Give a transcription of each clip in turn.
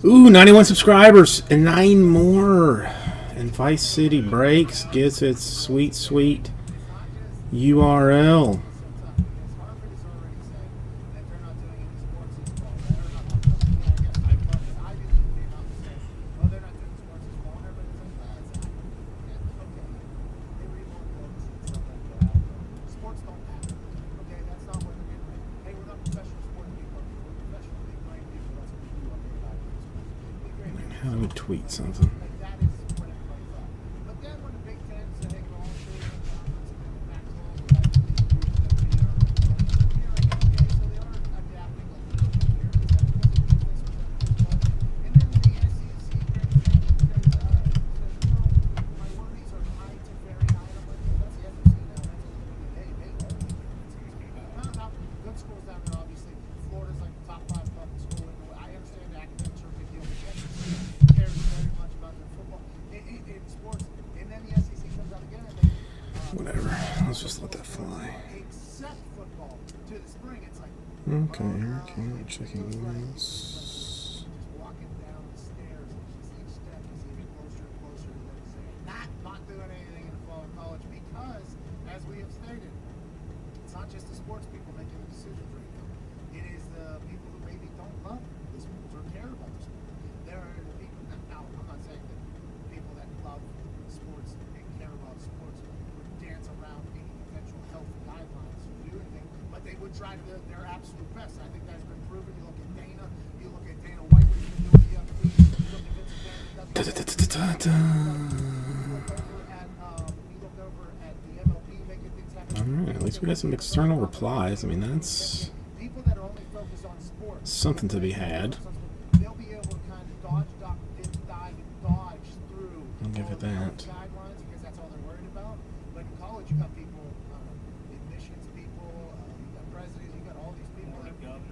Ooh, 91 subscribers and 9 more. And Vice City Breaks gets its sweet, sweet URL. How do we tweet something? Whatever. Let's just let that fly. Okay, okay. Checking emails. Not doing anything in the fall of college because, as we have stated, it's not just the sports people making the decisions right now. It is the people who maybe don't love the sports or care about the sport. There are the people now. I'm not saying that people that love sports and care about sports would dance around any potential health guidelines or do anything, but they would try their absolute best. I think that's been proven. You look at Dana. You look at Dana White. What he's been doing the EFT. You look at Vince Alright, at least we got some external replies. I mean, that's something to be had. I'll give it that.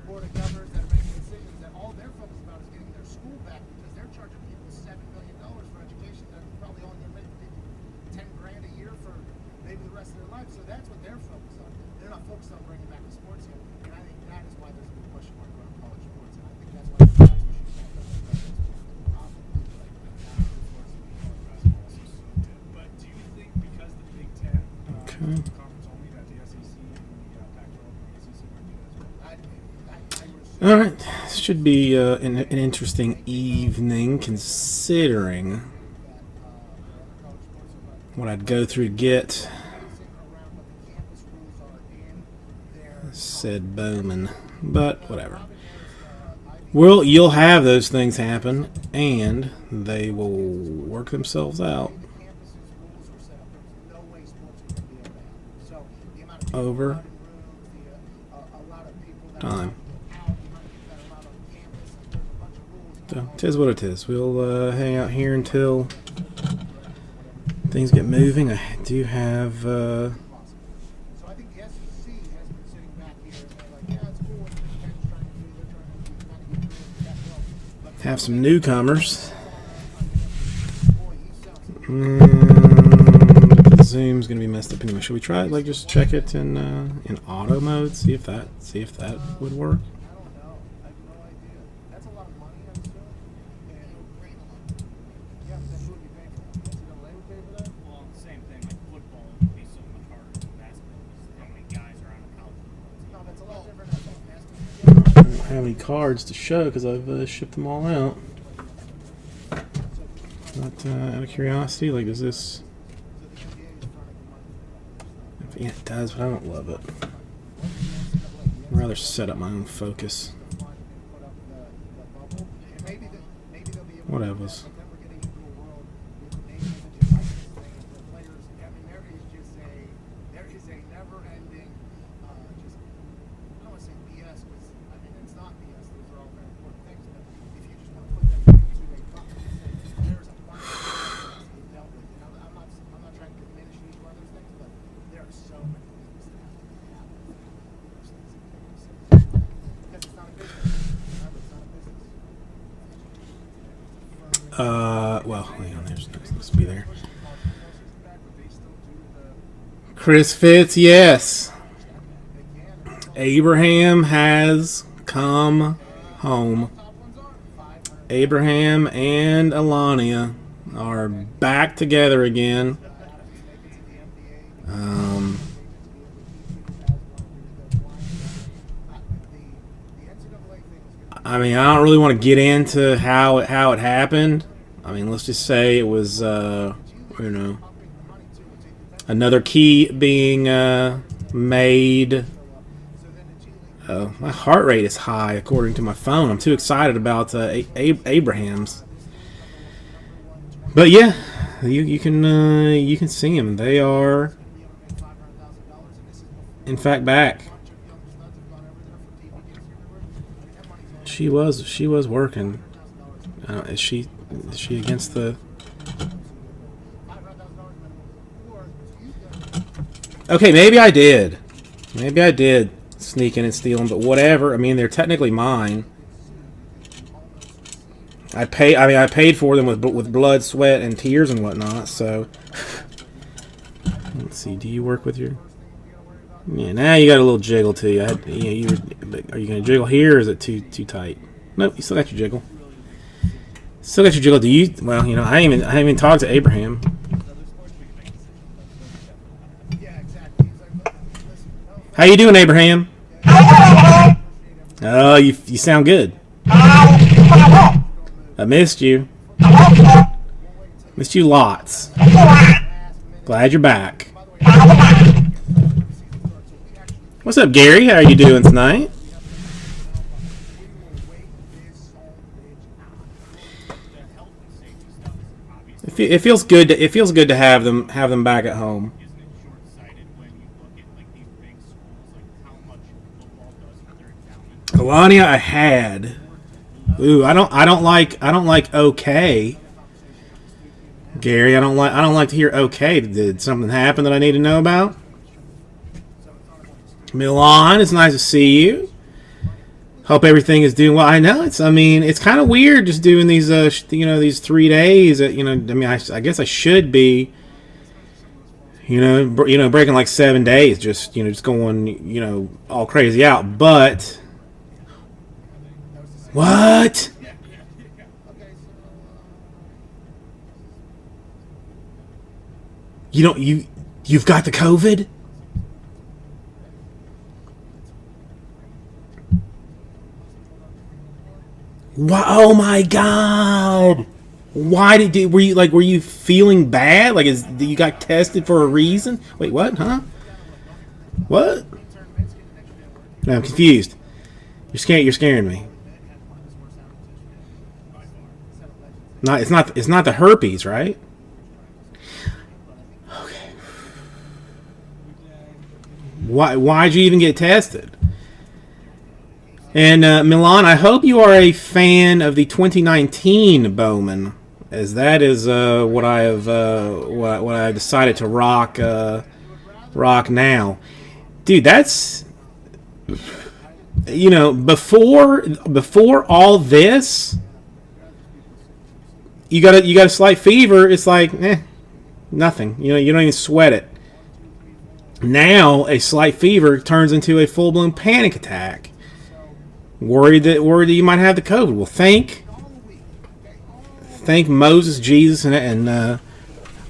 Board of governors that are making decisions that all they're focused about is getting their school back because they're charging people $7 million for education that probably only going to make $10,000 a year for maybe the rest of their life. So that's what they're focused on. They're not focused on bringing back the sports yet. And I think that is why there's a big question mark around college sports. And I think that's why the tax issue is not But do you think because the Big Ten conference only that the SEC and the Pac-12 and the ACC might do that as well? All right, this should be an interesting evening considering what I'd go through to get said Bowman, but whatever. Well, you'll have those things happen, and they will work themselves out over time. So, tis what it is. We'll hang out here until things get moving. I do have some newcomers. The Zoom's gonna be messed up anyway. Should we try it? Like, just check it in auto mode. See if that would work. I don't have any cards to show because I've shipped them all out. But out of curiosity, like, does this? Yeah, it does, but I don't love it. I'd rather set up my own focus. Whatevers. Well, hang on, there's supposed to be there. Chris Fitz, yes. Abraham has come home. Abraham and Alania are back together again. I mean, I don't really want to get into how it happened. I mean, let's just say it was, another key being made. My heart rate is high according to my phone. I'm too excited about Abraham's. But yeah, you can see them. They are, in fact, back. She was working. Is she against the? Okay, maybe I did. Maybe I did sneak in and steal them, but whatever. I mean, they're technically mine. I paid for them with blood, sweat, and tears and whatnot. So, let's see. Do you work with your? Yeah, now you got a little jiggle to you. Are you gonna jiggle here, or is it too tight? Nope, you still got your jiggle. Still got your jiggle. Do you? Well, I haven't even talked to Abraham. How you doing, Abraham? Oh, you sound good. I missed you. Missed you lots. Glad you're back. What's up, Gary? How are you doing tonight? It feels good. It feels good to have them back at home. Alania, I had. Ooh, I don't like okay. Gary, I don't like to hear okay. Did something happen that I need to know about? Milan, it's nice to see you. Hope everything is doing well. I know it's kind of weird just doing these these 3 days. I guess I should be breaking like 7 days, just going all crazy out, but what? You've got the COVID? What? Oh my God! Why were you feeling bad? Like, you got tested for a reason? Wait, what? Huh? What? No, I'm confused. You're scaring me. It's not the herpes, right? Okay. Why'd you even get tested? And Milan, I hope you are a fan of the 2019 Bowman, as that is what I have what I decided to rock now, dude. That's before all this, you got a slight fever. It's like nothing. You don't even sweat it. Now a slight fever turns into a full-blown panic attack. Worried that you might have the COVID. Well, thank Moses, Jesus, and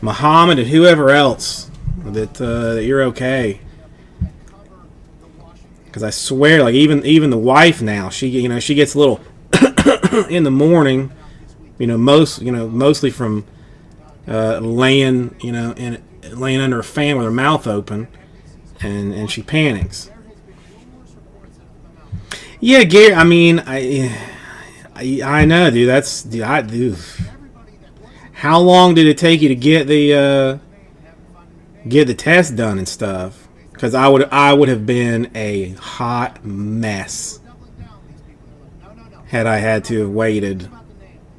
Muhammad, and whoever else that you're okay. Because I swear, like even the wife now, she gets a little in the morning. Mostly from laying under a fan with her mouth open, and she panics. Yeah, Gary. I mean, I know, dude. How long did it take you to get the test done and stuff? Because I would have been a hot mess had I had to have waited,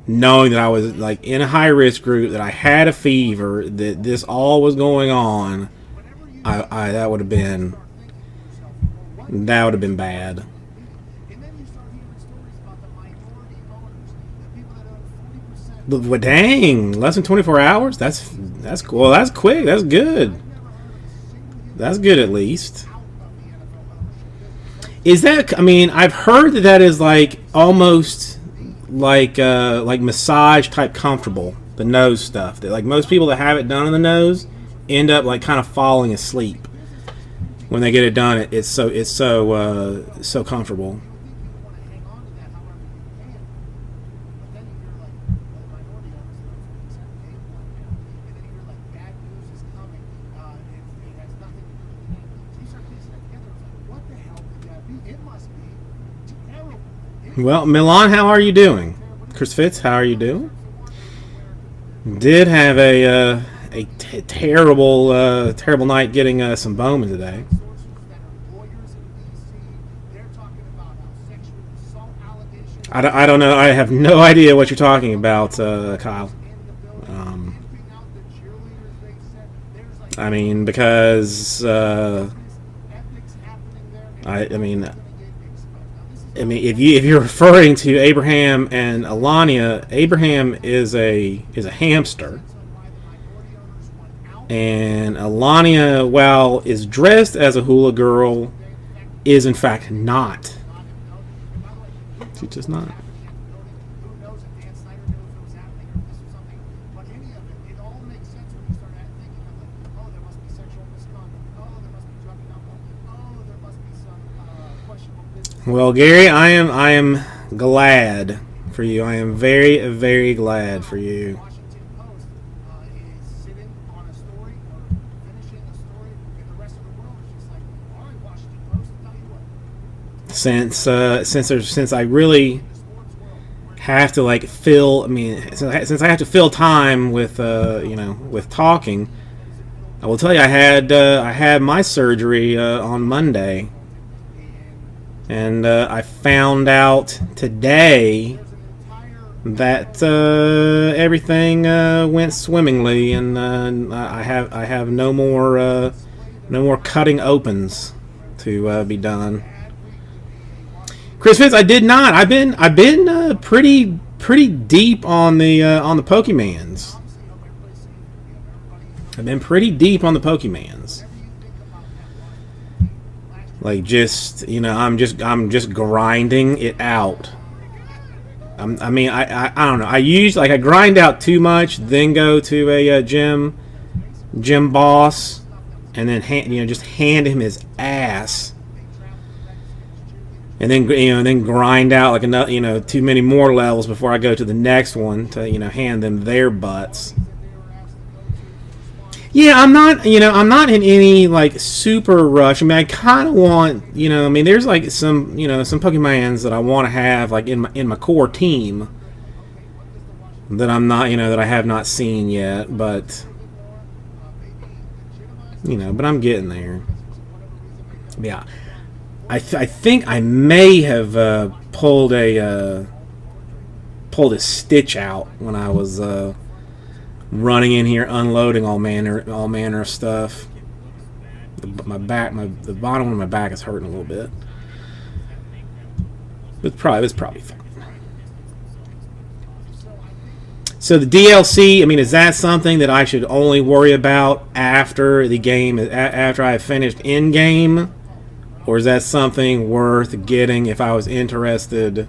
knowing that I was like in a high risk group, that I had a fever, that this all was going on. That would have been bad. But dang, less than 24 hours? That's cool. That's quick. That's good. That's good, at least. Is that? I mean, I've heard that is like almost like massage type comfortable. The nose stuff. That, like most people that have it done on the nose end up like kind of falling asleep when they get it done. It's so comfortable. Well, Milan, how are you doing? Chris Fitz, how are you doing? Did have a terrible terrible night getting some Bowman today. I don't know. I have no idea what you're talking about, Kyle. I mean, because I mean, if you're referring to Abraham and Alania, Abraham is a hamster, and Alania, while is dressed as a hula girl, is in fact not. She's just not. Well, Gary, I am glad for you. I am very, very glad for you. Since I really have to like fill, I mean, since I have to fill time with with talking, I will tell you I had my surgery on Monday. And I found out today that everything went swimmingly, and I have no more cutting opens to be done. Chris Fitz, I did not. I've been pretty deep on the Pokemans. I've been pretty deep on the Pokemans. Like just I'm just grinding it out. I mean I don't know. I grind out too much, then go to a gym boss, and then just hand him his ass, and then grind out like another too many more levels before I go to the next one to hand them their butts. Yeah, I'm not in any like super rush. I mean, I kind of want, I mean, there's like some Pokemons that I want to have like in my core team that I'm not, that I have not seen yet, but but I'm getting there. Yeah, I think I may have pulled a Stitch out when I was running in here, unloading all manner of stuff. The bottom of my back is hurting a little bit. But it was probably fine. So the DLC, I mean, is that something that I should only worry about after the game, after I have finished in game, or is that something worth getting if I was interested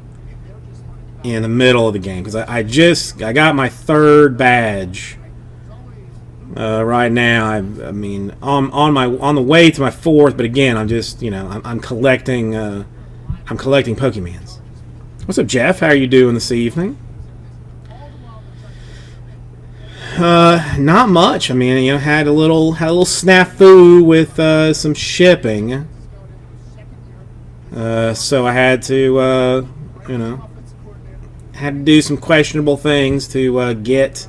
in the middle of the game? Because I got my third badge right now. I mean, on the way to my fourth, but again, I'm just I'm collecting Pokemans. What's up, Jeff? How are you doing this evening? Not much. I mean, had a little snafu with some shipping. So I had to had to do some questionable things to get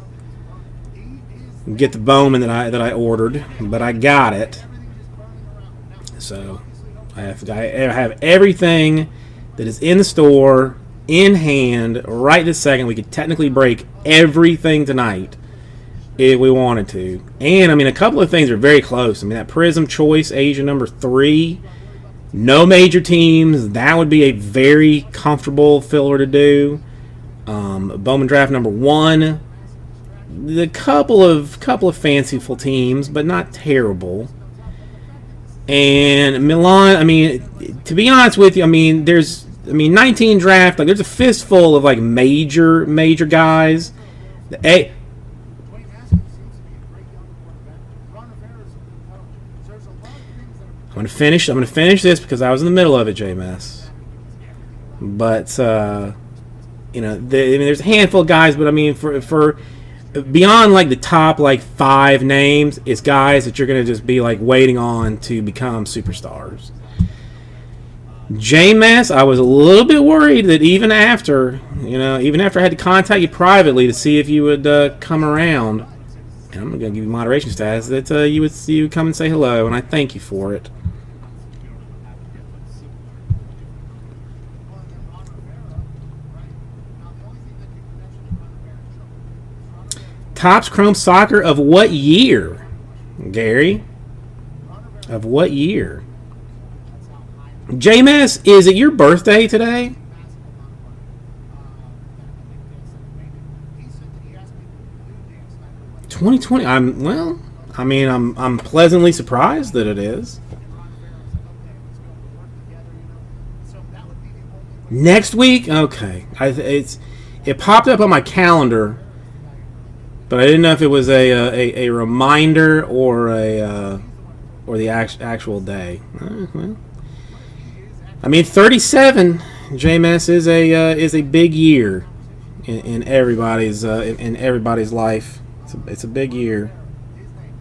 the Bowman that I ordered, but I got it. So I have everything that is in the store in hand right this second. We could technically break everything tonight if we wanted to. And I mean, a couple of things are very close. I mean, that Prism Choice Asia number 3, no major teams, that would be a very comfortable filler to do. Bowman Draft number 1, the couple of fanciful teams, but not terrible. And Milan, I mean, to be honest with you, I mean, there's I mean, 19 draft. Like, there's a fistful of like major guys. The A. Dwayne Haskins seems to be a great young quarterback. Ron Rivera is a good coach. So there's a lot of things that are. I'm gonna finish this because I was in the middle of it, JMS. But you know, I mean, there's a handful of guys, but I mean, for beyond like the top like 5 names, it's guys that you're gonna just be like waiting on to become superstars. JMS, I was a little bit worried that even after I had to contact you privately to see if you would come around, and I'm gonna give you moderation status, that you would come and say hello, and I thank you for it. Well, and then Ron Rivera, right? Now, the only thing that you can mention is Ron Rivera in trouble. Ron Rivera, Topps Chrome Soccer of what year, Gary? Of what year? that's how high JMS, is it your birthday today? basketball that I think they said maybe. He said that he asked people to do Dan Snyder. 2020. I'm pleasantly surprised that it is. And Ron Rivera was like, okay, let's go. We'll work together, you know. So that would be the only way. Next week? Okay. It popped up on my calendar, but I didn't know if it was a reminder or the actual day. Well, I mean, 37, JMS, is a big year in everybody's life. It's a big year. His name,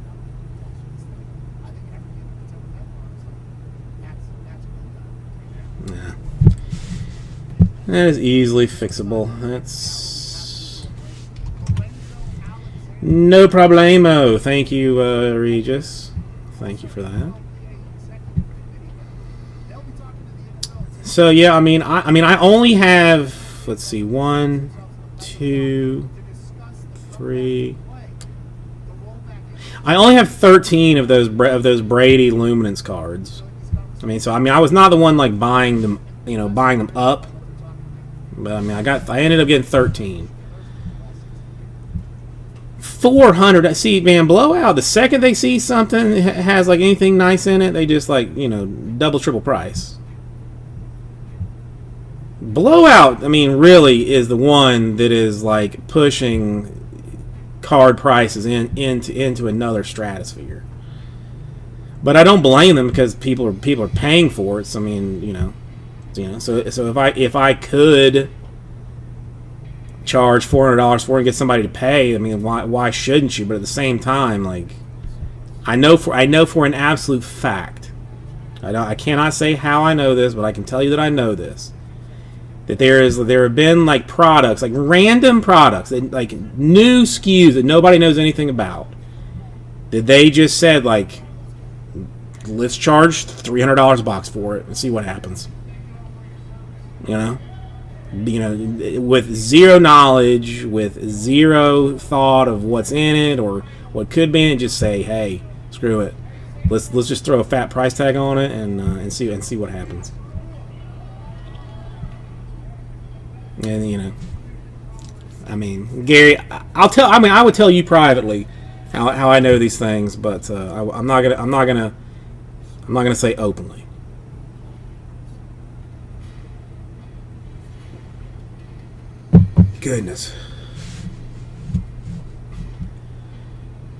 I think everything that's ever happened, that's That is easily fixable. That's no problemo. Thank you, Regis. Thank you for that. So yeah, I mean, I only have, let's see, 1, 2, 3. I only have 13 of those Brady Luminance cards. I was not the one like buying them up. But I mean, I ended up getting 13. 400. See, man, Blowout. The second they see something that has like anything nice in it, they just like double, triple price. Blowout, I mean, really is the one that is like pushing card prices into another stratosphere. But I don't blame them because people are paying for it. So I mean, so if I could charge $400 for it and get somebody to pay, I mean, why shouldn't you? But at the same time, like, I know for an absolute fact, I cannot say how I know this, but I can tell you that I know this. That there have been like products, like random products, like new SKUs that nobody knows anything about, that they just said like, let's charge $300 a box for it and see what happens. With zero knowledge, with zero thought of what's in it or what could be in it, just say, hey, screw it. Let's just throw a fat price tag on it and see what happens. And I mean, Gary, I would tell you privately how I know these things, but I'm not gonna say openly. Goodness,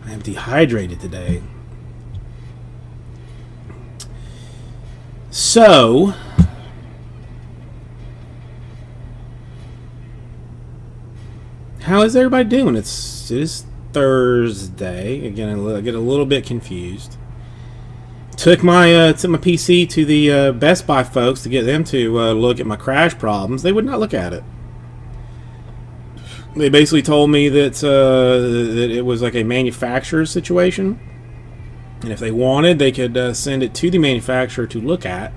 I am dehydrated today. So, how is everybody doing? It is Thursday. Again, I get a little bit confused. Took my PC to the Best Buy folks to get them to look at my crash problems. They would not look at it. They basically told me that it was like a manufacturer's situation, and if they wanted, they could send it to the manufacturer to look at.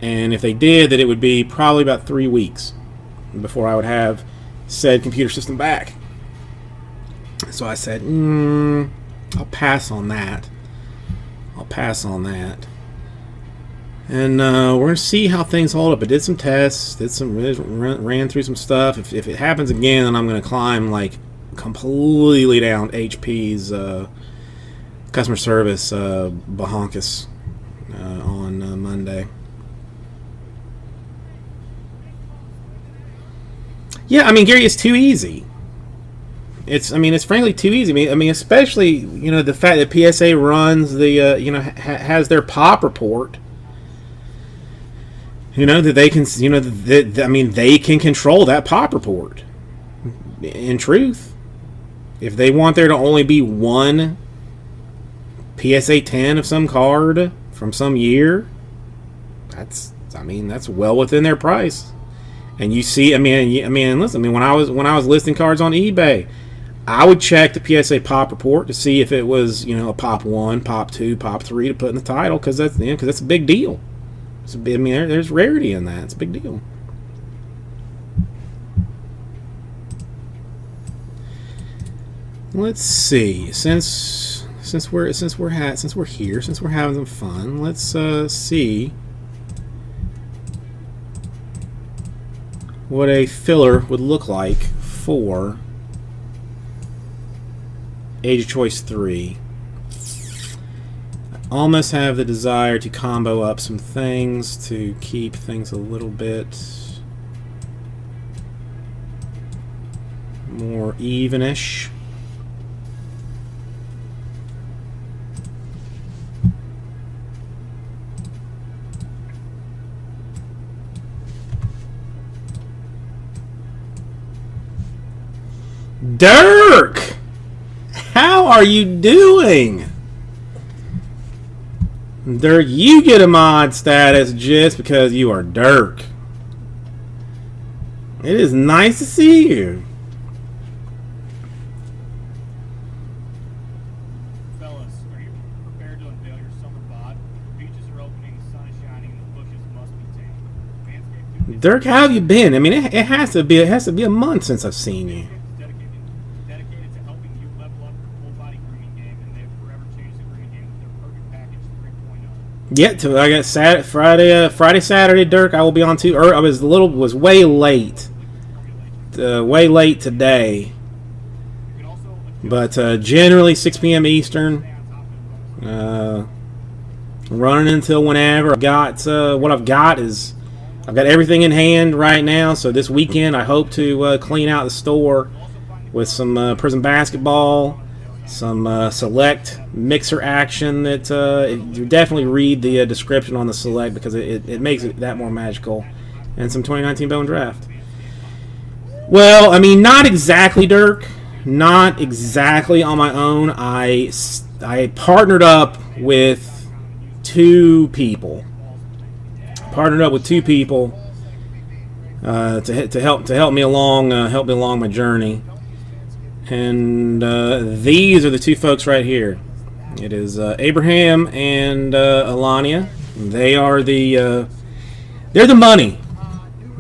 And if they did, that it would be probably about 3 weeks before I would have said computer system back. So I said, I'll pass on that. And we're going to see how things hold up. I did some tests, ran through some stuff. If it happens again, then I'm going to climb like completely down HP's customer service Bahonkus on Monday. Yeah, I mean, Gary, it's too easy. It's frankly too easy. I mean, especially the fact that PSA runs the has their pop report. That they can they can control that pop report. In truth, if they want there to only be one PSA 10 of some card from some year, that's well within their price. And you see, listen, when I was listing cards on eBay, I would check the PSA pop report to see if it was, a pop 1, pop 2, pop 3 to put in the title, because that's a big deal. There's rarity in that. It's a big deal. Let's see. Since we're here, since we're having some fun, let's see what a filler would look like for Age of Choice 3. I almost have the desire to combo up some things to keep things a little bit more evenish. Dirk! How are you doing? Dirk, you get a mod status just because you are Dirk. It is nice to see you. Fellas, are you prepared to unveil your summer bod? Beaches are opening, sun is shining, and the bushes must be tamed. Manscaped Dirk, how have you been? I mean, it has to be a month since I've seen you. dedicated to helping you level up your full body grooming game, and they've forever changed the grooming game with their Perfect Package 3.0. I got Friday, Saturday, Dirk. I will be on too. I was way late today, You can also but generally 6 p.m. Eastern. Running until whenever. I've got everything in hand right now. So this weekend, I hope to clean out the store with some Prism basketball, some select mixer action. That you definitely read the description on the select, because it makes it that more magical, and some 2019 Bone Draft. Well, I mean, not exactly, Dirk. Not exactly on my own. I partnered up with two people. To help me along my journey. And these are the two folks right here. It is Abraham and Alania. They are they're the money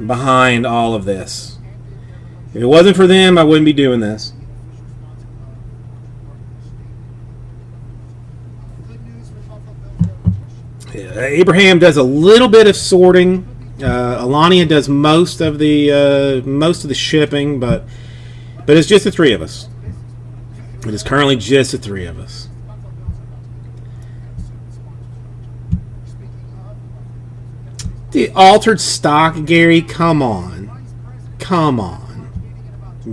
behind all of this. If it wasn't for them, I wouldn't be doing this. Abraham does a little bit of sorting. Alania does most of the shipping, but it's just the three of us. It is currently just the three of us. The altered stock, Gary. Come on.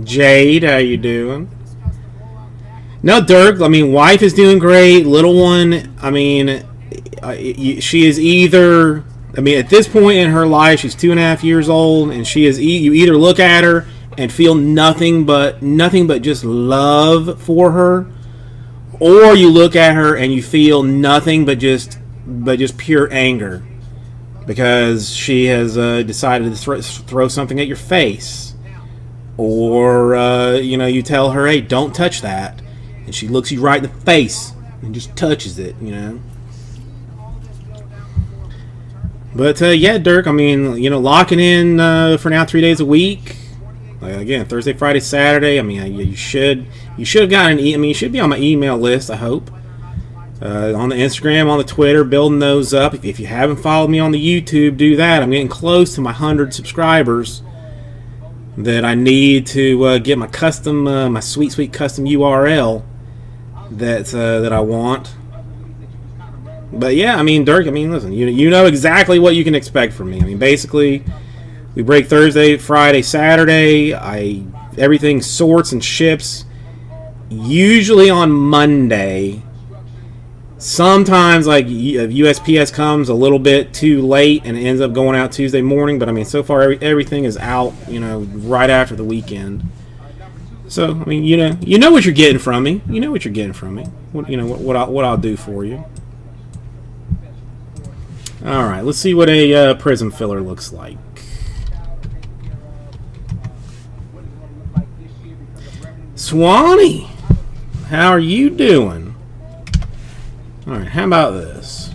Jade, how you doing? No, Dirk. I mean, wife is doing great. Little one. I mean, she is either. I mean, at this point in her life, she's 2.5 years old, and she is. You either look at her and feel nothing but just love for her, or you look at her and you feel nothing but just pure anger, because she has decided to throw something at your face, or you tell her, hey, don't touch that, and she looks you right in the face and just touches it, But yeah, Dirk. I mean, locking in for now 3 days a week. Again, Thursday, Friday, Saturday. I mean, you should have gotten you should be on my email list, I hope. On the Instagram, on the Twitter, building those up. If you haven't followed me on the YouTube, do that. I'm getting close to my 100 subscribers that I need to get my custom, my sweet custom URL that I want. But yeah, I mean, Dirk, I mean, listen, you know exactly what you can expect from me. I mean, basically, We break Thursday, Friday, Saturday. Everything sorts and ships usually on Monday. Sometimes like USPS comes a little bit too late and it ends up going out Tuesday morning. But I mean, so far everything is out, right after the weekend. So I mean, you know what you're getting from me. You know what you're getting from me. What I'll do for you. All right, let's see what a prism filler looks like. Swanee, how are you doing? All right, how about this?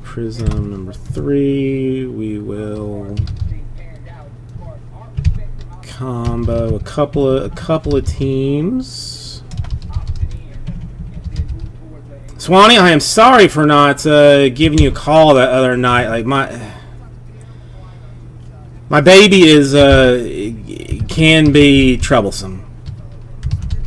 Prism number 3. We will combo a couple of teams. Swanee, I am sorry for not giving you a call that other night. Like my baby is can be troublesome,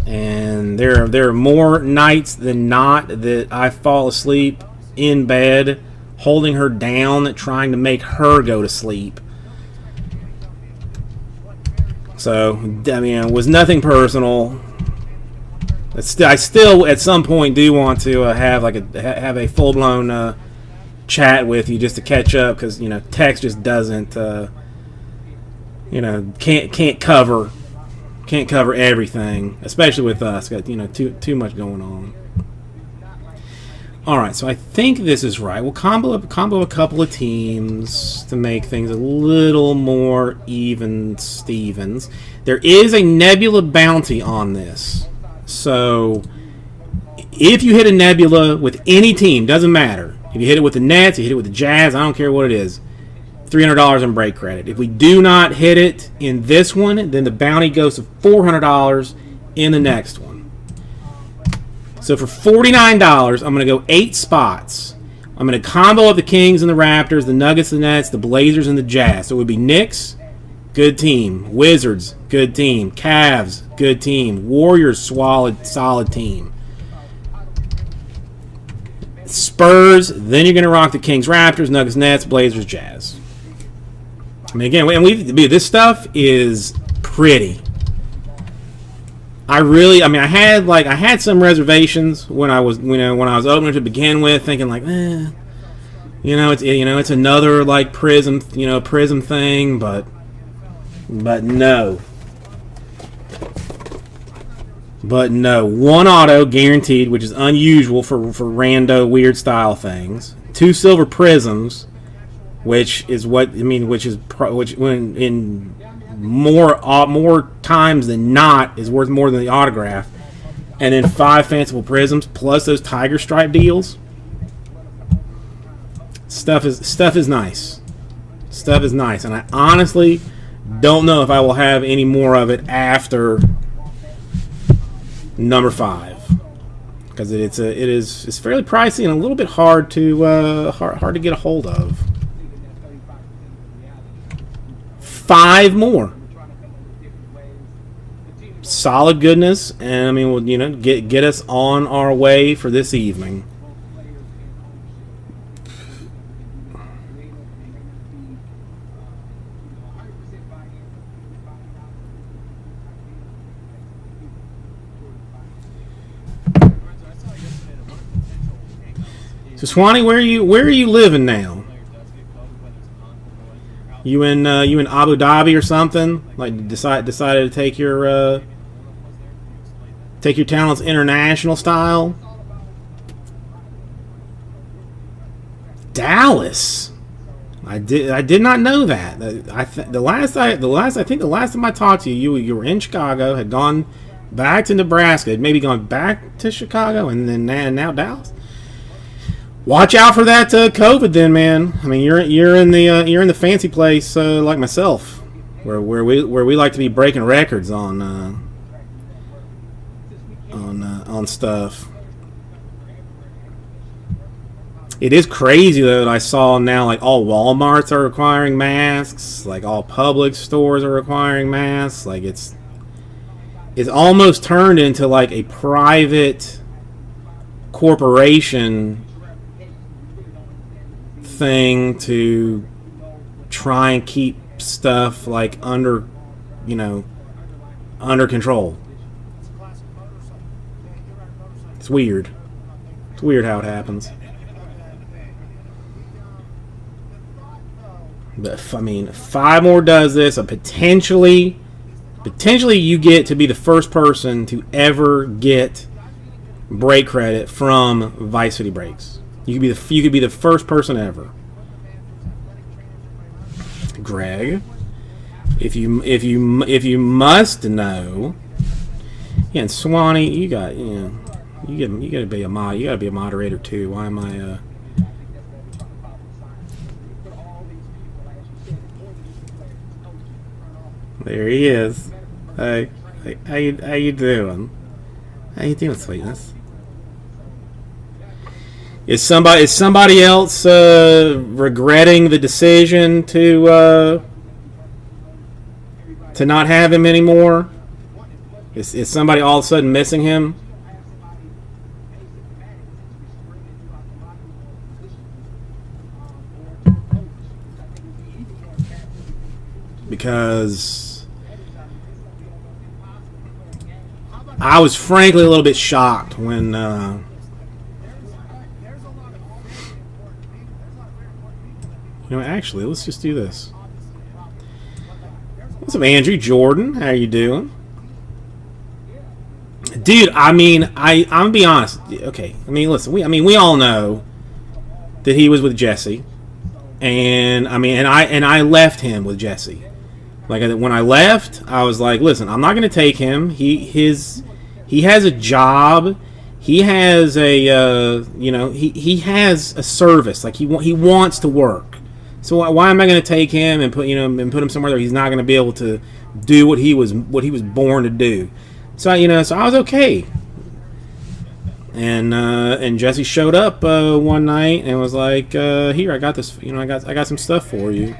and there are more nights than not that I fall asleep in bed holding her down, trying to make her go to sleep. So I mean, it was nothing personal. I still at some point do want to have a full blown chat with you just to catch up, because text just doesn't can't cover everything, especially with us. Got too much going on. All right, so I think this is right. We'll combo a couple of teams to make things a little more even Stevens. There is a Nebula bounty on this. So if you hit a Nebula with any team, doesn't matter. If you hit it with the Nets, you hit it with the Jazz, I don't care what it is, $300 in break credit. If we do not hit it in this one, then the bounty goes to $400 in the next one. So for $49, I'm going to go 8 spots. I'm going to combo up the Kings and the Raptors, the Nuggets, the Nets, the Blazers, and the Jazz. So it would be Knicks, good team. Wizards, good team. Cavs, good team. Warriors, solid team. Spurs, then you're going to rock the Kings, Raptors, Nuggets, Nets, Blazers, Jazz. I mean, again, this stuff is pretty. I had some reservations when I was opening to begin with, thinking like, it's another like prism thing, but no. But no, 1 auto guaranteed, which is unusual for rando weird style things. 2 silver prisms, which when in more times than not is worth more than the autograph, and then 5 fanciful prisms plus those tiger stripe deals. Stuff is nice. Stuff is nice, and I honestly don't know if I will have any more of it after number 5, because it's fairly pricey and a little bit hard to get a hold of. 5 more. Solid goodness, and I mean, we'll, get us on our way for this evening. So Swanee, where are you living now? You in Abu Dhabi or something? Like decided to take your talents international style? Dallas. I did not know that. The last time I talked to you, you were in Chicago, had gone back to Nebraska, had maybe gone back to Chicago, and then now Dallas. Watch out for that COVID, then, man. I mean, you're in the fancy place like myself, where we like to be breaking records on stuff. It is crazy though that I saw now like all Walmarts are requiring masks, like all Publix stores are requiring masks. Like is almost turned into like a private corporation thing to try and keep stuff like under control. It's a classic motorcycle. Yeah, you're right, motorcycle. It's weird. It's weird how it happens. But I mean, if 5 more does this, potentially you get to be the first person to ever get brake credit from Vice City Brakes. You could be the first person ever. Greg, if you must know, yeah, and Swanee, you gotta be a moderator too. Why am I? There he is. Hey, how you doing? How you doing, sweetness? Is somebody else regretting the decision to not have him anymore? Is somebody all of a sudden missing him? Because I was frankly a little bit shocked when actually, let's just do this. What's up, Andrew Jordan? How you doing? Dude, I mean, I'm gonna be honest. Okay, I mean, listen, we all know that he was with Jesse, and I left him with Jesse. Like, when I left, I was like, listen, I'm not gonna take him. He has a job. He has a he has a service. Like, he wants to work. So why am I going to take him and put him somewhere that he's not going to be able to do what he was born to do? So I was okay. And Jesse showed up one night and was like, "Here, I got this. I got some stuff for you."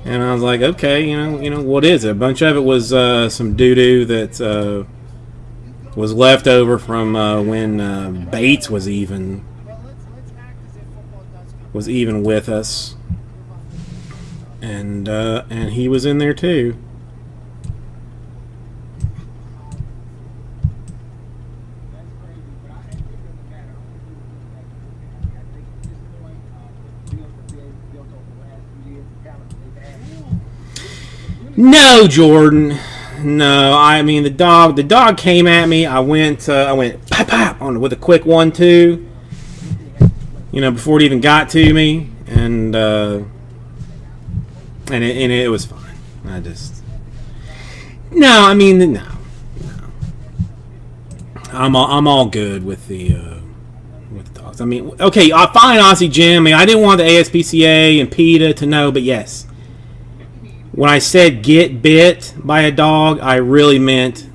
And I was like, "Okay, what is it?" A bunch of it was some doo doo that was left over from when Bates was even with us. And he was in there too. No, Jordan. No, I mean the dog came at me. I went pop pop on with a quick 1-2. Before it even got to me, and it was fine. No. I'm all good with the dogs. I mean, okay, fine, Aussie Jim. I mean, I didn't want the ASPCA and PETA to know, but yes, when I said get bit by a dog, I really meant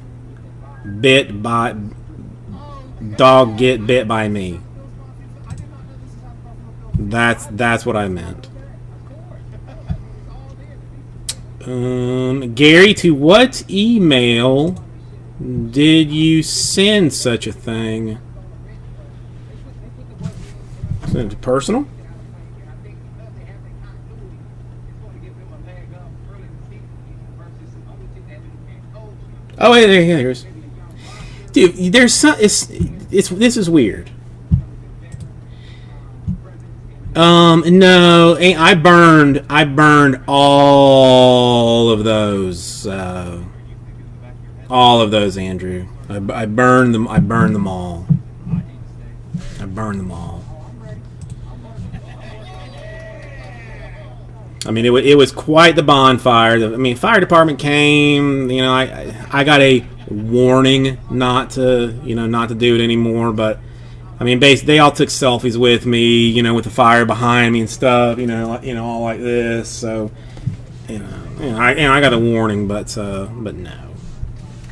dog get bit by me. That's what I meant. Gary, to what email did you send such a thing? Send it to personal? Oh, wait, here it is. Dude, there's some. This is weird. No, I burned all of those. All of those, Andrew. I burned them. I burned them all. I mean, it was quite the bonfire. I mean, fire department came. I got a warning not to do it anymore. But I mean, basically, they all took selfies with me. With the fire behind me and stuff. All like this. So, I got a warning, but no,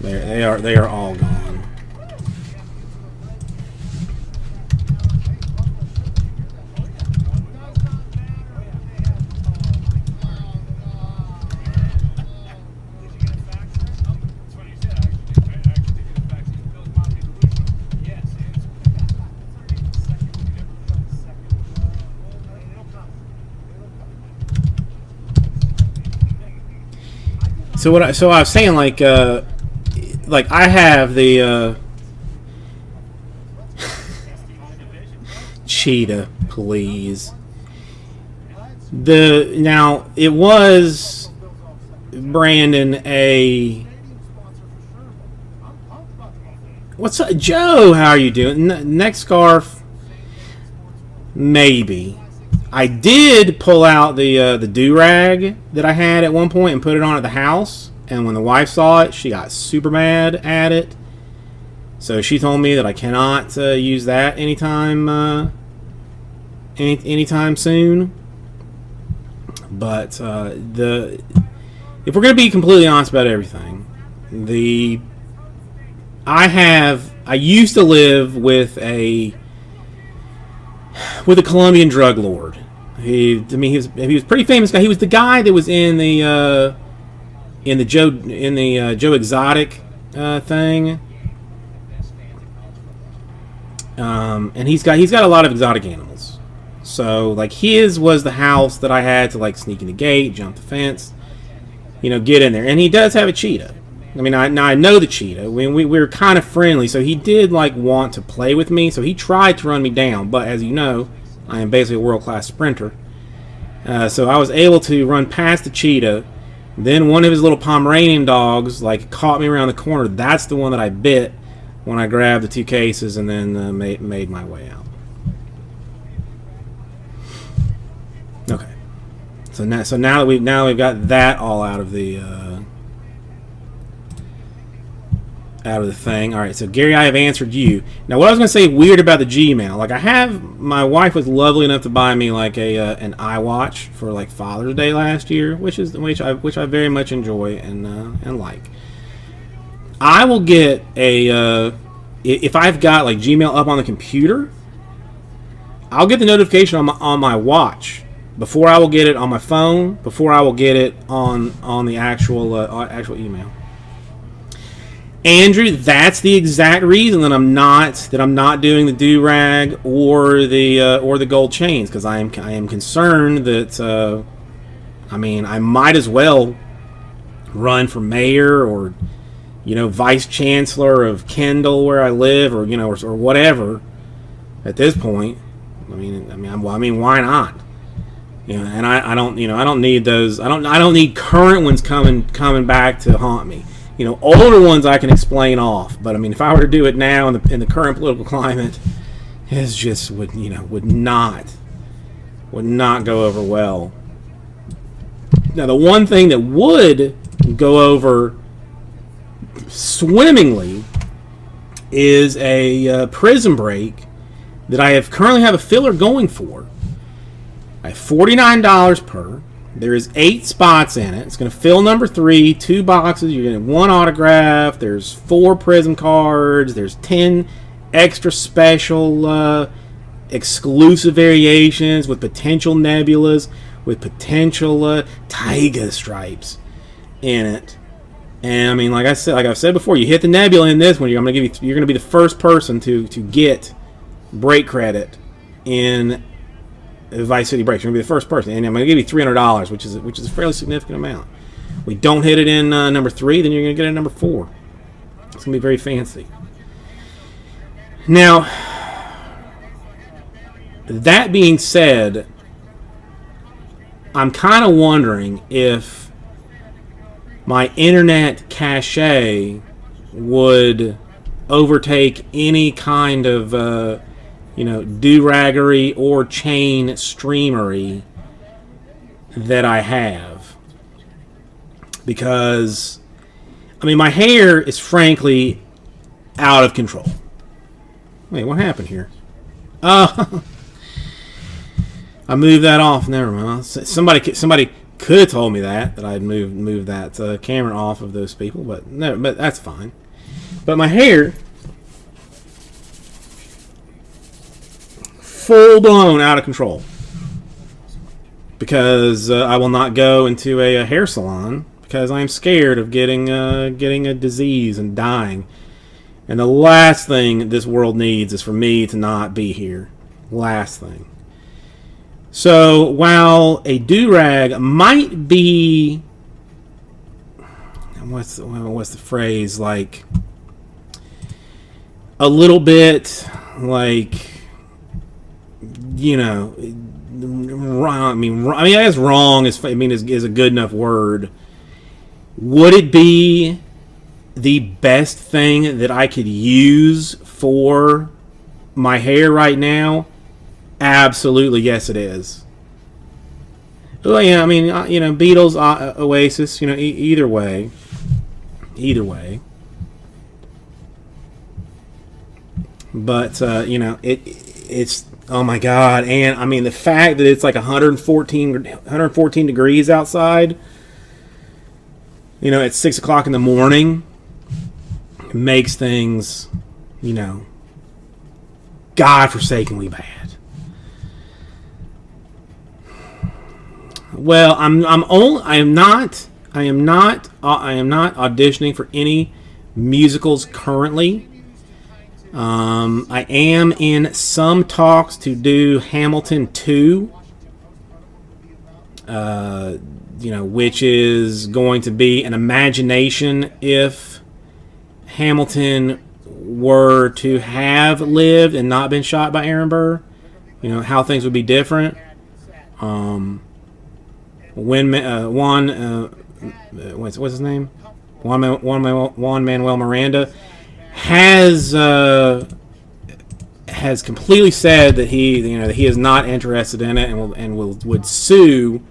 they are all gone. So I was saying like I have the cheetah, please. Now it was Brandon a. What's up, Joe? How are you doing? Next scarf, maybe. I did pull out the do-rag that I had at one point and put it on at the house. And when the wife saw it, she got super mad at it. So she told me that I cannot use that anytime soon. But if we're gonna be completely honest about everything, I used to live with a Colombian drug lord. He was a pretty famous guy. He was the guy that was in the Joe Exotic thing. And he's got a lot of exotic animals. So like his was the house that I had to like sneak in the gate, jump the fence, get in there. And he does have a cheetah. I mean, I know the cheetah. We were kind of friendly, so he did like want to play with me. So he tried to run me down, but as you know, I am basically a world-class sprinter. So I was able to run past the cheetah. Then one of his little Pomeranian dogs like caught me around the corner. That's the one that I bit when I grabbed the 2 cases and then made my way out. Okay. So now that we've got that all out of the thing. All right, so Gary, I have answered you. Now, what I was going to say weird about the Gmail, like my wife was lovely enough to buy me like an iWatch for like Father's Day last year, which I very much enjoy and like. I will get if I've got like Gmail up on the computer, I'll get the notification on my watch before I will get it on my phone, before I will get it on the actual email. Andrew, that's the exact reason that I'm not doing the do-rag or the gold chains, because I am concerned that I might as well run for mayor or vice chancellor of Kendall where I live, or or whatever at this point. I mean why not? And I don't need those. I don't need current ones coming back to haunt me. Older ones I can explain off, but I mean, if I were to do it now in the current political climate, it just would not go over well. Now, the one thing that would go over swimmingly is a prison break that I currently have a filler going for. I have $49 per. There is 8 spots in it. It's going to fill number 3, 2 boxes. You're going to get 1 autograph. There's 4 prism cards. There's 10 extra special exclusive variations with potential nebulas, with potential taiga stripes in it. And I mean, like I've said before, you hit the nebula in this one, you're going to be the first person to get break credit in Vice City Breaks. You're going to be the first person, and I'm going to give you $300, which is a fairly significant amount. We don't hit it in number 3, then you're going to get it in number 4. It's going to be very fancy. Now, that being said, I'm kind of wondering if my internet cache would overtake any kind of do-raggery or chain streamery that I have. Because, I mean, my hair is frankly out of control. Wait, what happened here? Oh, I moved that off. Never mind. Somebody could have told me that I'd move that camera off of those people, but no, but that's fine. But my hair, full blown out of control, because I will not go into a hair salon because I'm scared of getting a disease and dying. And the last thing this world needs is for me to not be here. Last thing. So while a do-rag might be what's the phrase, like a little bit like, you know, wrong. I guess wrong is a good enough word. Would it be the best thing that I could use for my hair right now? Absolutely, yes, it is. Well, yeah, I mean, you know, Beatles, Oasis, you know, either way. But you know, it's oh my god, and I mean the fact that it's like 114 degrees outside, you know, at 6 o'clock in the morning, makes things, you know, godforsakenly bad. Well, I am not auditioning for any musicals currently. I am in some talks to do Hamilton 2, you know, which is going to be an imagination if Hamilton were to have lived and not been shot by Aaron Burr. You know, how things would be different. What's his name? Juan Manuel Miranda has completely said that he is not interested in it and would sue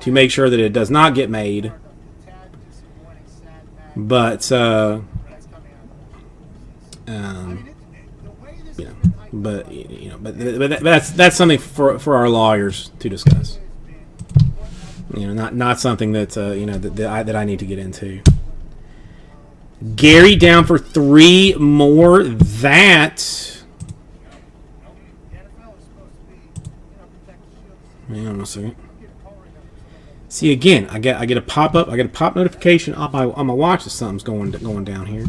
to make sure that it does not get made. But you know, but that's something for our lawyers to discuss. You know, not something that you know that I need to get into. Gary down for 3 more. That. Hang on a second. See again, I get a pop up. I get a pop notification on my watch that something's going down here.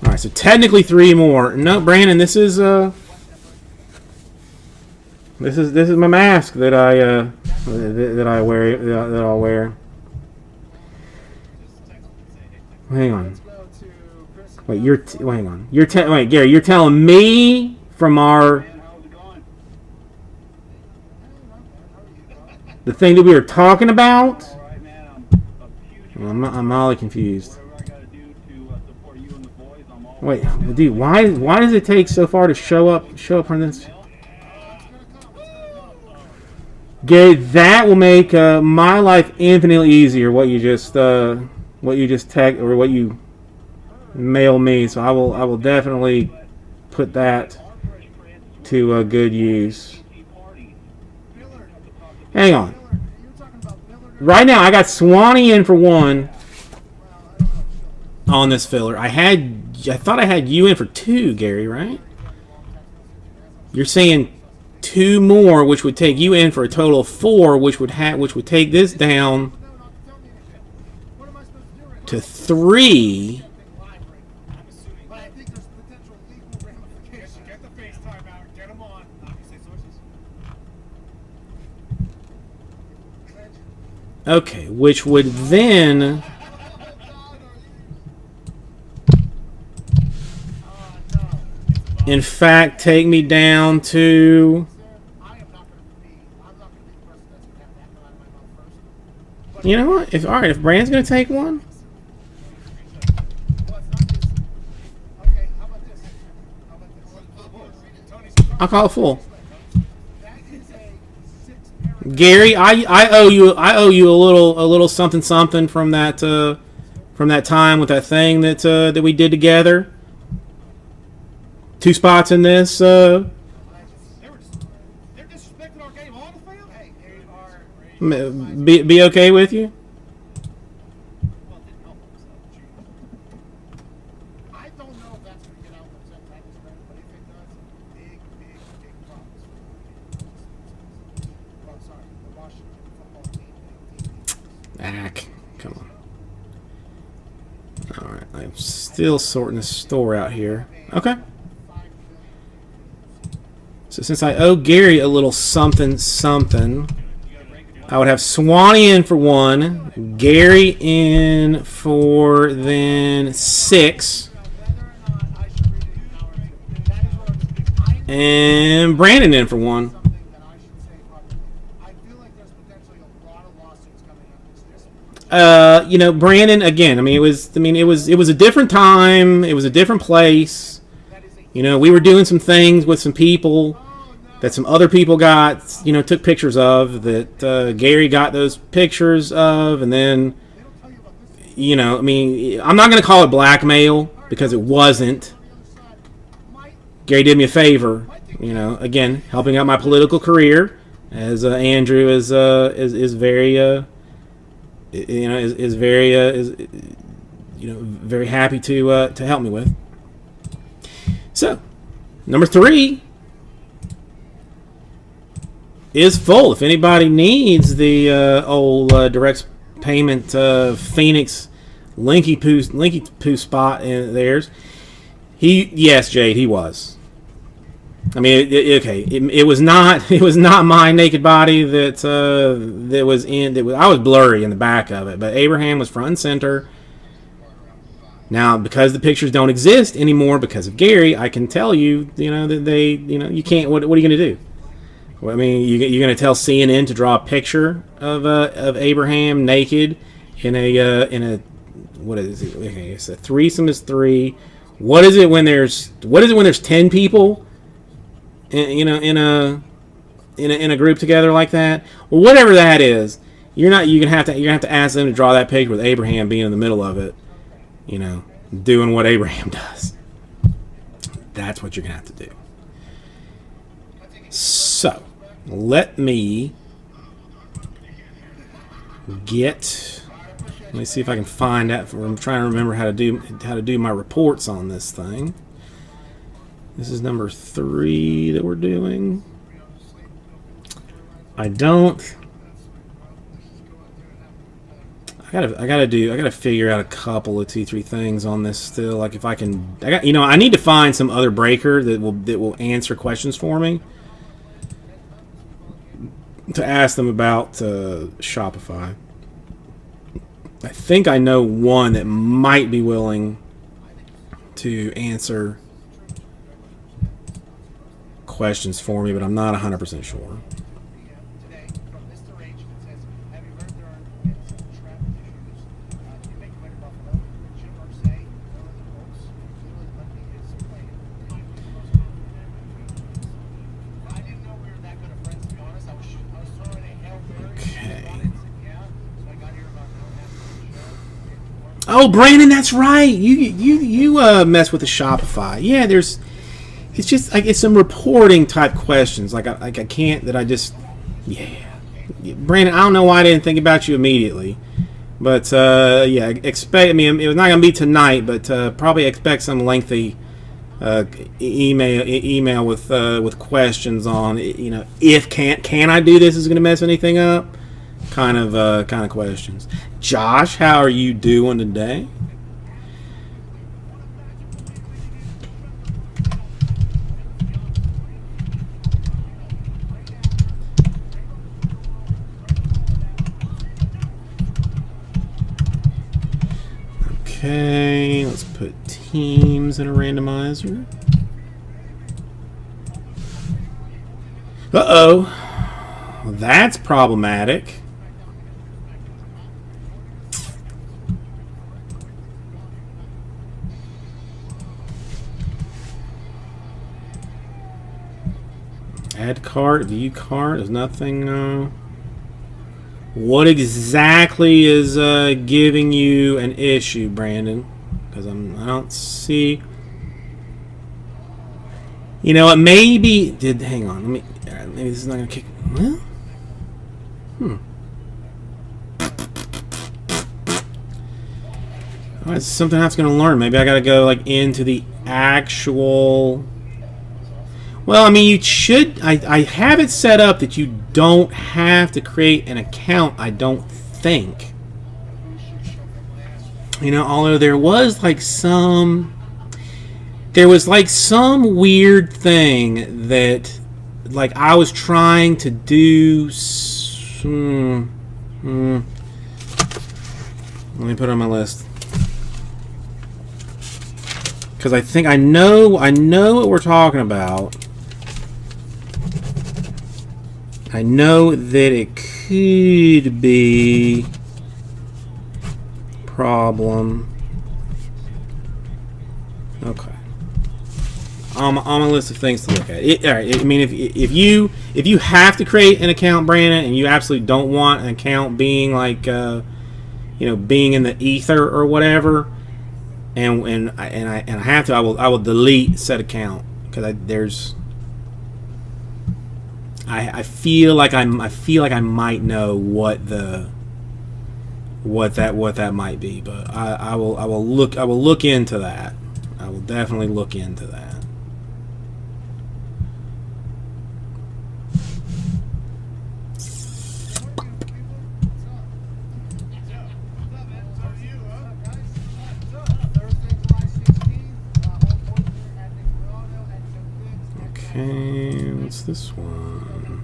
All right, so technically 3 more. No, Brandon, this is my mask that I'll wear. Hang on. Wait, hang on. Wait, Gary, you're telling me from the thing that we were talking about? I'm all confused. Wait, dude, why does it take so far to show up on this? Gary, that will make my life infinitely easier. What you just text or what you mail me, so I will definitely put that to good use. Hang on. Right now, I got Swanee in for 1 on this filler. I thought I had you in for 2, Gary. Right? You're saying 2 more, which would take you in for a total of 4, which would take this down to 3. Okay, which would then in fact take me down to, you know what? If Brand's gonna take one, I'll call it full. Gary, I owe you a little something from that time with that thing that we did together. 2 spots in this. They're disrespecting our game on the field. Be okay with you? I don't know if that's going to get out of that, but if it does, big problems. Oh, sorry, the Washington football team. Come on. All right, I'm still sorting this store out here. Okay. So since I owe Gary a little something, I would have Swanee in for 1, Gary in for then 6, Whether or not I should read it in hour 2. That is what I'm saying. I and Brandon in for 1. something that I should say publicly. I feel like there's potentially a lot of lawsuits coming up. It's this Brandon again. I mean, it was a different time. It was a different place. that is a We were doing some things with some people that some other people got, took pictures of, that Gary got those pictures of, and then, they don't tell you about this I mean, I'm not going to call it blackmail because it wasn't. on the other side. Might Gary did me a favor, again, helping out my political career, as Andrew is very, very happy to help me with. So, number 3 is full. If anybody needs the old direct payment Phoenix Linky Poo spot in theirs, yes, Jade, he was. I mean, it was not my naked body that was in. I was blurry in the back of it, but Abraham was front and center. Now, because the pictures don't exist anymore because of Gary, I can tell you, that they, you can't. What are you going to do? Well, I mean, you're going to tell CNN to draw a picture of Abraham naked in a what is it? Okay, it's a threesome is 3. What is it when there's 10 people? In a group together like that. Well, whatever that is, you're gonna have to ask them to draw that picture with Abraham being in the middle of it. Doing what Abraham does. That's what you're gonna have to do. So, let me get. Let me see if I can find that. I'm trying to remember how to do my reports on this thing. This is number 3 that we're doing. I gotta figure out a couple of 2-3 things on this still. Like if I can, I need to find some other breaker that will answer questions for me to ask them about Shopify. I think I know one that might be willing to answer questions for me, but I'm not 100% sure. today from Mr. H that says, have you heard there are been some traffic issues? You make your way to Buffalo. Jim Irsay, one of the folks, clearly left me his plan. I didn't know we were that good of friends, to be honest. I was throwing a Hail Mary. Okay. Yeah, so I got here about an hour and a half into the show. Oh, Brandon, that's right. You mess with the Shopify. Yeah, it's just it's some reporting type questions. I can't that I just Brandon, I don't know why I didn't think about you immediately, but expect. I mean, it was not gonna be tonight, but probably expect some lengthy email with questions on if can I do this? Is it gonna mess anything up? Kind of questions. Josh, how are you doing today? Okay, let's put teams in a randomizer. Uh-oh. That's problematic. Add cart, view cart, there's nothing. What exactly is giving you an issue, Brandon? Because I don't see. It maybe did. Hang on, maybe this is not gonna kick. Well, Oh, it's something I'm gonna learn. Maybe I gotta go into the actual. Well, I mean, you should. I have it set up that you don't have to create an account. I don't think. Although there was some weird thing that I was trying to do. Let me put it on my list. Because I think I know what we're talking about. I know that it could be problem. Okay. On my list of things to look at. All right. I mean, if you have to create an account, Brandon, and you absolutely don't want an account being like, being in the ether or whatever, and I have to, I will delete said account because I feel like I might know what that might be, but I will look into that. I will definitely look into that. Okay, what's this one?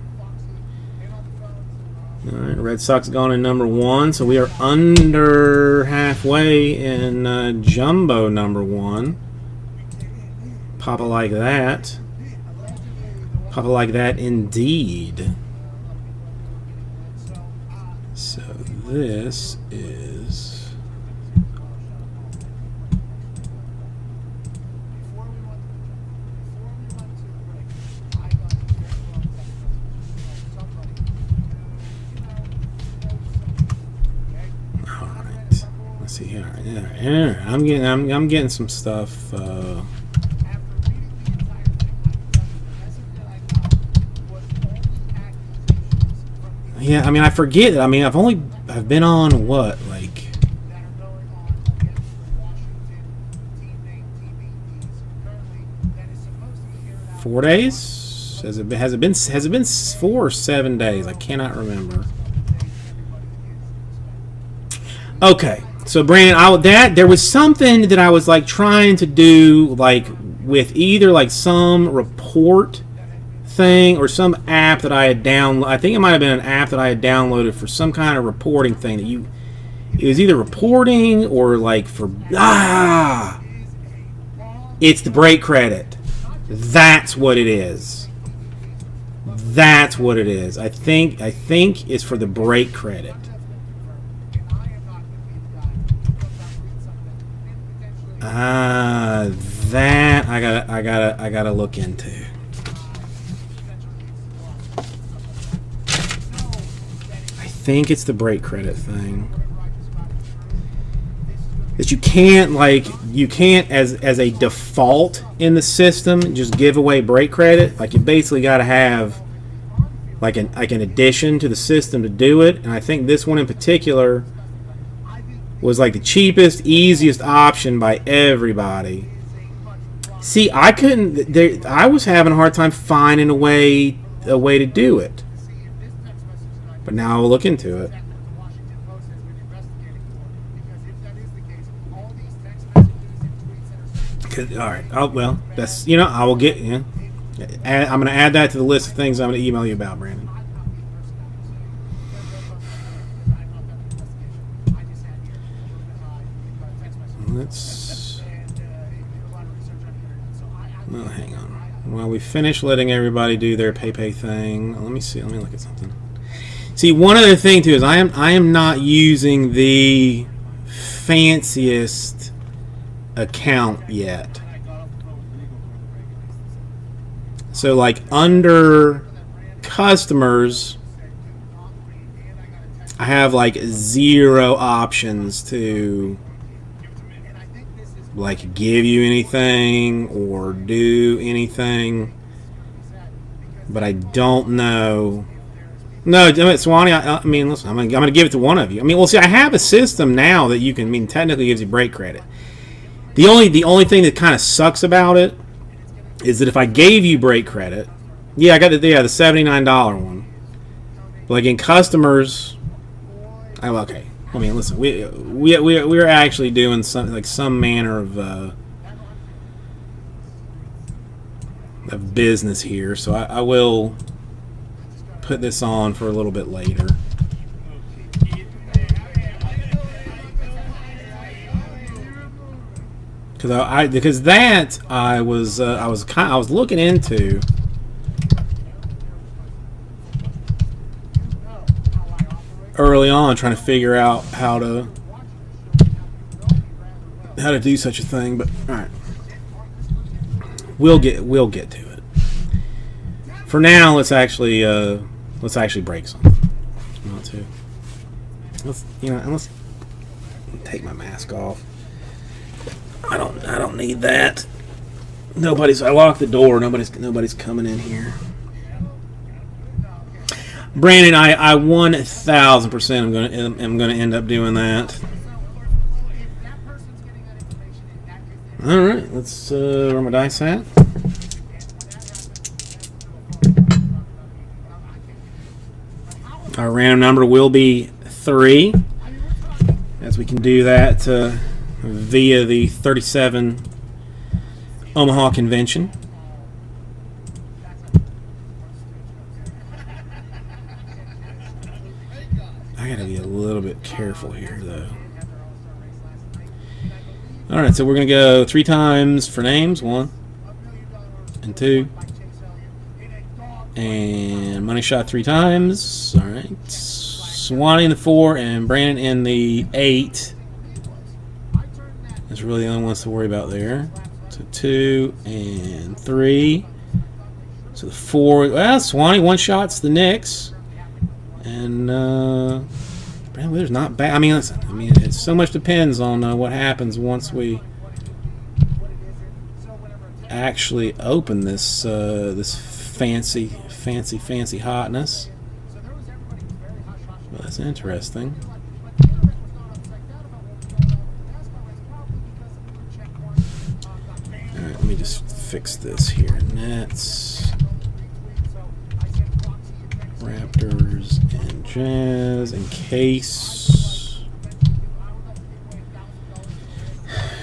Alright, Red Sox gone in number 1, so we are under halfway in Jumbo number 1. Papa like that. Papa like that indeed. So this is... See here, yeah. I'm getting some stuff. Yeah, I mean, I forget it. I mean, I've been on what, like 4 days? Has it been 4 or 7 days? I cannot remember. Okay. So Brandon, there was something that I was like trying to do, like with either like some report thing or some app that I had downloaded. I think it might have been an app that I had downloaded for some kind of reporting thing that it was either reporting or like for it's the break credit. That's what it is. That's what it is. I think it's for the break credit. That I gotta look into. I think it's the break credit thing. That you can't as a default in the system just give away break credit. Like you basically gotta have like an addition to the system to do it. And I think this one in particular was like the cheapest, easiest option by everybody. See, I couldn't. I was having a hard time finding a way to do it. But now I'll look into it. All right. Oh well, that's I will get. I'm going to add that to the list of things I'm going to email you about, Brandon. Well, hang on. While we finish letting everybody do their PayPay thing, let me see. Let me look at something. See, one other thing too is I am not using the fanciest account yet. So, like under customers, I have like 0 options to like give you anything or do anything, but I don't know. No, Swanee, I mean, listen, I'm gonna give it to one of you. I mean, well, see, I have a system now that you can. I mean, technically gives you break credit. The only thing that kind of sucks about it is that if I gave you break credit, yeah, I got the $79 one. But like in customers, okay. I mean, listen, we're actually doing some manner of business here, so I will put this on for a little bit later. because that I was looking into early on, trying to figure out how to do such a thing. But all right, we'll get to it. For now, let's actually break something. Not to. Let's take my mask off. I don't need that. I locked the door. Nobody's coming in here. Brandon, I 1,000% am gonna end up doing that. All right, let's where my dice at? Our random number will be 3, as we can do that via the 37 Omaha Convention. I gotta be a little bit careful here, though. All right, so we're gonna go 3 times for names, 1 and 2, and money shot 3 times. All right, Swanee in the 4 and Brandon in the 8. That's really the only ones to worry about there. So 2 and 3. So the 4. Well, Swanee 1 shots the Knicks, and Brandon Wheeler's not bad. I mean, listen. I mean, it so much depends on what happens once we actually open this this fancy hotness. Well, that's interesting. All right, let me just fix this here. Nets, Raptors, and Jazz in case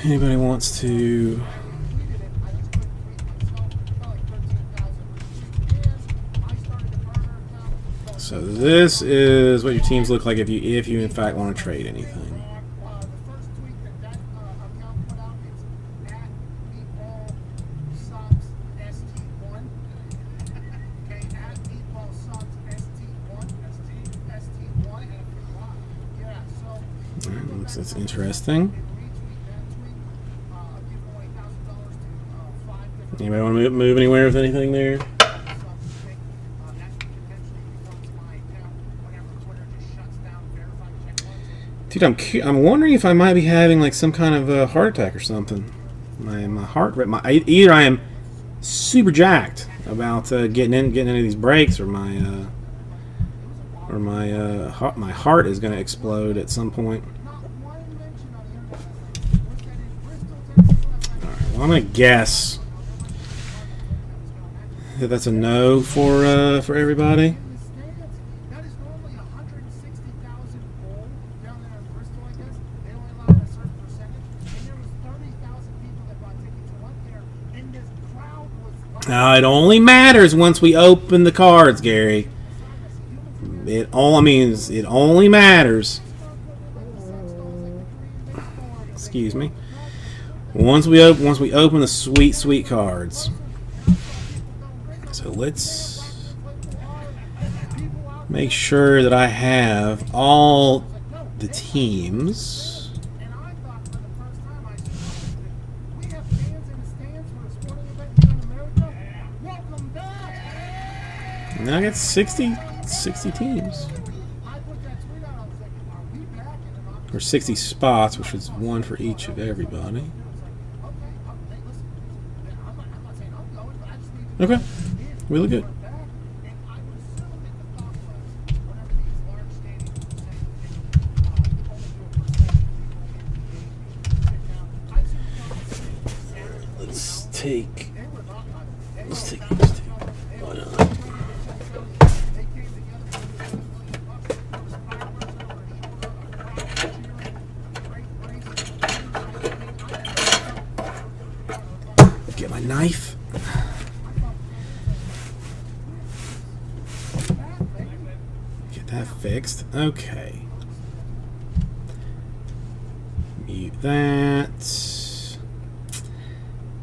anybody wants to. So this is what your teams look like if you in fact want to trade anything. That's interesting. Anybody want to move anywhere with anything there? Dude, I'm wondering if I might be having like some kind of a heart attack or something. My heart rate. Either I am super jacked about getting into these breaks, or my heart is going to explode at some point. Well, I'm going to guess that that's a no for everybody. Now, it only matters once we open the cards, Gary. It only matters. Excuse me. Once we open the sweet cards. So let's make sure that I have all the teams. Now I got 60 teams. Or 60 spots, which is 1 for each of everybody. Okay, we look good. Let's take. Why not? Get my knife. That fixed. Okay. Mute that.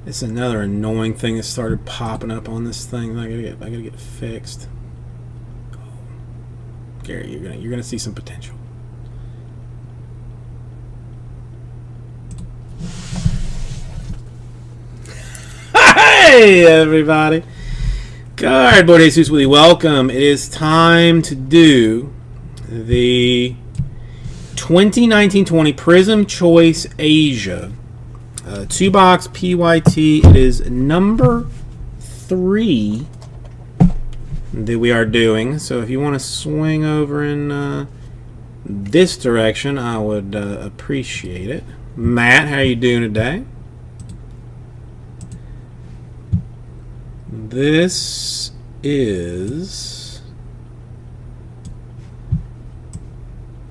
It's another annoying thing that started popping up on this thing. I gotta get fixed. Oh. Gary, you're gonna see some potential. Hey everybody! Cardboard Jesus Willie, welcome. It is time to do the 2019-20 Prism Choice Asia 2-box PYT. It is number 3 that we are doing. So if you want to swing over in this direction, I would appreciate it. Matt, how are you doing today? This is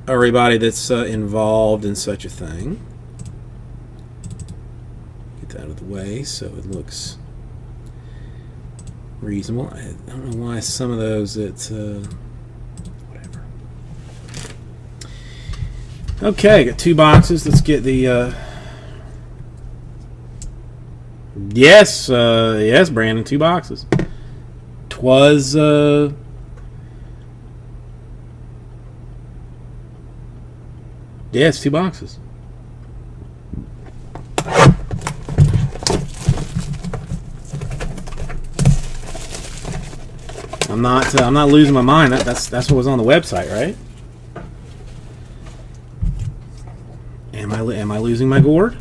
everybody that's involved in such a thing. Get that out of the way so it looks reasonable. I don't know why some of those whatever. Okay, got 2 boxes. Let's get the yes, Brandon, 2 boxes. Twas yes, 2 boxes. I'm not losing my mind. That's what was on the website, right? Am I losing my gourd?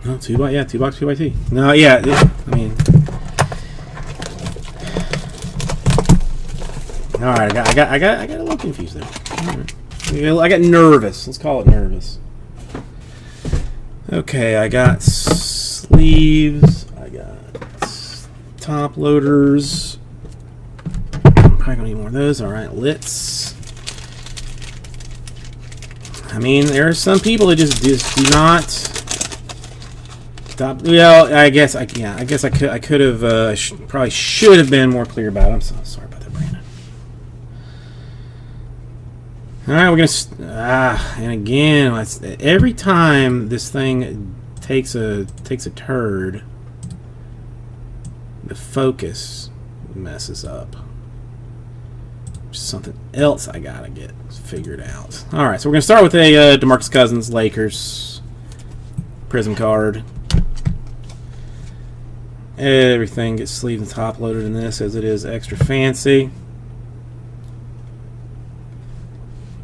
No, 2-box PYT. No, yeah, I mean, all right, I got a little confused there. All right. I got nervous. Let's call it nervous. Okay, I got sleeves. I got top loaders. I'm probably gonna need more of those. All right, lits. I mean, there are some people that just do not. Well, I guess I could have probably should have been more clear about it. I'm so sorry about that, Brandon. All right, we're gonna and again, every time this thing takes a turd, the focus messes up. Just something else I gotta get figured out. All right, so we're gonna start with a DeMarcus Cousins Lakers Prism card. Everything gets sleeved and top loaded in this as it is extra fancy.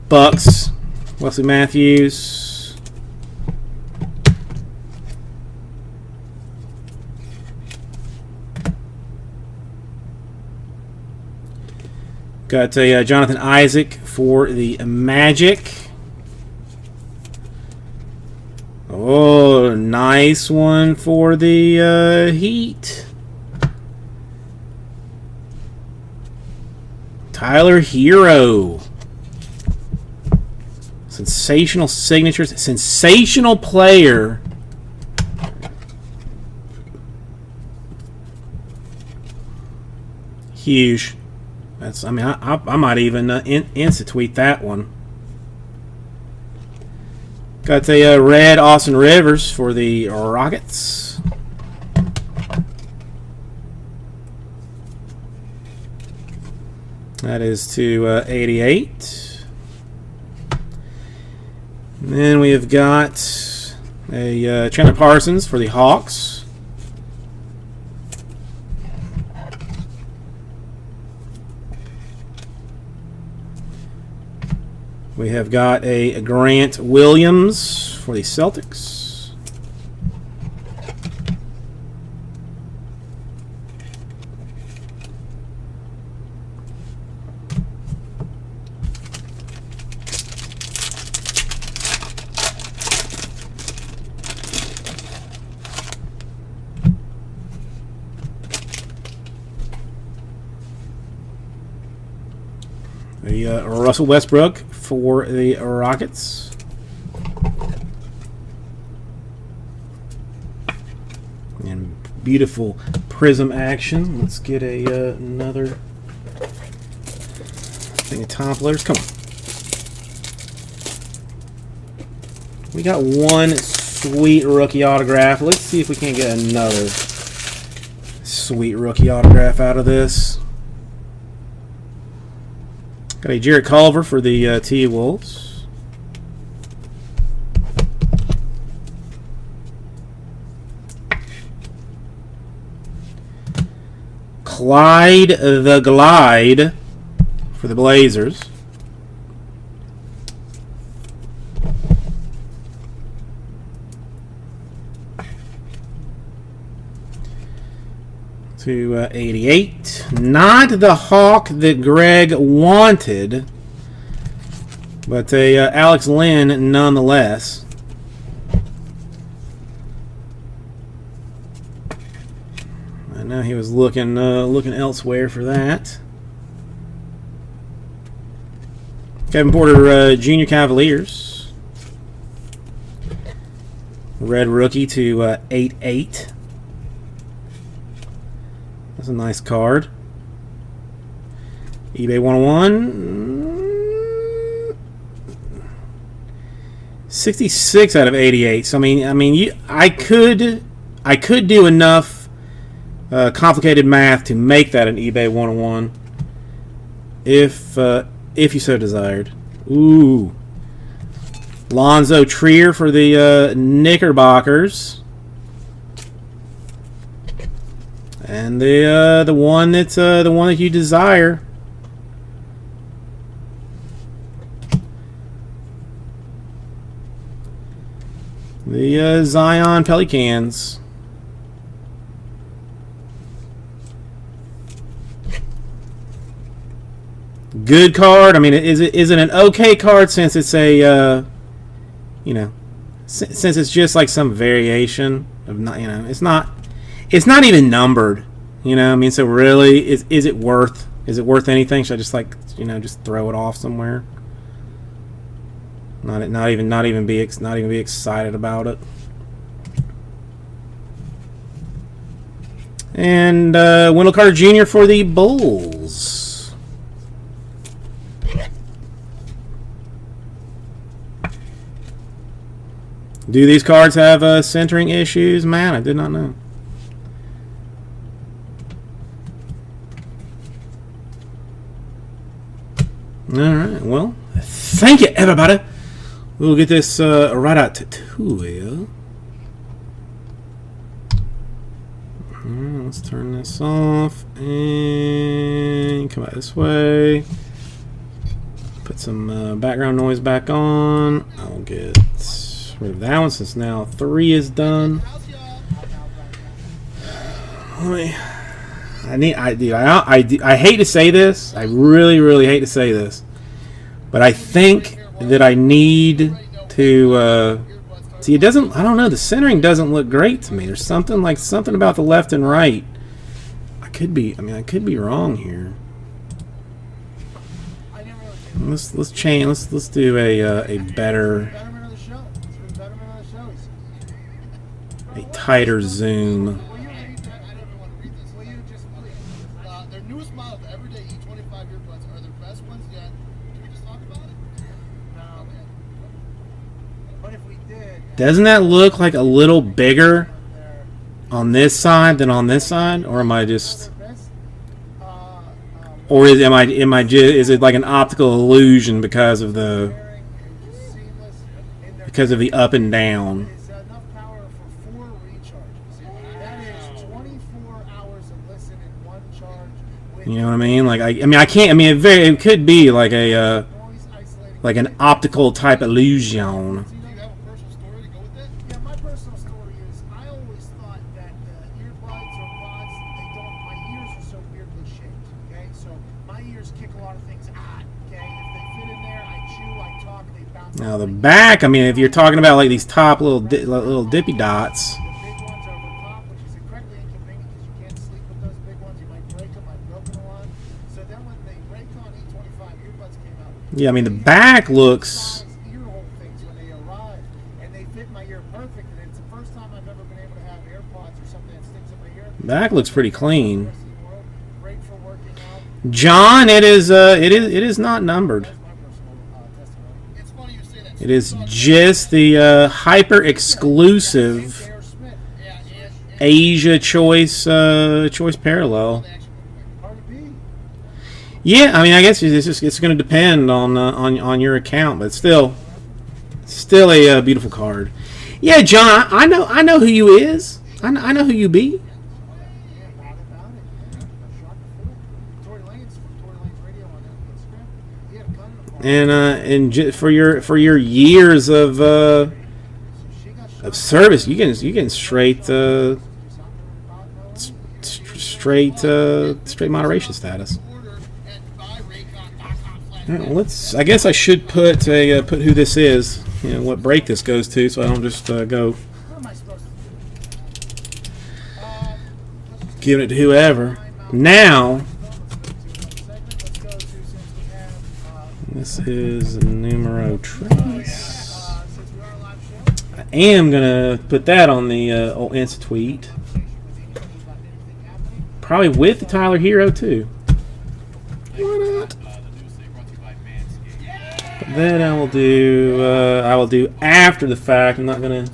Bucks, Wesley Matthews. Got Jonathan Isaac for the Magic. Oh, nice one for the Heat. Tyler Hero. Sensational signatures. Sensational player. Huge. That's. I mean, I might even insta tweet that one. Got a red Austin Rivers for the Rockets. That is to 88. And then we have got a Chandler Parsons for the Hawks. We have got a Grant Williams for the Celtics. Russell Westbrook for the Rockets. And beautiful Prism action. Let's get a another thing of Topplers. Come on. We got one sweet rookie autograph. Let's see if we can't get another sweet rookie autograph out of this. Got a Jared Culver for the T-Wolves. Clyde the Glide for the Blazers. To 88. Not the Hawk that Greg wanted, but a Alex Lynn nonetheless. I know he was looking elsewhere for that. Kevin Porter Junior Cavaliers. Red rookie to 88. That's a nice card. eBay 101. 66 out of 88. So I could do enough complicated math to make that an eBay 101 if you so desired. Ooh. Lonzo Trier for the Knickerbockers. And the one that you desire. The Zion Pelicans. Good card. I mean, is it an okay card since it's a since it's just like some variation of not, it's not even numbered, I mean, so really is it worth anything? Should I just just throw it off somewhere? Not even be excited about it. And Wendell Carter Jr. for the Bulls. Do these cards have centering issues? Man, I did not know. Alright, well, thank you, everybody. We'll get this right out to you. Let's turn this off and come out this way. Put some background noise back on. I'll get rid of that one since now 3 is done. I hate to say this. I really hate to say this, but I think that I need to see. It doesn't. I don't know. The centering doesn't look great to me. There's something about the left and right. I could be wrong here. Let's change. Let's do a better, a tighter zoom. Their newest model, the Everyday E25 earbuds, are their best ones yet. Can we just talk about it? No. But if we did, Doesn't that look like a little bigger on this side than on this side, or am I just, or is it like an optical illusion because of the up and down? it's enough power for 4 recharges. That is 24 hours of listen in one charge. With You know what I mean? Like I can't. I mean, it could be like a noise isolating. like an optical type illusion. Do you have a personal story to go with that? Yeah, my personal story is I always thought that earbuds or pods, my ears are so weirdly shaped, okay? So my ears kick a lot of things out, okay? If they fit in there, I chew, I talk, they bounce. Now the back. I mean, if you're talking about like these top little dippy dots. The big ones are over top, which is incredibly inconvenient because you can't sleep with those big ones. You might break them. I've broken a lot. So then when the Raycon E25 earbuds came out, Yeah, I mean the back looks. ear hole things when they arrived, and they fit my ear perfect. And it's the first time I've ever been able to have AirPods or something that sticks in my ear. Back looks pretty clean. Great for working out. John, it is not numbered. That's my personal testimony. It's funny you say that. It is just the hyper exclusive J.R. Smith, Yeah, Asia choice parallel. Cardi B. Yeah, I mean, I guess it's going to depend on your account, but still a beautiful card. Yeah, John, I know who you is. I know who you be. Yeah, not about it. Yeah, shot before. Tory Lanez from Tory Lanez Radio on Instagram. He had a gun in the car. And for your years of So she got shot. service, you can straight She's out there not knowing. straight moderation status. order at buyraycon.com/. Yeah, I guess I should put who this is, what break this goes to, so I don't just go What am I supposed to do? Let's just giving it to whoever. Now, Let's go to since we have this is numero tres. since we are a live show. I am gonna put that on the old Insta tweet, probably with the Tyler Hero too. Why not? But then I will do after the fact. I'm not gonna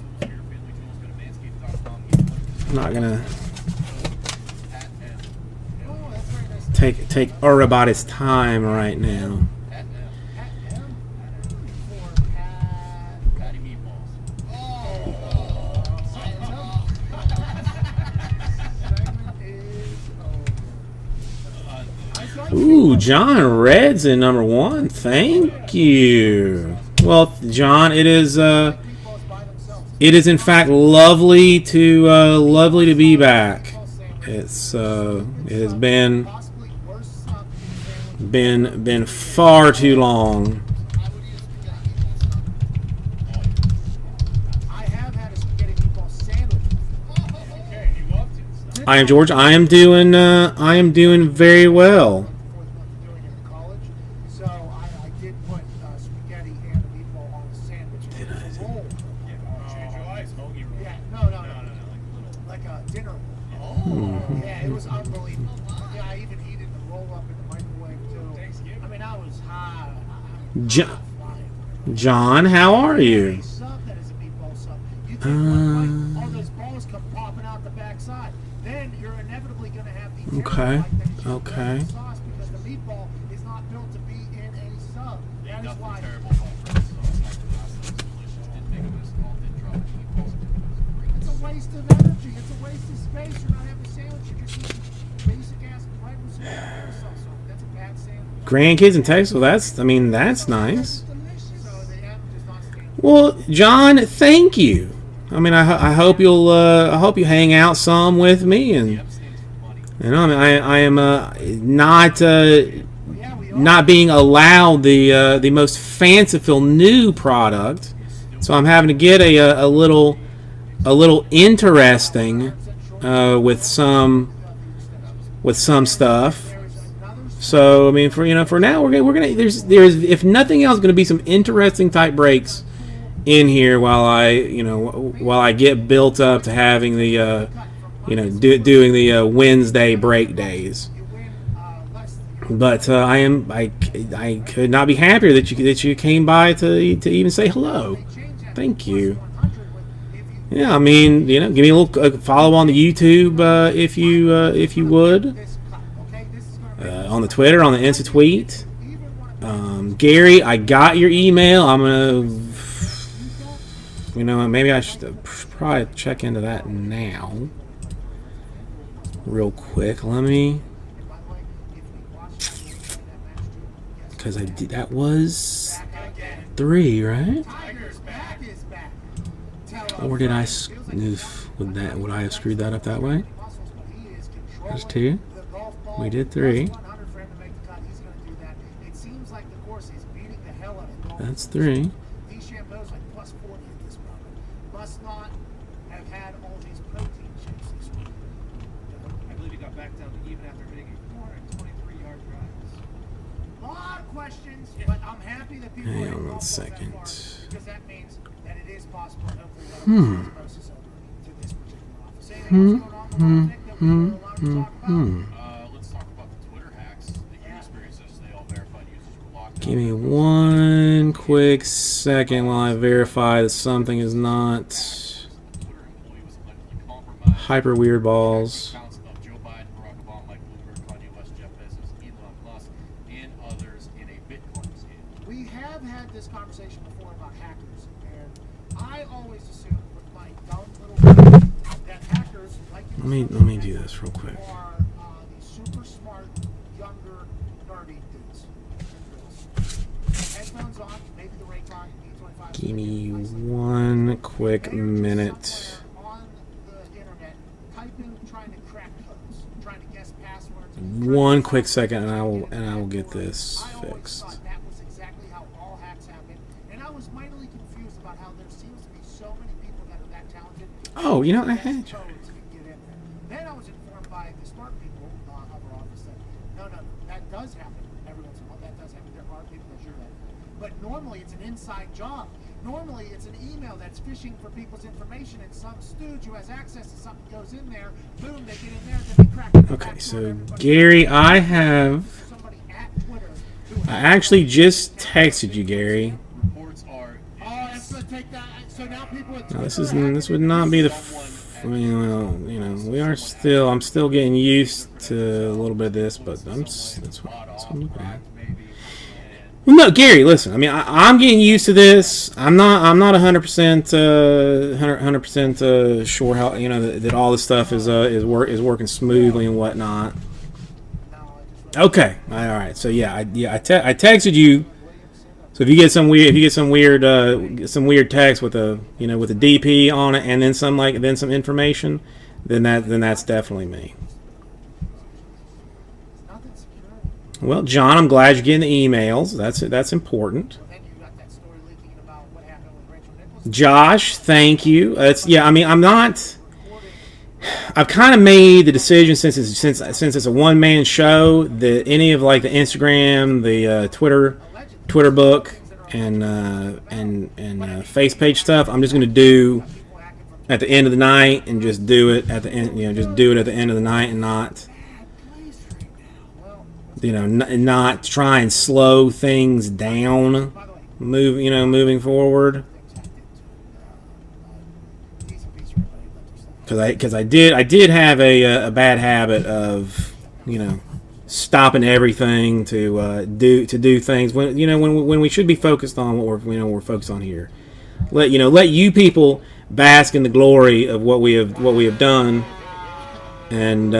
Oh, that's very nice. take everybody's time right now. Pat M for Pat. Patty Meatballs. Segment is over. Ooh, John Red's in number one. Thank you. Well, John, it is Meatballs by themselves. it is in fact lovely to be back. It's it has been Possibly worse sandwich. been far too long. I have had a spaghetti meatball sandwich. Okay, you loved it. I am George. I am doing very well. Fourth month of doing it in college, so I did put spaghetti and a meatball on the sandwich. It was a roll. Change your eyes, hoagie roll. Yeah, no, Like little. like a dinner roll. Yeah, it was unbelievable. Yeah, I even heated the roll up in the microwave too. Thanksgiving. I mean, I was hot. Jo- John, how are you? A sub that is a meatball sub. You take one bite, all those balls come popping out the backside. Then you're inevitably going to have the Okay, bite that you okay. the sauce because the meatball is not built to be in a sub. That is why. It's a waste of energy. It's a waste of space. You're not having a sandwich. You're just eating basic ass bread with some aerosol sauce. That's a bad sandwich. Grandkids in Texas. Well, that's nice. So the end does not stand. Well, John, thank you. I mean, I hope I hope you hang out some with me, and I mean, I am not Yeah, we are. not being allowed the most fanciful new product, so I'm having to get a little interesting with some stuff. There is another So I mean, for now we're gonna there's if nothing else gonna be some interesting type breaks in here while I get built up to having the doing the Wednesday break days. you win less than But I could not be happier that you came by to even say hello. change that. Thank you. 100 with if you Yeah, I mean, give me a little follow on the YouTube if you would, this cut, okay? This is going to on the Twitter, on the Insta tweet. even want to Gary, I got your email. I'm gonna, maybe I should probably check into that now, real quick. Let me, by the way, if we watch that match too, yes. because I did that was Again. 3, right? Tiger's back is back. Tell us. Or did I would I have screwed that up that way? Muscles, but he is controlling There's 2. the golf ball. We did 3. Plus 100 for him to make the cut. He's going to do that. It seems like the course is beating the hell out of golf. That's 3. DeChambeau's like plus 40 at this moment. Must not have had all these protein shakes this week. I believe he got back down to even after hitting a 423-yard drive. A lot of questions, but I'm happy that people Hang are on hitting one golf balls that second. far, because that means that it is possible and hopefully that this process over to this particular office. Anything else going on with Nick that we're allowed to talk about. Let's talk about the Twitter hacks that you experienced yesterday. All verified users were locked Give me one quick second while I verify that something is not Twitter employee was allegedly compromised. hyper weird balls. Accounts of Joe Biden, Barack Obama, Mike Bloomberg, Kanye West, Jeff Bezos, Elon Musk, and others in a Bitcoin scam. We have had this conversation before about hackers, and I always assumed with my dumb little brain that hackers, like you Let me do this real quick. are these super smart, younger, nerdy dudes. Headphones on, maybe the Raycon E25. Give me one quick They are just minute. somewhere on the internet, typing, trying to crack codes, trying to guess passwords. One quick second, and I will get this I always fixed. thought that was exactly how all hacks happen, and I was mightily confused about how there seems to be so many people that are that talented. Oh, you know, I Guess had codes and get in there. Then I was informed by the smart people of our office that no, that does happen every once in a while. That does happen. There are people that do that, but normally it's an inside job. Normally it's an email that's phishing for people's information, and some stooge who has access to something goes in there. Boom, they get in there, then they crack it. Okay, so Gary, I Somebody at Twitter who I actually just texted you, Gary. Reports are Oh, that's gonna take that. So now people. At Now, this Twitter is this would not be the. I mean, well, you know, we are still. I'm still getting used to a little bit of this, but that's what I'm looking at. maybe. Well, no, Gary, listen. I mean, I'm getting used to this. I'm not 100% 100% sure how that all this stuff is working smoothly and whatnot. Okay, all right. So yeah, I texted you. So if you get some weird text with a with a DP on it and then some information, then that's definitely me. Nothing secure. Well, John, I'm glad you're getting the emails. That's important. Then you got that story leaking about what happened with Rachel Nichols. Josh, thank you. I mean, I'm not. Recording. I've kind of made the decision since it's a one man show that any of like the Instagram, the Twitter book, and face page stuff, I'm just going to do at the end of the night and just do it at the end. Just do it at the end of the night and not. Not try and slow things down, moving forward. Because I did have a bad habit of stopping everything to do things when we should be focused on what we're focused on here. Let you people bask in the glory of what we have done, and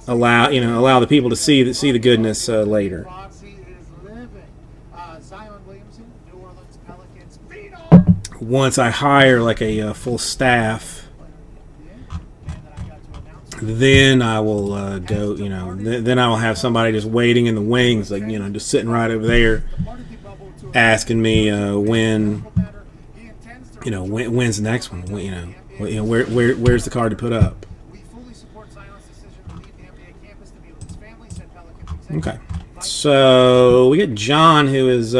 allow the people to see the goodness later. Roxy is living. Zion Williamson, New Orleans Pelicans. Beat on. Once I hire like a full staff, then I will go. Then I will have somebody just waiting in the wings, like just sitting right over there, asking me when's the next one. Where's the card to put up? We fully support Zion's decision to leave the NBA campus to be with his family, said Pelicans executive. Okay, so we get John, who is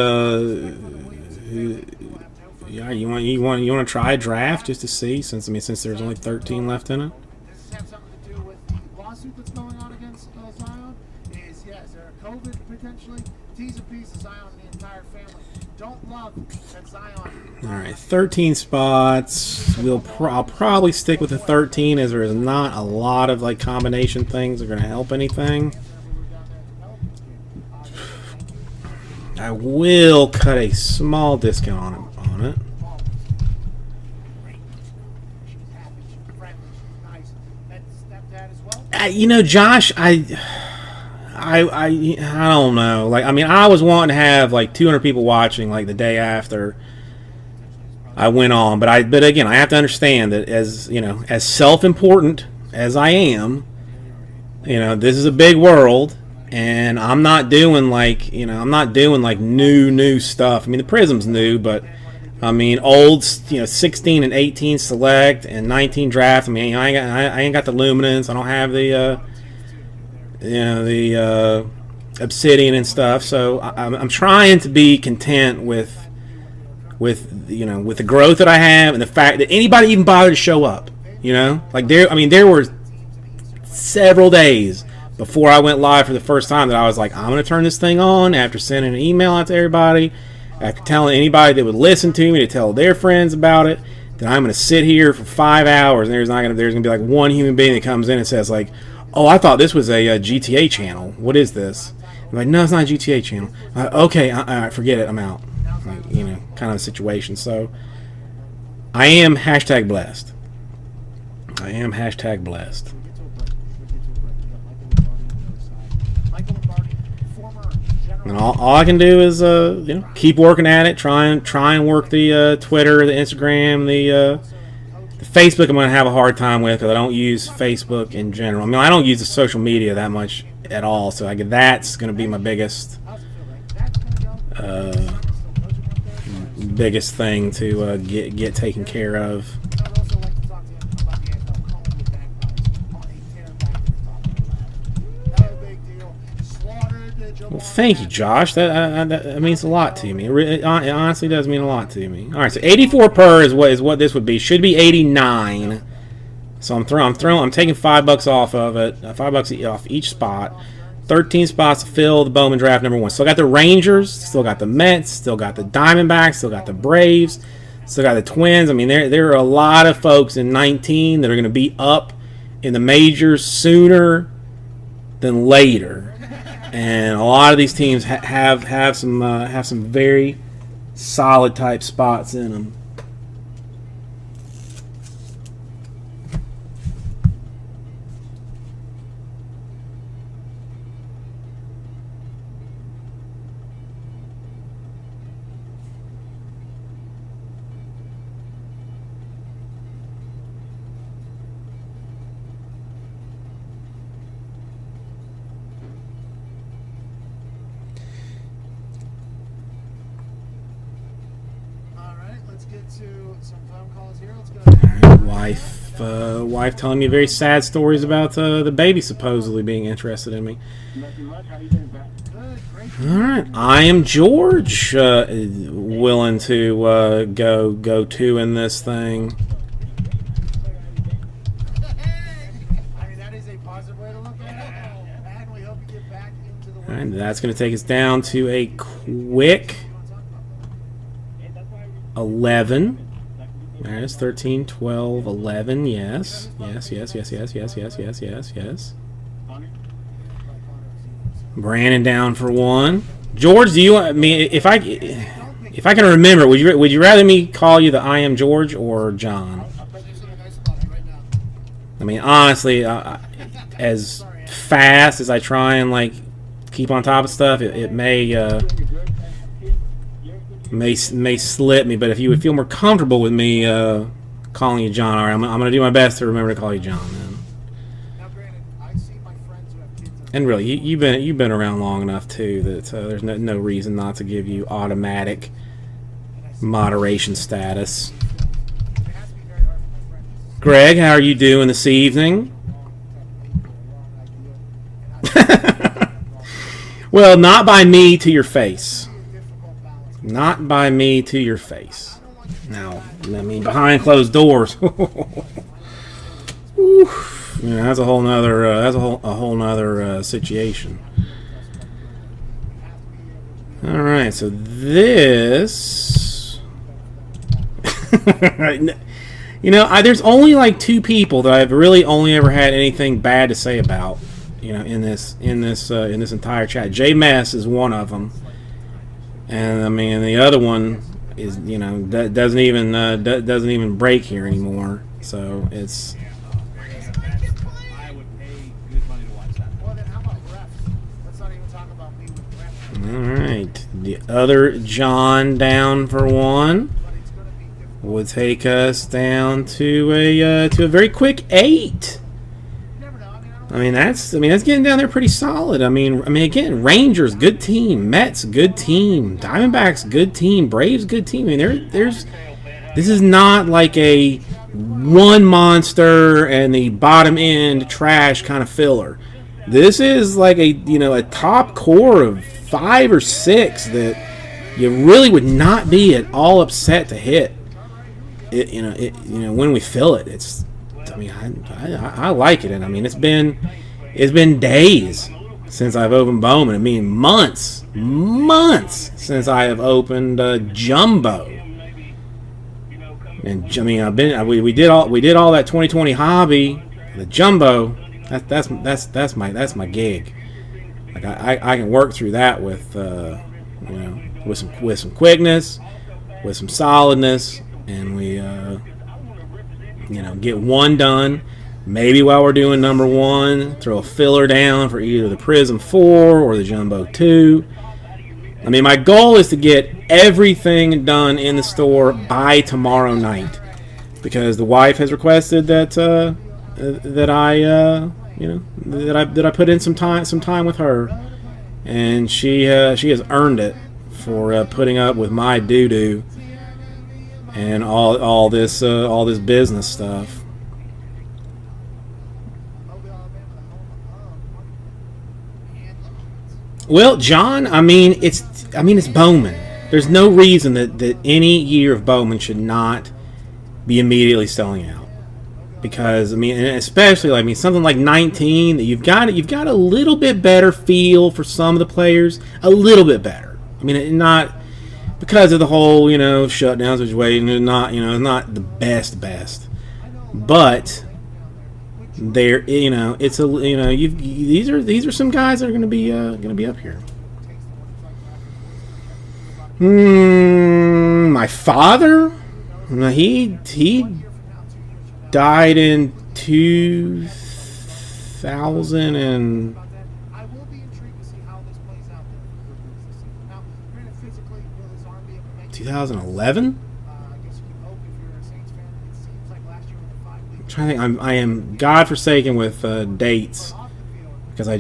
yeah. You want to try a draft just to see, since there's only 13 left in it. Does this have something to do with the lawsuit that's going on against Zion? Is there a COVID potentially? T's and P's of Zion and the entire family. Don't love that Zion. All right, 13 spots. I'll probably stick with the 13, as there is not a lot of like combination things that are going to help anything. I will cut a small discount on it. Josh, I don't know. Like, I mean, I was wanting to have like 200 people watching like the day after I went on, but again, I have to understand that as self-important as I am, this is a big world, and I'm not doing like new stuff. I mean, the Prism's new, but I mean, old, 16 and 18 select and 19 draft. I mean, I ain't got the luminance. I don't have the obsidian and stuff. So I'm trying to be content with the growth that I have and the fact that anybody even bothered to show up. There were several days before I went live for the first time that I was like, I'm going to turn this thing on after sending an email out to everybody, after telling anybody that would listen to me to tell their friends about it, that I'm going to sit here for 5 hours and there's going to be like one human being that comes in and says like, oh, I thought this was a GTA channel. What is this? I'm like, no, it's not a GTA channel. Okay, forget it. I'm out. Like, you know, kind of a situation. So I am hashtag blessed. I am hashtag blessed. We'll get to a break. We got Michael Lombardi on the other side. Michael Lombardi, former general. And all I can do is, you know, keep working at it. Try and work the Twitter, the Instagram, the Facebook. I'm going to have a hard time with because I don't use Facebook in general. I mean, I don't use the social media that much at all. So that's going to be my biggest thing to get taken care of. I'd also like to talk to him about the NFL calling the Magpies on a tear back to the top of the ladder. Not a big deal. Slaughtered the Jamal Well, thank you, Josh. That means a lot to me. It honestly does mean a lot to me. All right, so 84 per is what this would be. Should be 89. So I'm taking $5 off of it. $5 off each spot. 13 spots to fill the Bowman draft number 1. Still got the Rangers. Still got the Mets. Still got the Diamondbacks. Still got the Braves. Still got the Twins. I mean, there are a lot of folks in 19 that are going to be up in the majors sooner than later. And a lot of these teams have some very solid type spots in them. Let's get to some phone calls here. Let's go. Wife telling me very sad stories about the baby supposedly being interested in me. Good, great. All right, I am George, willing to go 2 in this thing. I mean, that is a positive way to look at it. And we hope you get back into the All right, that's going to take us down to a quick 11. There's 13, 12, 11. Yes. Brandon down for 1. George, do you want me if I can remember? Would you rather me call you the I am George or John? I mean, honestly, as fast as I try and like keep on top of stuff, it may slip me, but if you would feel more comfortable with me calling you John, all right, I'm going to do my best to remember to call you John, man. Now, granted, I see my friends who have kids. And really, you've been around long enough too that there's no reason not to give you automatic moderation status. It has to be very hard for my friends. Greg, how are you doing this evening? Well, not by me to your face. Not by me to your face. Now, I mean, behind closed doors. Oof. Yeah, that's a whole nother situation. All right, so this, there's only like 2 people that I've really only ever had anything bad to say about, in this entire chat. J Mess is one of them. And I mean, the other one is, doesn't even break here anymore. So it's. I would pay good money to watch that. Well, then how about refs? Let's not even talk about me with refs. All right, the other John down for 1 But it's going to be difficult. would take us down to a very quick 8. You never know. I mean, that's getting down there pretty solid. I mean, again, Rangers, good team. Mets, good team. Diamondbacks, good team. Braves, good team. I mean, this is not like a one monster and the bottom end trash kind of filler. This is like a top core of 5 or 6 that you really would not be at all upset to hit. When we fill it, it's I mean, I like it, and I mean it's been days since I've opened Bowman. I mean months since I have opened Jumbo. And I mean we did all that 2020 hobby, the Jumbo. That's my gig. Like I can work through that with with some quickness, with some solidness, and we get one done. Maybe while we're doing number one, throw a filler down for either the Prism 4 or the Jumbo 2. I mean, my goal is to get everything done in the store by tomorrow night, because the wife has requested that I put in some time with her, and she has earned it for putting up with my doo-doo and all this business stuff. Well, John, I mean it's Bowman. There's no reason that any year of Bowman should not be immediately selling out. Because I mean, and especially something like 19, that you've got a little bit better feel for some of the players, a little bit better. I mean, not because of the whole shutdown situation. It's not the best, but there these are some guys that are going to be up here. My father, he died in 2000 and I will be intrigued to see how this plays out there. Now, granted, physically, will his arm be able to make 2011. I guess you can hope if you're a Saints fan. It seems like last year was a 5 week. I'm trying to think. I am godforsaken with dates, Off the field. because I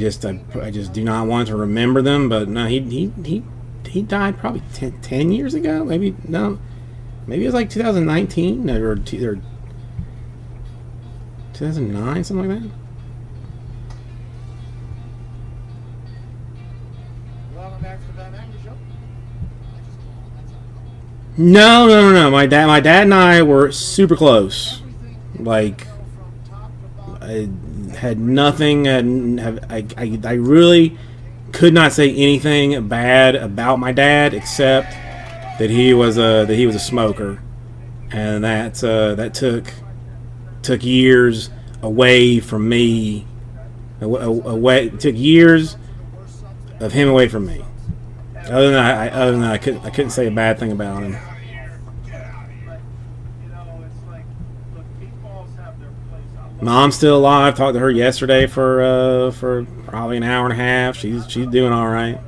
just do not want to remember them. But no, he died probably 10 years ago. Maybe it was like 2019 or 2009, something like that. Welcome back to the Van Agnew Show. No. My dad and I were super close. Like, I had nothing. I really could not say anything bad about my dad, except that he was a smoker, and that took years away from me. Took years of him away from me. Other than that, I couldn't say a bad thing about him. Mom's still alive. Talked to her yesterday for probably an hour and a half. She's doing all right.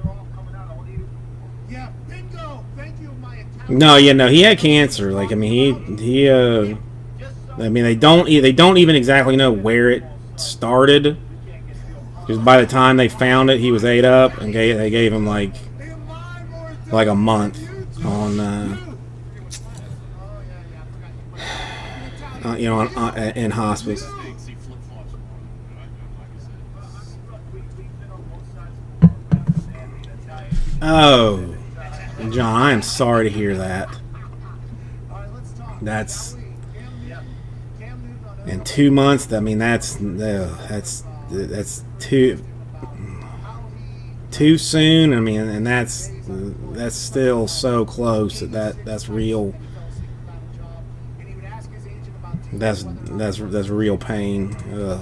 Yeah, bingo. Thank you, my account. No, he had cancer. Like, I mean, he I mean, they don't even exactly know where it started. Because by the time they found it, he was ate up, and they gave him like a month on in hospice. Oh, John, I am sorry to hear that. That's in 2 months. I mean, that's too soon. I mean, and that's still so close that's real. That's real pain. Ugh.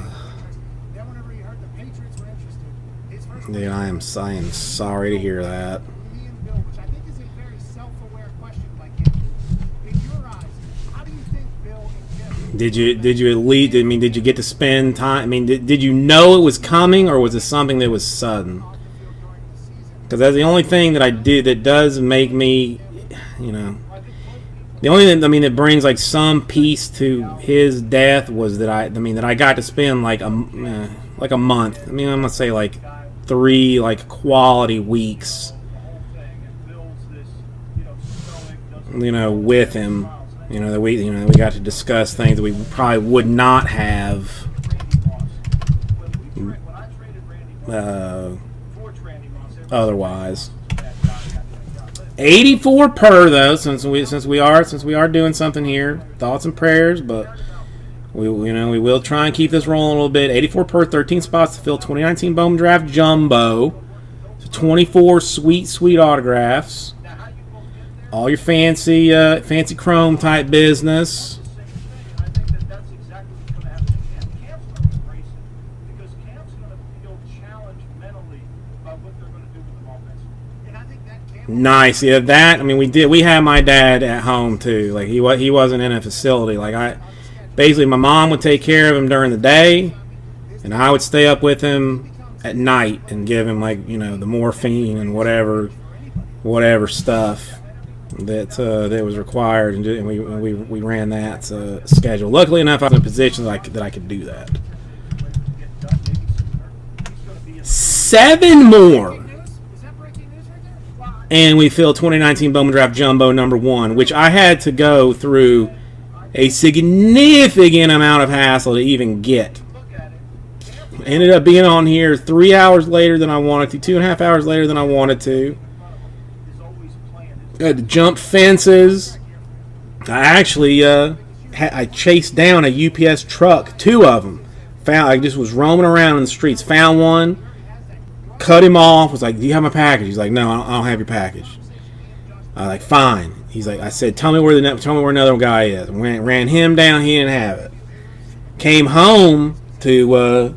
Yeah, I am sorry to hear that. Which I think is a very self-aware question by Kim. In your eyes, how do you think Bill and Kim... Did you at least? I mean, did you get to spend time? I mean, did you know it was coming, or was it something that was sudden? Because that's the only thing that I do that does make me, the only thing that brings like some peace to his death was that I got to spend like a month. I mean, I'm gonna say like 3 like quality weeks, with him. That we got to discuss things that we probably would not have otherwise. 84 per though, since we are doing something here. Thoughts and prayers, but We will try and keep this rolling a little bit. 84 per 13 spots to fill 2019 Bowman Draft Jumbo. So 24 sweet autographs. All your fancy chrome type business. I think that's exactly what's going to happen to Cam. Cam's going to embrace it because Cam's going to feel challenged mentally about what they're going to do with the offense. And I think that Cam Nice, yeah. That I mean, we had my dad at home too. Like he wasn't in a facility. Like basically my mom would take care of him during the day, and I would stay up with him at night and give him the morphine and whatever stuff that was required, and we ran that schedule. Luckily enough, I was in a position that I could do that. 7 more. news? Is that breaking news right there? Wow. And we filled 2019 Bowman Draft Jumbo number 1, which I had to go through a significant amount of hassle to even get. Ended up being on here 3 hours later than I wanted to, 2.5 hours later than I wanted to. I had to jump fences. I actually I chased down a UPS truck, 2 of them. I just was roaming around in the streets. Found one, cut him off. Was like, "Do you have my package?" He's like, "No, I don't have your package." I was like, "Fine." He's like, I said, "Tell me where another guy is." Ran him down. He didn't have it. Came home to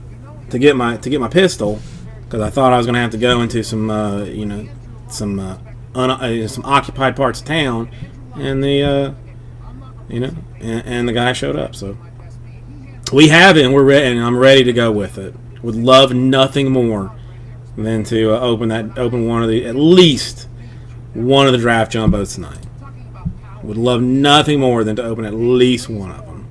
get my pistol because I thought I was going to have to go into some occupied parts of town, and the guy showed up. So we have it, and we're ready, and I'm ready to go with it. Would love nothing more than to open at least one of the draft jumbos tonight. Would love nothing more than to open at least one of them.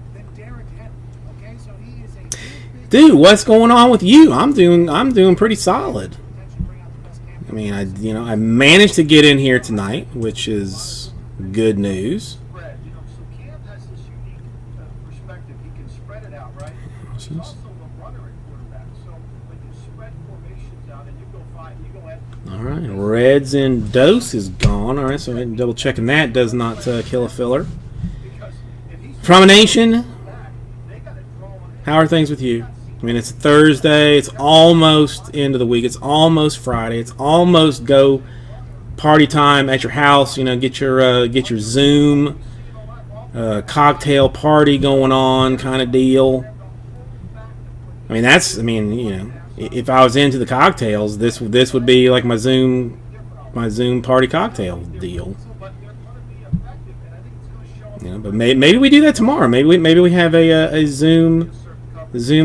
Dude, what's going on with you? I'm doing pretty solid. I mean, I managed to get in here tonight, which is good news. Spread, so Cam has this unique perspective. He can spread it out, right? He's also the runner at quarterback. So when you spread formations out and you go ahead. All right, Reds and Dose is gone. All right, so I'm double checking that does not kill a filler. Because if he's Promenation, back, they got to draw on him. how are things with you? I mean, it's Thursday. It's almost end of the week. It's almost Friday. It's almost go party time at your house. Get your Zoom cocktail party going on kind of deal. I mean, if I was into the cocktails, this would be like my Zoom party cocktail deal. But they're going to be effective, and I think it's going to show. But maybe we do that tomorrow. Maybe we have a Zoom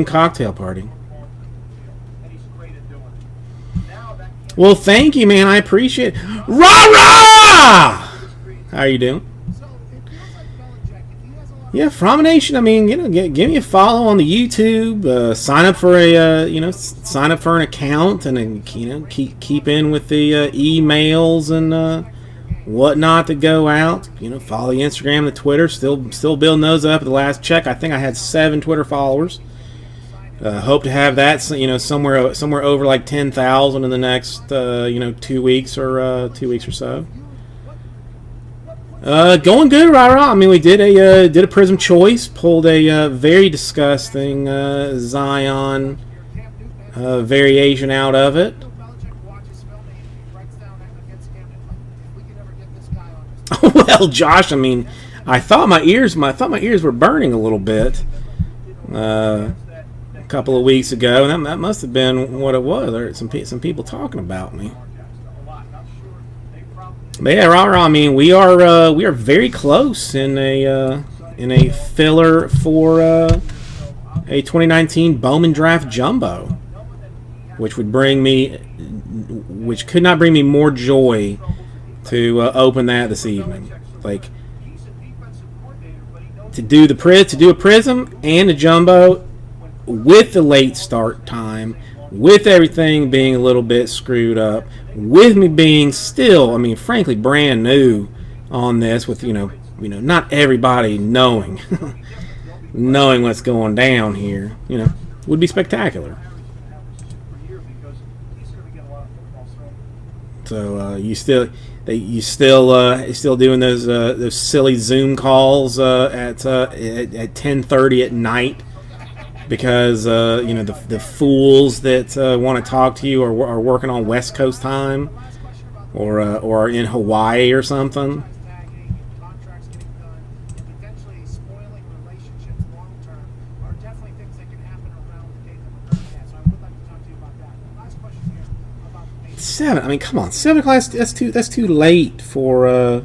cocktail party. And he's great at doing it. Now that Well, thank you, man. I appreciate it. Rah-rah! How are you doing? So it feels like Belichick, if he has a lot of Yeah, Fromination. I mean, give me a follow on the YouTube. Sign up for sign up for an account, and keep in with the emails and whatnot that go out. Follow the Instagram, the Twitter. Still building those up. At the last check, I think I had 7 Twitter followers. Hope to have that somewhere over like 10,000 in the next 2 weeks or so. Going good, rah-rah. I mean, we did a Prism choice, pulled a very disgusting Zion variation out of it. Belichick watches film and he writes down against Cam Newton, like, if we could ever get this guy on this Well, Josh, I mean, I thought my ears were burning a little bit a couple of weeks ago, and that must have been what it was. There were some people talking about me. But yeah, rah-rah. I mean, we are very close in a filler for a 2019 Bowman Draft Jumbo, which could not bring me more joy to open that this evening. Like, to do a Prism and a Jumbo with the late start time, with everything being a little bit screwed up, with me being still, I mean, frankly, brand new on this, with not everybody knowing what's going down here, would be spectacular. So you still, you still doing those silly Zoom calls at 10:30 at night because the fools that want to talk to you are working on West Coast time or in Hawaii or something. Tagging and contracts getting done and potentially spoiling relationships long term are definitely things that can happen around the date that we're currently at. So I would like to talk to you about that. The last question here about the Patriots. 7. I mean, come on, 7 o'clock. That's too late for.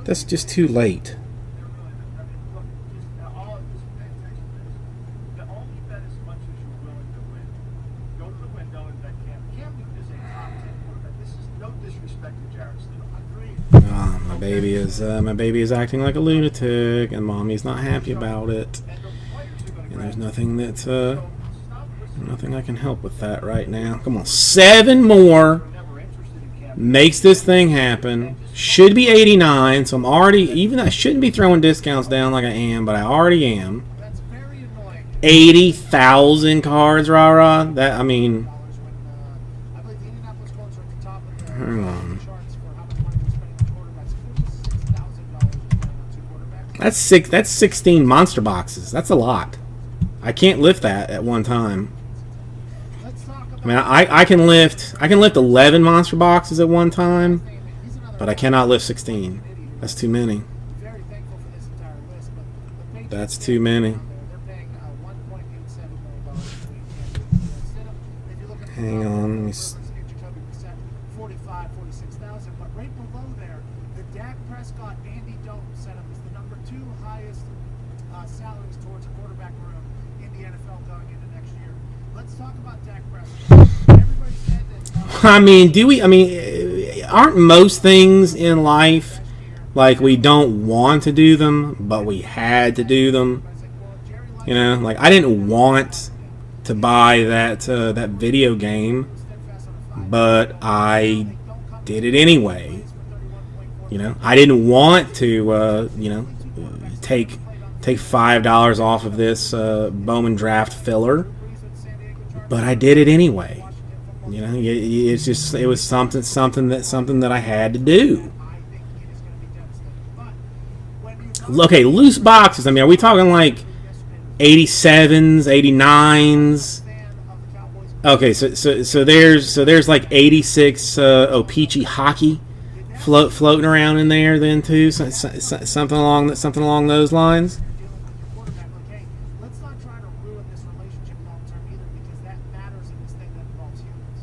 That's just too late. They're really, I mean, look, just all of this, pay attention to this. The only bet as much as you're willing to win. Go to the window and bet Cam. Cam Newton is a top 10 quarterback. This is no disrespect to Jarrett Stidham. Agreed. Oh, my baby is acting like a lunatic, and mommy's not happy about it. And the players are going to And there's grab nothing that stop listening. nothing I can help with that right now. Come on, 7 more Never interested in Cam. makes this thing happen. Should be 89, so I'm already even. I shouldn't be throwing discounts down like I am, but I already am. That's very annoying. 80,000 cards, rah. That I mean, When I believe the Indianapolis Colts are at the top of the hang on. charts for how much money they're spending on quarterbacks. $46,000 spent on 2 quarterbacks. That's 6. That's 16 monster boxes. That's a lot. I can't lift that at one time. Let's talk about I mean, I can lift 11 monster boxes at one time, he's another but I cannot lift 16. That's too many. very thankful for this entire list, but the Patriots That's too many. they're paying $1.87 million between Cam Newton and Stidham. If you look at the Hang on, let me Rivers and Jacoby Brissett, 45, 46,000, but right below there, the Dak Prescott, Andy Dalton setup is the number 2 highest salaries towards a quarterback room in the NFL going into next year. Let's talk about Dak Prescott. Everybody said that. I mean, aren't most things in life like we don't want to do them, but we had to do them? You know, like I didn't want to buy that video game, but I did it anyway. You know, I didn't want to take $5 off of this Bowman draft filler, but I did it anyway. You know, it was something that I had to do. Okay, loose boxes. I mean, are we talking like 87s, 89s? Okay, so there's like 86 O-Pee-Chee hockey floating around in there then too. Something along those lines. Quarterback, okay, let's not try to ruin this relationship long term either, because that matters in this thing that involves humans.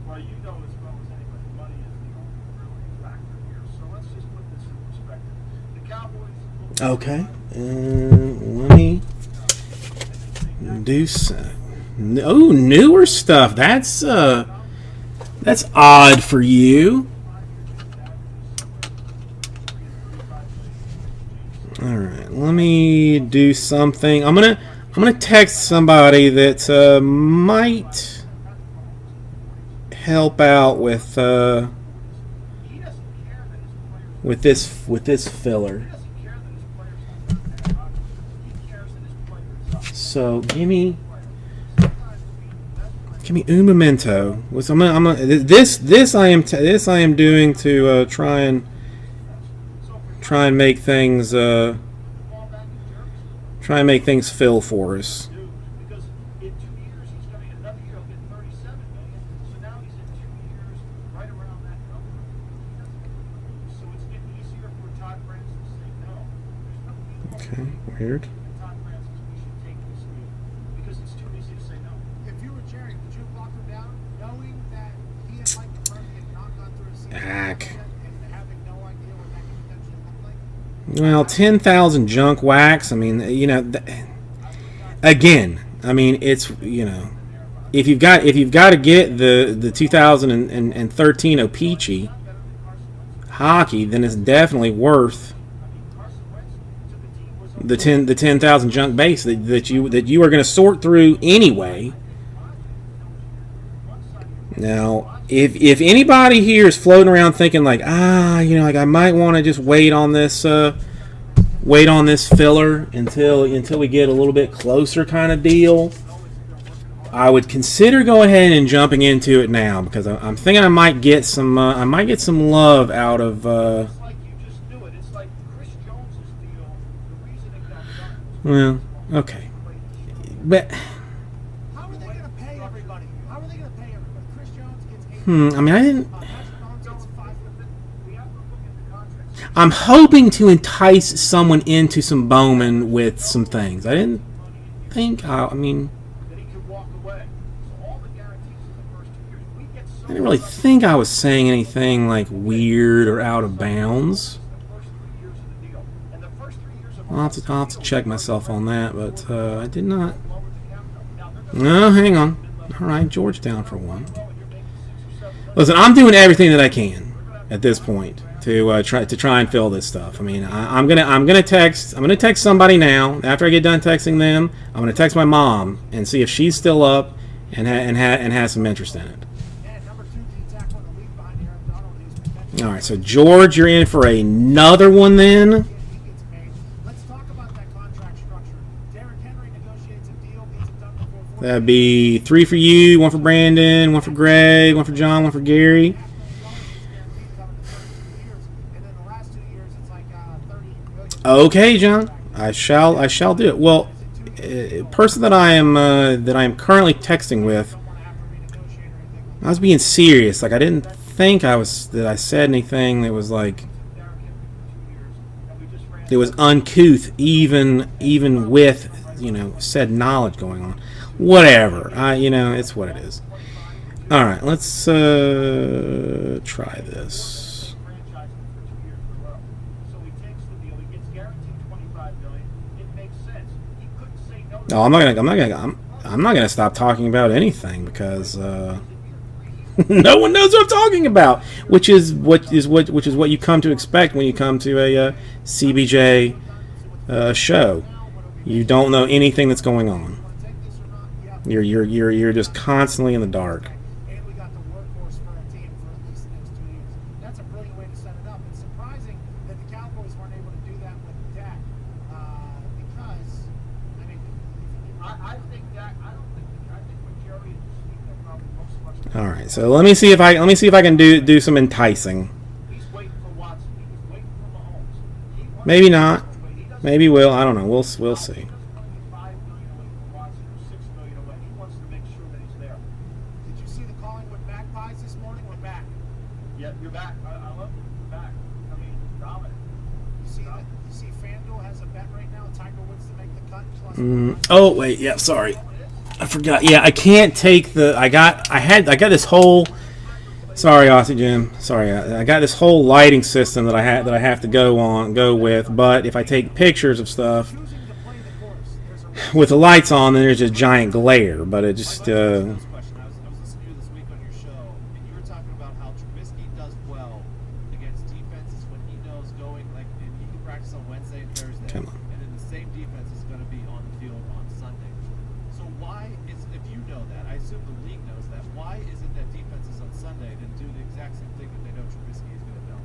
Well, you know as well as anybody, money is the only really factor here. So let's just put this in perspective. The Cowboys. Okay, let me do some. Oh, newer stuff. That's odd for you. All right, let me do something. I'm gonna text somebody that might help out with this filler. So give me un momento. This I am doing to try and make things fill for us. Because in 2 years he's going to get another year. He'll get $37 million. So now he's in 2 years right around that number. So it's getting easier for Todd Francis to say no. There's no Okay, weird. Todd Francis, we should take this deal because it's too easy to say no. If you were Jerry, would you have locked him down, knowing that he and Mike McCarthy had not gone through a season Heck. and having no idea what that could potentially look like? Well, 10,000 junk wax. I mean, you know, again, I mean, it's, you know, if you've got to get the 2013 O-Pee-Chee hockey, then it's definitely worth the 10,000 junk base that you are going to sort through anyway. Now, if anybody here is floating around thinking like, like I might want to just wait on this filler until we get a little bit closer kind of deal, I would consider going ahead and jumping into it now because I'm thinking I might get some love out of. It's like you just do it. It's like Chris Jones's deal. The reason it got done. Well, okay, but How are they going to pay everybody? How are they going to pay everybody? Chris Jones gets 8 I mean I didn't. Patrick Mahomes gets 5 We have to look at the contracts. I'm hoping to entice someone into some Bowman with some things. I didn't think. I mean, That he could walk away. So all the guarantees in the first 2 years. We get so I didn't really think I was saying anything like weird or out of bounds. the first 3 years of the deal. And the first 3 years of I'll have to check myself on that, but I did not. lowered the cap number. Now they're gonna No, hang on. All right, Georgetown for one. go and you're making 6 or 7 million. Listen, I'm doing everything that I can at this point to try and fill this stuff. I mean, I'm gonna text somebody now. After I get done texting them, I'm gonna text my mom and see if she's still up and has some interest in it. Yeah, number 2 D tackle in the league behind Aaron Donald. He's potentially All right, so George, you're in for another one then. he gets paid. Let's talk about that contract structure. Derrick Henry negotiates a deal, gets it done before 4 That'd be 3 for you, 1 for Brandon, 1 for Greg, 1 for John, 1 for Gary. and then the last 2 years it's like 30 million. Okay, John, I shall do it. Well, person that I am currently texting with, Don't want to have to renegotiate or anything. I was being serious. Like I didn't think I said anything that was like Derrick Henry for 2 years. And we just ran it was uncouth, even with said knowledge going on. Whatever, it's what it is. All right, let's try this. franchising for 2 years in a row. So he takes the deal. He gets guaranteed $25 million. It makes sense. He couldn't say no to No, I'm not gonna stop talking about anything because no one knows what I'm talking about, which is what you come to expect when you come to a CBJ show. You don't know anything that's going on. Take this or not? Yeah. You're just constantly in the dark. And we got the workhorse for our team for at least the next 2 years. That's a brilliant way to set it up. It's surprising that the Cowboys weren't able to do that with Dak because, I mean, I think that I think with Jerry and Steve, they're probably most much. All right, so let me see if I can do some enticing. He's waiting for Watson. He was waiting for Mahomes. He wants Maybe not. but he doesn't. Maybe will. I don't know. We'll see. He doesn't want to be $5 million away from Watson or $6 million away. He wants to make sure that he's there. did you see the Collingwood Magpies this morning? We're back. Yeah, you're back. I love you. You're back. I mean, dominant. You see FanDuel has a bet right now. Tiger Woods to make the cut. Plus Oh wait, yeah. Sorry, I forgot. Yeah, I can't take the. I got this whole. Sorry, Aussie Jim. Sorry, I got this whole lighting system that I have to go with. But if I take pictures of stuff choosing to play the course. There's a risk. with the lights on, then there's a giant glare. But it just. This question. I was listening to you this week on your show, and you were talking about how Trubisky does well against defenses when he knows going and he can practice on Wednesday and Thursday, Come on. and then the same defense is going to be on the field on Sunday. So why is if you know that, I assume the league knows that. Why is it that defenses on Sunday then do the exact same thing that they know Trubisky is going to do?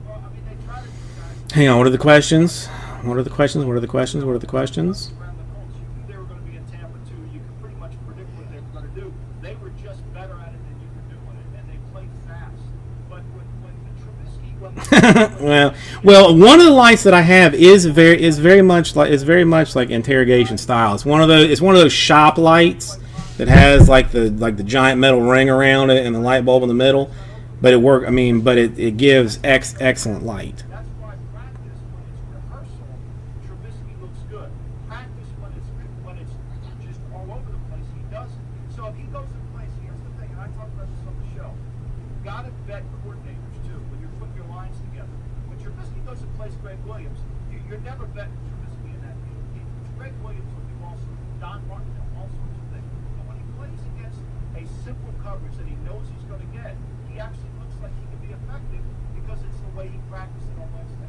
Well, I mean, they try to do that. Hang on. What are the questions? What are the questions? What are the questions? What are the questions? Around the Colts, you knew they were going to be in Tampa too. You could pretty much predict what they were going to do. They were just better at it than you were doing it, and they played fast. But when Trubisky well, one of the lights that I have is very much like interrogation style. It's one of those shop lights that has like the giant metal ring around it and the light bulb in the middle. But it gives excellent light. That's why practice, when it's rehearsal, Trubisky looks good. Practice, when it's just all over the place, he doesn't. So if he goes and plays, here's the thing, and I talked about this on the show. You got to vet coordinators too when you're putting your lines together. When Trubisky goes and plays Greg Williams, you're never betting Trubisky in that game. Greg Williams will do all sorts, Don Martin, all sorts of things. But when he plays against a simple coverage that he knows he's going to get, he actually looks like he can be effective because it's the way he practiced it on Wednesday.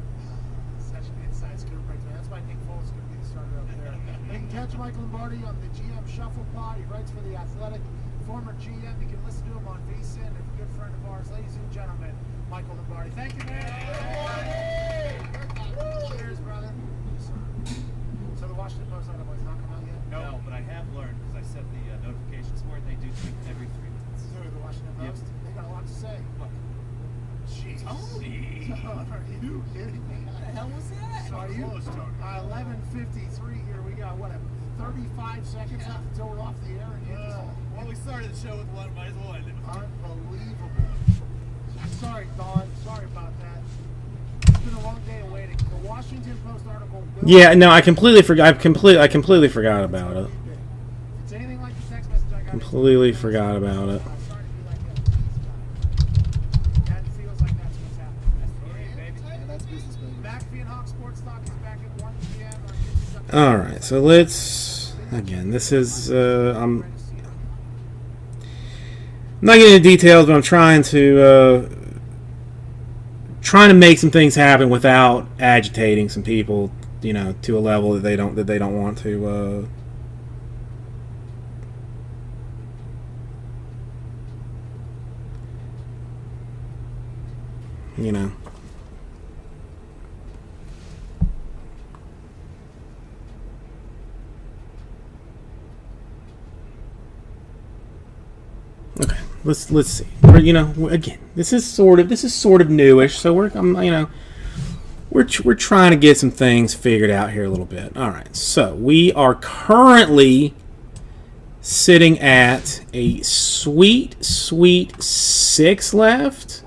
Such an inside scoop right there. That's why Nick Foles is going to be the starter up there. You can catch Michael Lombardi on the GM Shuffle Pod. He writes for The Athletic, former GM. You can listen to him on VSiN, a good friend of ours. Ladies and gentlemen, Michael Lombardi. Thank you, man. Cheers, brother. So the Washington Post article has not come out yet? No, but I have learned because I set the Are you kidding me? What the hell was that? Are you? Close, Tony. 11:53 here. We got what? 35 seconds left until we're off the air, and you just Well, we started the show with one, might as well end it. unbelievable. Sorry, Don. Sorry about that. It's been a long day of waiting. The Washington Post article. Will Yeah, no, I completely forgot. I completely forgot about it. If it's anything like the text message I got. Completely forgot about it. I'm sorry to be like that. That feels like that's what's happening. That's the game, baby. Yeah, that's business, baby. McAfee and Hawk Sports Talk is back at 1 p.m. on YouTube. All right, so let's again. This is I'm not getting into details, but I'm trying to make some things happen without agitating some people, you know, to a level that they don't want to. You know. Okay, let's see. You know, again, this is sort of newish, so we're trying to get some things figured out here a little bit. All right, so we are currently sitting at a sweet 6 left,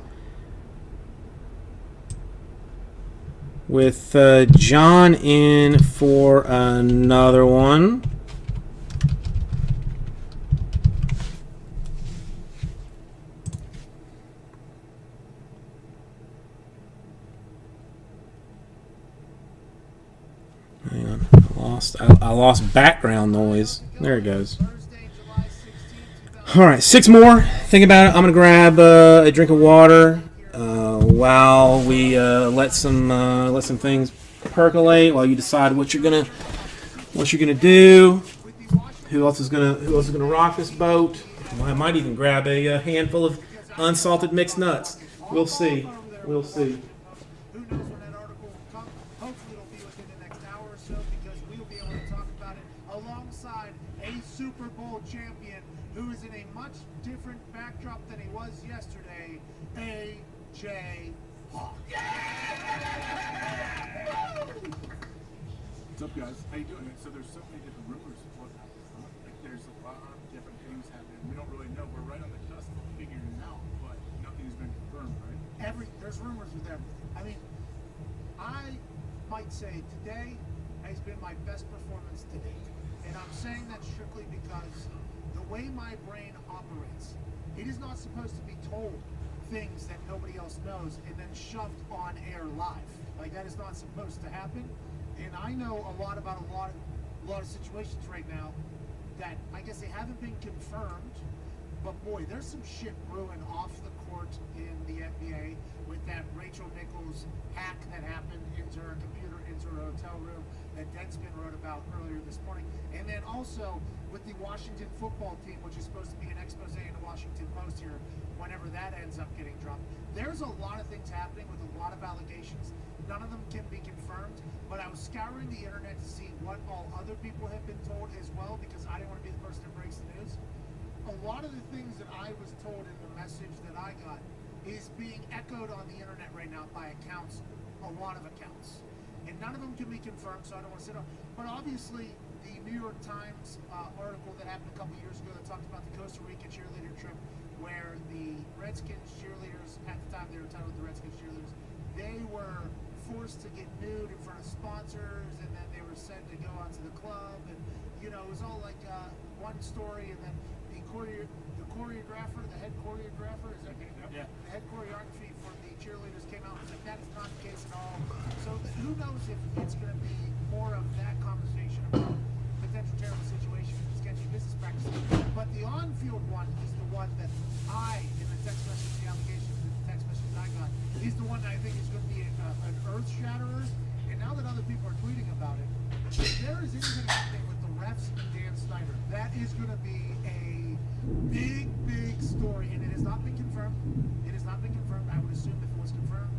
with John in for another one. Hang on, I lost background noise. There it goes. Thursday, July 16th, All right, 6 more. Think about it. I'm gonna grab a drink of water while we let some things percolate. While you decide what you're gonna do. Who else is gonna rock this boat? I might even grab a handful of unsalted mixed nuts. We'll see. We'll see. Who knows when that article will come? Hopefully it'll be within the next hour or so, because we'll be able to talk about it alongside a Super Bowl champion who is in a much different backdrop than he was yesterday, A.J. Hawk. What's up, guys? How you doing? So there's so many different rumors of what happened. Like there's a lot of different things happening. We don't really know. We're right on the cusp of figuring it out, but nothing's been confirmed, right? There's rumors with everything. I mean, I might say today has been my best performance to date. And I'm saying that strictly because the way my brain operates, it is not supposed to be told things that nobody else knows and then shoved on air live. Like, that is not supposed to happen. And I know a lot about a lot of situations right now that I guess they haven't been confirmed. But boy, there's some shit brewing off the court in the NBA with that Rachel Nichols hack that happened into her computer, into her hotel room, that Deadspin wrote about earlier this morning. And then also with the Washington football team, which is supposed to be an expose in the Washington Post here, whenever that ends up getting dropped. There's a lot of things happening with a lot of allegations. None of them can be confirmed, but I was scouring the internet to see what all other people have been told as well, because I didn't want to be the person that breaks the news. A lot of the things that I was told in the message that I got is being echoed on the internet right now by accounts, a lot of accounts. And none of them can be confirmed, so I don't want to sit on. But obviously, the New York Times article that happened a couple years ago that talked about the Costa Rica cheerleader trip, where the Redskins cheerleaders, at the time they were titled the Redskins cheerleaders, they were forced to get nude in front of sponsors, and then they were sent to go onto the club, and it was all like one story, and then the choreographer, the head choreographer, is that Yeah. the head choreography for the cheerleaders came out and was like, that is not the case at all. So who knows if it's going to be more of that conversation about potential terrible situations and sketchy business practices. But the on-field one is the one that in the text message, the allegations, the text message I got, is the one that I think is going to be an earth-shatterer. And now that other people are tweeting about it, if there is anything happening with the refs and Dan Snyder, that is going to be a big story, and it has not been confirmed. It has not been confirmed. I would assume if it was confirmed,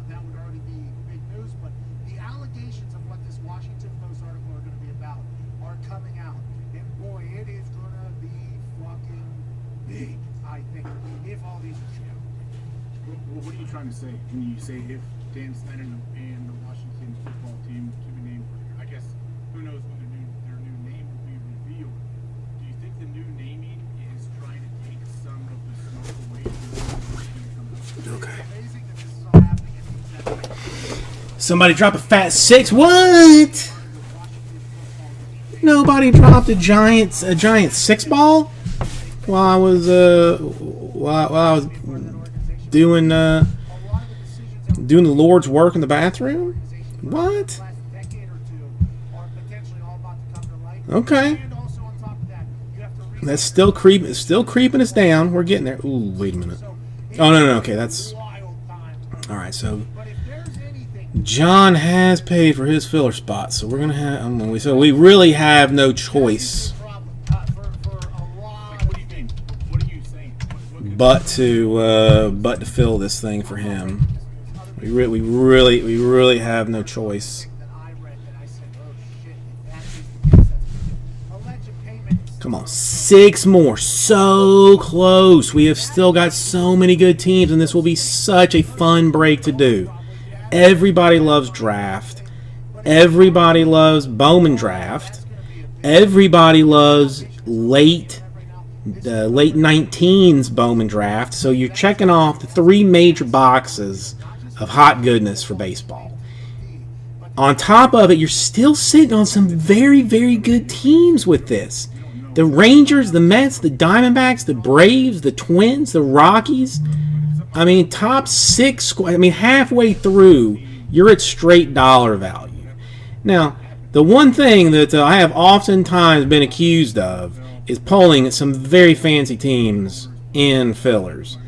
that would already be big news. But the allegations of what this Washington Post article are going to be about are coming out, and boy, it is going to be fucking big. I think if all these are true. Well, what are you trying trying to say? Can you say if Dan Snyder and the Washington football team to be named? I guess who knows when their new name will be revealed. Do you think the new naming is trying to take some of the smoke away from what's going to come out? Okay. It's amazing that this is all happening in Somebody drop a fat 6. What? Nobody dropped a giant 6-ball while I was while I was doing the Lord's work in the bathroom. What? Okay. That's still creeping. It's still creeping us down. We're getting there. Ooh, wait a minute. Oh no. Okay, that's all right. So John has paid for his filler spot, so we're gonna have. So we really have no choice What do you mean? What are you saying? but to fill this thing for him. We really have no choice. Come on, 6 more. So close. We have still got so many good teams, and this will be such a fun break to do. Everybody loves draft. Everybody loves Bowman draft. Everybody loves late 19s Bowman draft. So you're checking off the 3 major boxes of hot goodness for baseball. On top of it, you're still sitting on some very, very good teams with this. The Rangers, the Mets, the Diamondbacks, the Braves, the Twins, the Rockies. I mean, top 6. I mean, halfway through, you're at straight dollar value. Now, the one thing that I have oftentimes been accused of is pulling some very fancy teams in fillers.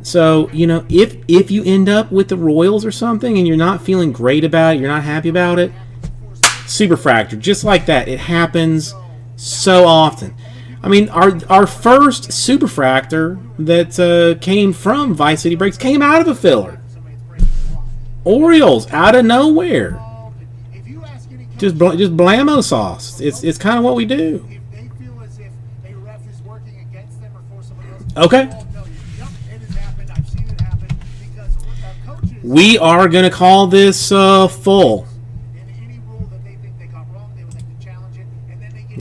So, you know, if you end up with the Royals or something and you're not feeling great about it, you're not happy about it, Superfractor, just like that. It happens so often. I mean, our first Superfractor that came from Vice City Breaks came out of a filler. Orioles, out of nowhere. Just blammo sauce. It's kind of what we do. Okay. We are going to call this full.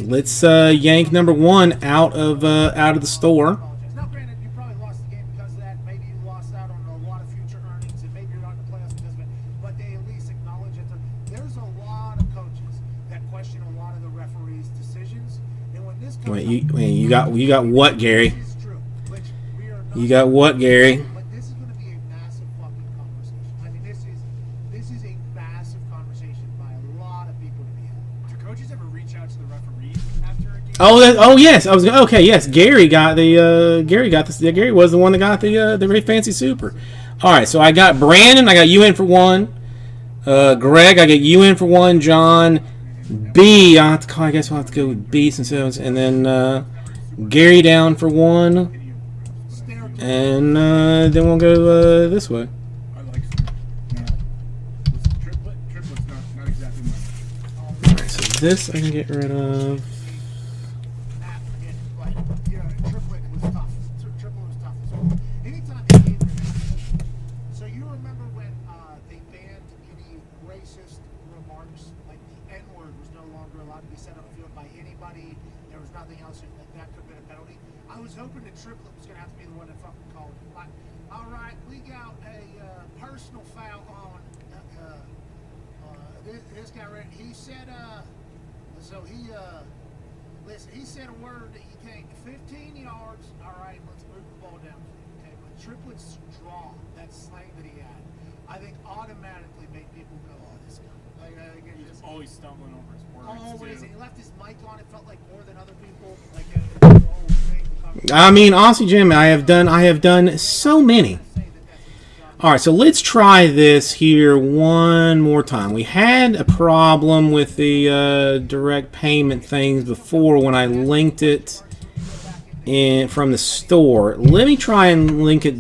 Let's yank number 1 out of the store. Now, granted, you probably lost the game because of that. Maybe you lost out on a lot of future earnings, and maybe you're not in the playoffs because of it. But they at least acknowledge it. There's a lot of coaches that question a lot of the referees' decisions, and when this comes You got what, Gary? is true, which we are not. You got what, Gary? But this is going to be a massive fucking conversation. I mean, this is a massive conversation by a lot of people to be had. Do coaches ever reach out to the referees after a game? Oh yes. Okay. Yes, Gary got the Gary was the one that got the very fancy super. All right. So I got Brandon. I got you in for 1. Greg, I get you in for 1. John, B. I guess we'll have to go with B since it was, and then Gary down for 1, and then we'll go this way. I like some. Now, listen, triplet's not exactly my. All right. So this I can get rid of. Triplet was tough. Triplet was tough as well. Anytime they gave their name, so you remember when they banned any racist remarks, like the N-word was no longer allowed to be said on the field by anybody. There was nothing else that could have been a penalty. I was hoping that Triplet was going to have to be the one that fucking called it. Like, all right, we got a personal foul on this guy. He said, listen, he said a word that you can't. 15 yards. All right, let's move the ball down. Okay, but Triplet's draw, that slang that he had, I think automatically made people go, oh, this guy. He's always stumbling over his words. Always. too. And he left his mic on. It felt like more than other people. Like the whole thing. I mean, Aussie Jim, I have done so many. All right, so let's try this here one more time. We had a problem with the direct payment things before when I linked it from the store. Let me try and link it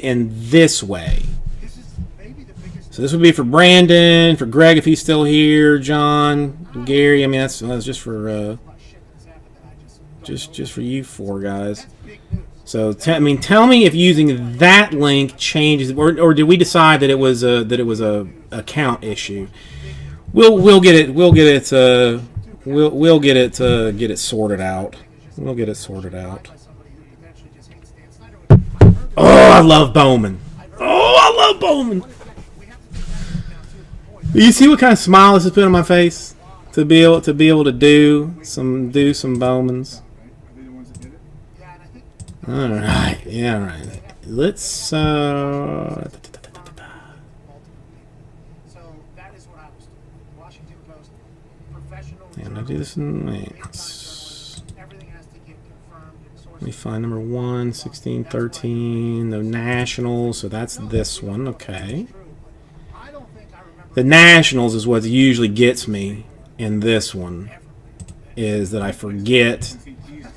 in this way. So this would be for Brandon, for Greg if he's still here, John, Gary. I mean, that's just for just for you 4 guys. So I mean, tell me if using that link changes, or did we decide that it was a account issue? We'll get it get it sorted out. We'll get it sorted out. By somebody who potentially just hates Dan Snyder. I've heard Oh, I love Bowman. Oh, I love Bowman. we have to take that into account too. Boy, You see what kind of smile this has put on my face to be able to do some Bowmans. Are they the ones that did it? yeah, and I think All right, yeah, all right. Let's multiple people. So that is what I was doing. Washington Post, professional. and I do this in journalism, advance. everything has to get confirmed and sourced. Let me find number 1, 16, 13, the Nationals. So that's this one. Okay. I don't think I remember The Nationals is what usually gets me in this one. Is that I forget See, Jesus.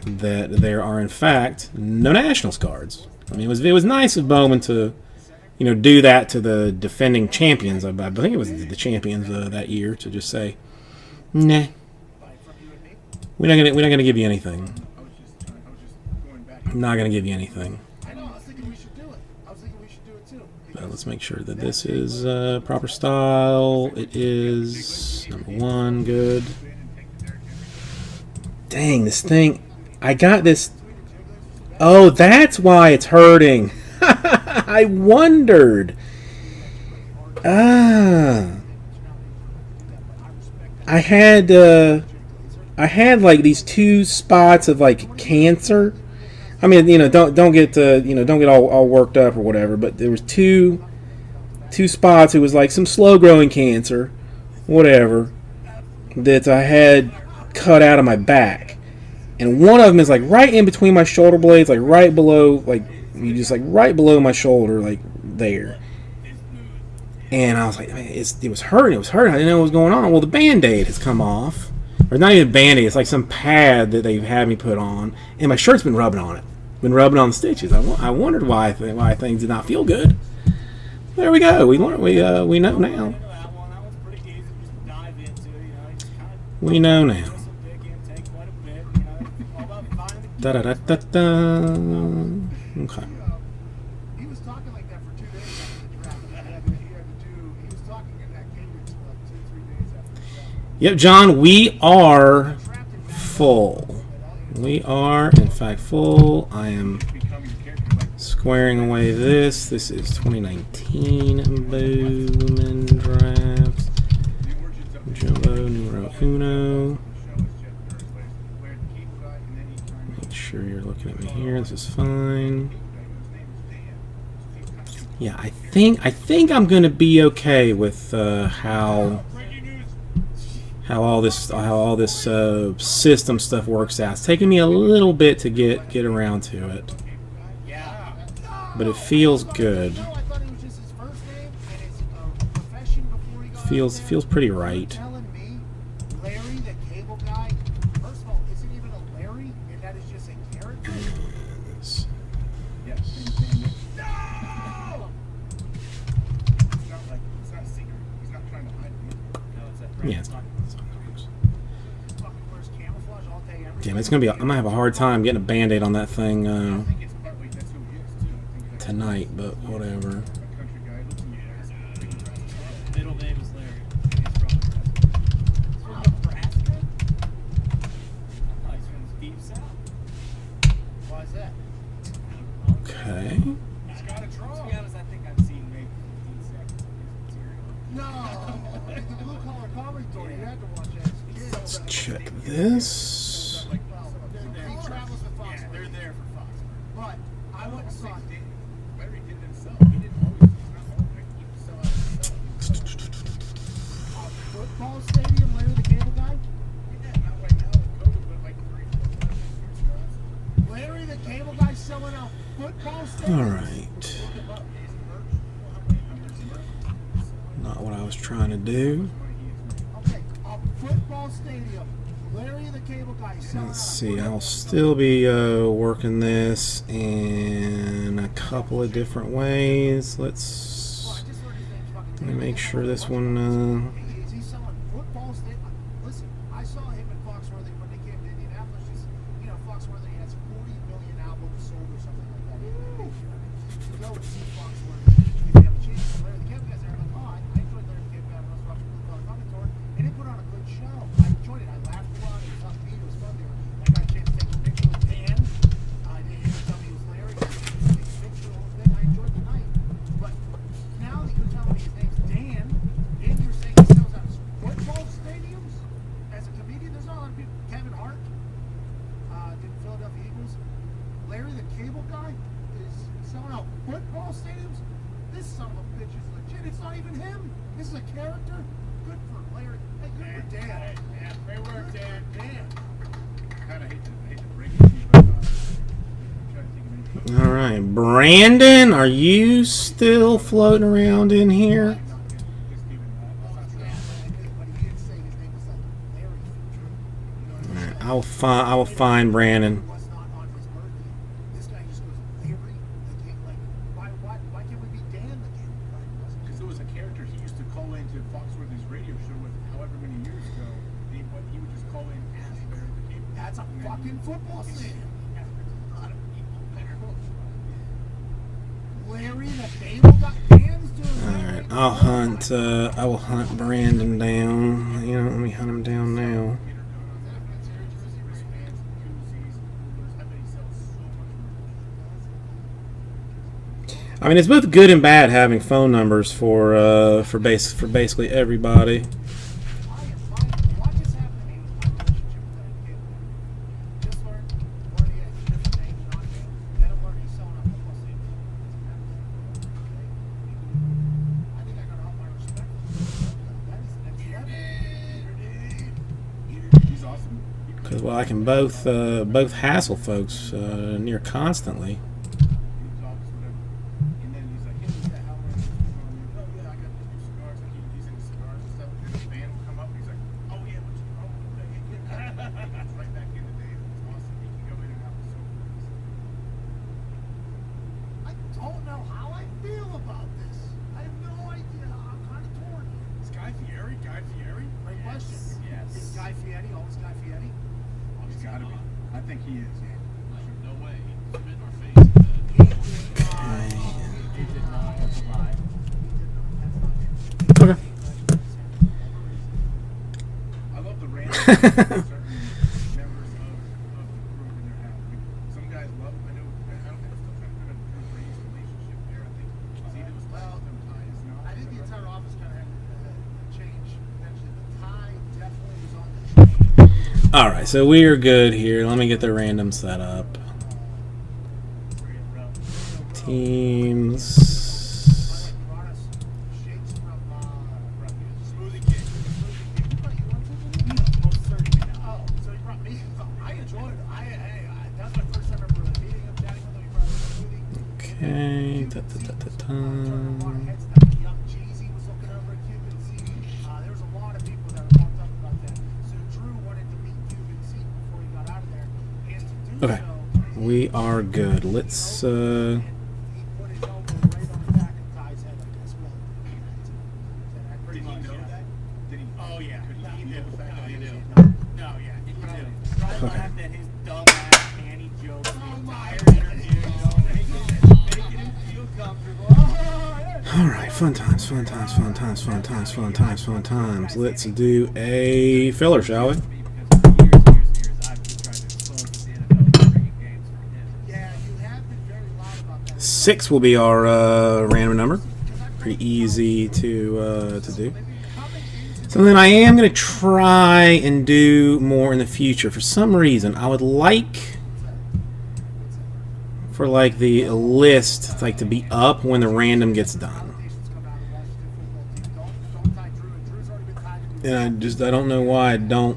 that there are in fact no Nationals cards. I mean, it was nice of Bowman to, do that to the defending champions. I think it was the champions that year to just say, nah, we're not gonna give you anything. I was just going back. I'm not gonna give you anything. I know. I was thinking we should do it. I was thinking we should do it too. Let's make sure that this is proper style. It is number 1. Good. Dang, this thing. I got this. Oh, that's why it's hurting. I wondered. I had like these 2 spots of like cancer. I mean, don't get all worked up or whatever. But there was two spots. It was like some slow growing cancer, whatever, that I had cut out of my back, and one of them is like right in between my shoulder blades, like right below, right below my shoulder, like there. And I was like, man, it was hurting. I didn't know what was going on. Well, the Band-Aid has come off. Or not even a Band-Aid. It's like some pad that they've had me put on. And my shirt's been rubbing on it. Been rubbing on the stitches. I wondered why things did not feel good. There we go. We know now. That one's pretty easy just to dive into. Just kind of We know now. some dig in, take quite a bit. It's all about finding the Da da da da da. Okay. He was talking like that for 2 days after the draft. He was talking in that cadence for like 2-3 days after the draft. Yep, John, we are full. We are, in fact, full. I am Become your character like squaring away this. This is 2019 Bowman Draft. the origins of the Jumbo numero uno. show is just third place. Where the cable guy and then he turned Make sure you're looking at me here. This is fine. his name was Dan. So he's kind of Yeah, I think I'm gonna be okay with how all this system stuff works out. It's taking me a little bit to get around to it, but it feels good. No, I thought it was just his first name and his profession before he got Feels pretty right. telling me Larry, the cable guy. First of all, is it even a Larry? And that is just a character. yes. No! It's not secret. He's not trying to hide it. No, it's that Yeah, it's not. Fucking wears camouflage all day. Every Damn, it's gonna be. I'm gonna have a hard time getting a Band-Aid on that thing I think it's partly that's who he is too. I think that's tonight, but whatever. a country guy. Looks in your ass. Middle name is Larry. He's from Nebraska. He's from the deep south. Why is that? Okay. He's got a draw. To be honest, I think I've seen maybe 15 seconds of his material. No! The blue collar commentary. You had to watch that. Let's check this. He travels with Fox. Yeah, they're there for Fox. But I went and saw it. Larry did it himself. He didn't always. He's not always. He would sell out himself. Football stadium, Larry the cable guy. Yeah, not right now with COVID, but like 3-4 years ago. Larry the cable guy selling out football stadium. All right. Not what I was trying to do. Okay, a football stadium. Larry the cable guy selling Let's out see. I'll still be working this in a couple of different ways. I Let's just heard his name's fucking let me make sure this one. Is he selling football stadium? Listen, I saw him at Foxworthy when they came to Indianapolis. Just, Foxworthy has 40 and it's not even him. This is a character. Good for Larry. Hey, good for Dan. Yeah, great work, Dan. Dan. God, I hate to break it to you, but I'm trying to think of anything. All right, Brandon, are you still floating around in here? Just keep it But he didn't say his name was like Larry Future. You know what I'm saying? I will find Brandon. Was not on his birthday. This guy just goes Larry again. Like, why can't we be Dan again? Because it was a character he used to call into Foxworthy's radio show with however many years ago. He would just call in as Larry the Cable. That's a fucking football stadium. Larry the Cable got fans doing All Larry. right, I'll hunt. I will hunt Brandon down. You know, let me hunt him down now. I mean, it's both good and bad having phone numbers for basically everybody. I am fine. Watch this happen to me with my relationship with that kid. Just learn he has a different name, not name. Then I'm learning he's selling out football stadiums. I think I gotta up my respect. That is the next level. He's awesome. Because well, I can both hassle folks near constantly. And then he's like, yeah, how long is this going on? Oh, yeah, I got these new cigars. Like, he's into cigars and stuff. And his band will come up and he's like, oh, yeah, what you It's right back in the day. It's awesome. He can go in and out so easy. I don't know how I feel about this. I have no idea. I'm kind of torn. Is Guy Fieri? Guy Fieri? Great question. Yes. Is Guy Fieri always Guy Fieri? Oh, he's got to be. I think he is. No way. Spit in our face. He did not. That's a lie. Okay. I love the random certain members of the crew in their house. Like, some guys love him. I know. I'm still trying to figure out the Brady's relationship there. I think Zeta was left with them ties. No, I think the entire office kind of had changed. Eventually, the tie definitely was on the train. All right, so we are good here. Let me get the random set up. Teams. You brought us shakes from Smoothie King. Most certainly. Oh, so you brought me. I enjoyed it. That's my first time ever meeting him, chatting with him. He brought us a smoothie. Okay. Turned a lot of heads down. Young Jeezy was looking over at Cuban C. There was a lot of people that were pumped up about that. So Drew wanted to meet Cuban C before he got out of there. And to do Okay. so, We are good. Let's he put his elbow right on the back of Ty's head, I guess. Well, that pretty Did he much, know yeah. that? Did he? Oh yeah. Could he knew the fact that he knew? No, yeah. He knew. Try Okay. laughed at his dumb ass panty jokes the Oh, my entire interview. Making him feel comfortable. All right, fun times, fun times, fun times, fun times, fun times, fun times. Let's do a filler, shall we? Because for years I've been trying to expose the NFL to bringing games for him. Yeah, you have been very loud about that. 6 will be our random number. Pretty easy to do. So then I am going to try and do more in the future. For some reason, I would like for like the list like to be up when the random gets done. And I don't know why I don't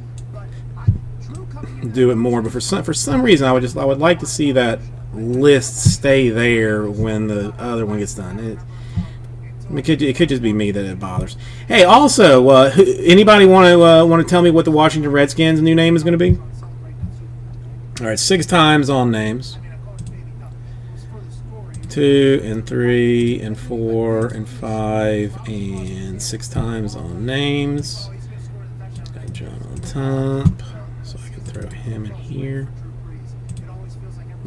do it more, but for some reason I would like to see that list stay there when the other one gets done. It could just be me that it bothers. Hey, also, anybody want to tell me what the Washington Redskins' new name is going to be? All right, 6 times on names. 2 and 3 and 4 and 5 and 6 times on names. Got John on top, so I can throw him in here.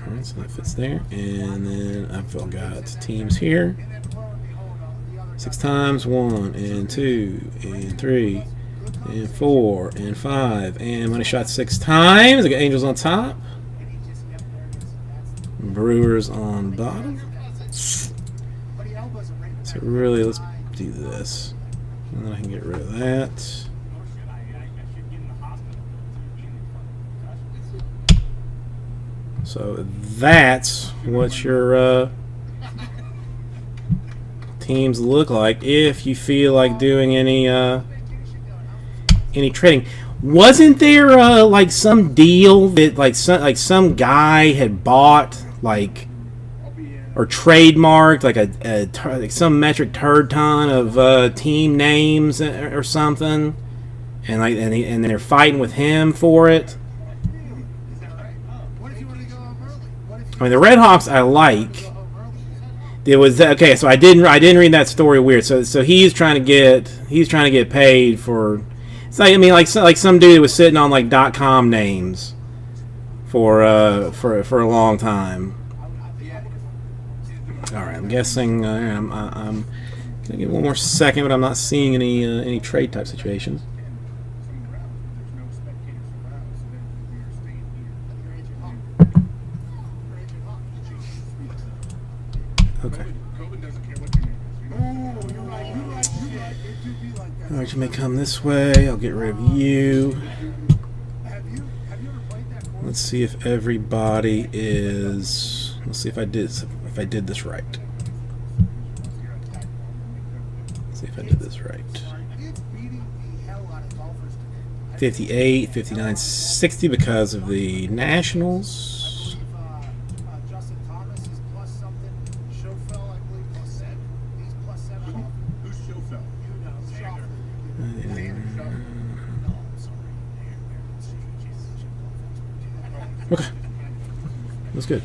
Alright, so that fits there. And then I've got teams here. 6 times, 1 and 2 and 3 and 4 and 5. And money shot 6 times. I got Angels on top. Brewers on bottom. So really, let's do this. And then I can get rid of that. So that's what your teams look like if you feel like doing any trading. Wasn't there like some deal that like some guy had bought like or trademarked like like some metric turd ton of team names or something, and like and they're fighting with him for it. What if you want to go home early? What if I mean, the Red Hawks I like. you go home early? It was okay. So I didn't read that story weird. So he's trying to get paid for. It's like, I mean, like some dude was sitting on like .com names for a long time. All right, I'm guessing I'm gonna give one more second, but I'm not seeing any trade type situations. Okay. All right, you may come this way. I'll get rid of you. Have you ever played that course? Let's see if everybody is. Let's see if I did this right. Let's see if I did this right. It's beating the hell out of golfers today. 58, 59, 60 because of the Nationals. Justin Thomas is plus something. Schofel, I believe, plus 7. He's plus 7. Who's Schofel? You know, Schofel. No, I'm sorry. Okay, that's good.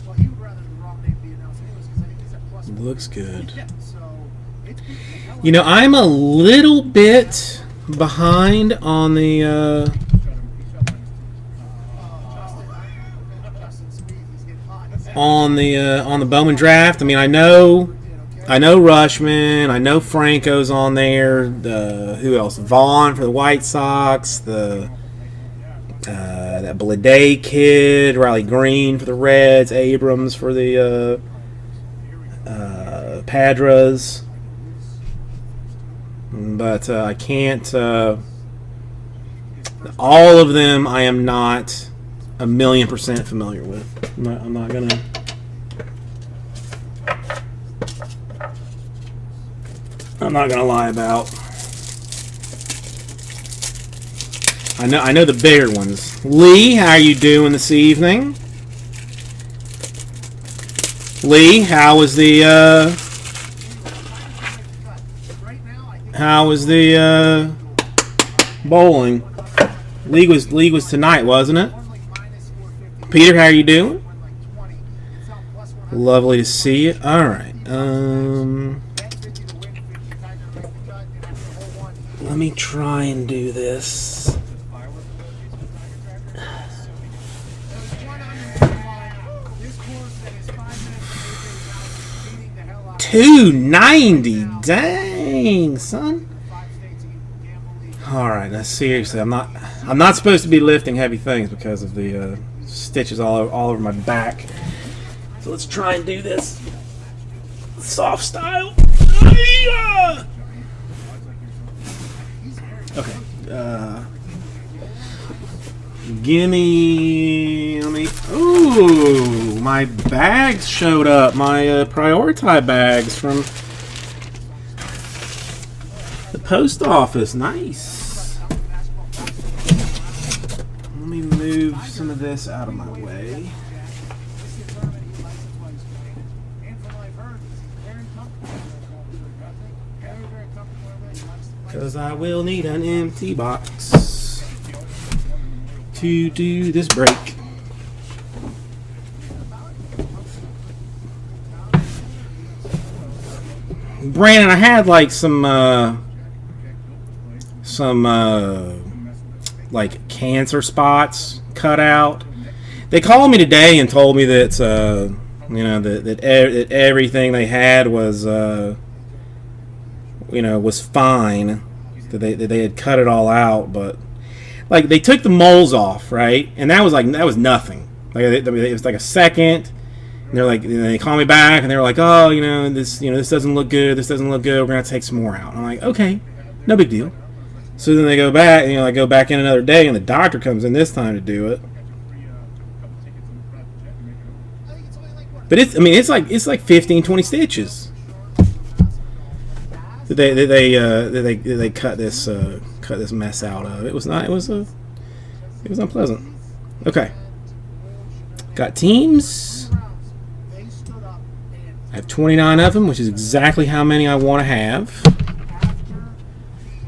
Well, he would rather the wrong name be announced anyways because I think he's at plus 1. Looks good. So, it's beating the hell out You know, I'm a little bit behind on the Justin Speed. He's getting hot. on the Bowman draft. I mean, I know Rushman. I know Franco's on there. Who else? Vaughn for the White Sox. That Blade kid. Riley Green for the Reds. Abrams for the Padres. But I can't. All of them, I am not 1,000,000% familiar with. I'm not gonna. I'm not gonna lie about. I know the bigger ones. Lee, how are you doing this evening? Lee, how was the bowling? League was tonight, wasn't it? Peter, how are you doing? Lovely to see you. All right. Let me try and do this. $290, dang son. All right, now seriously, I'm not supposed to be lifting heavy things because of the stitches all over my back. So let's try and do this soft style. Okay. Gimme. Let me. Ooh, my bags showed up. My Priority bags from the post office. Nice. Let me move some of this out of my way. Because I will need an empty box to do this break. Brandon, I had like some like cancer spots cut out. They called me today and told me that that everything they had was was fine. That they had cut it all out, but like they took the moles off, right? And that was nothing. Like it was like a second. And they're like, they call me back and they're like, oh, this doesn't look good. This doesn't look good. We're gonna take some more out. And I'm like, okay, no big deal. So then they go back, and I go back in another day, and the doctor comes in this time to do it. But it's like 15, 20 stitches. they cut this mess out of. It was not. It was unpleasant. Okay. Got teams. They stood up and I have 29 of them, which is exactly how many I want to have.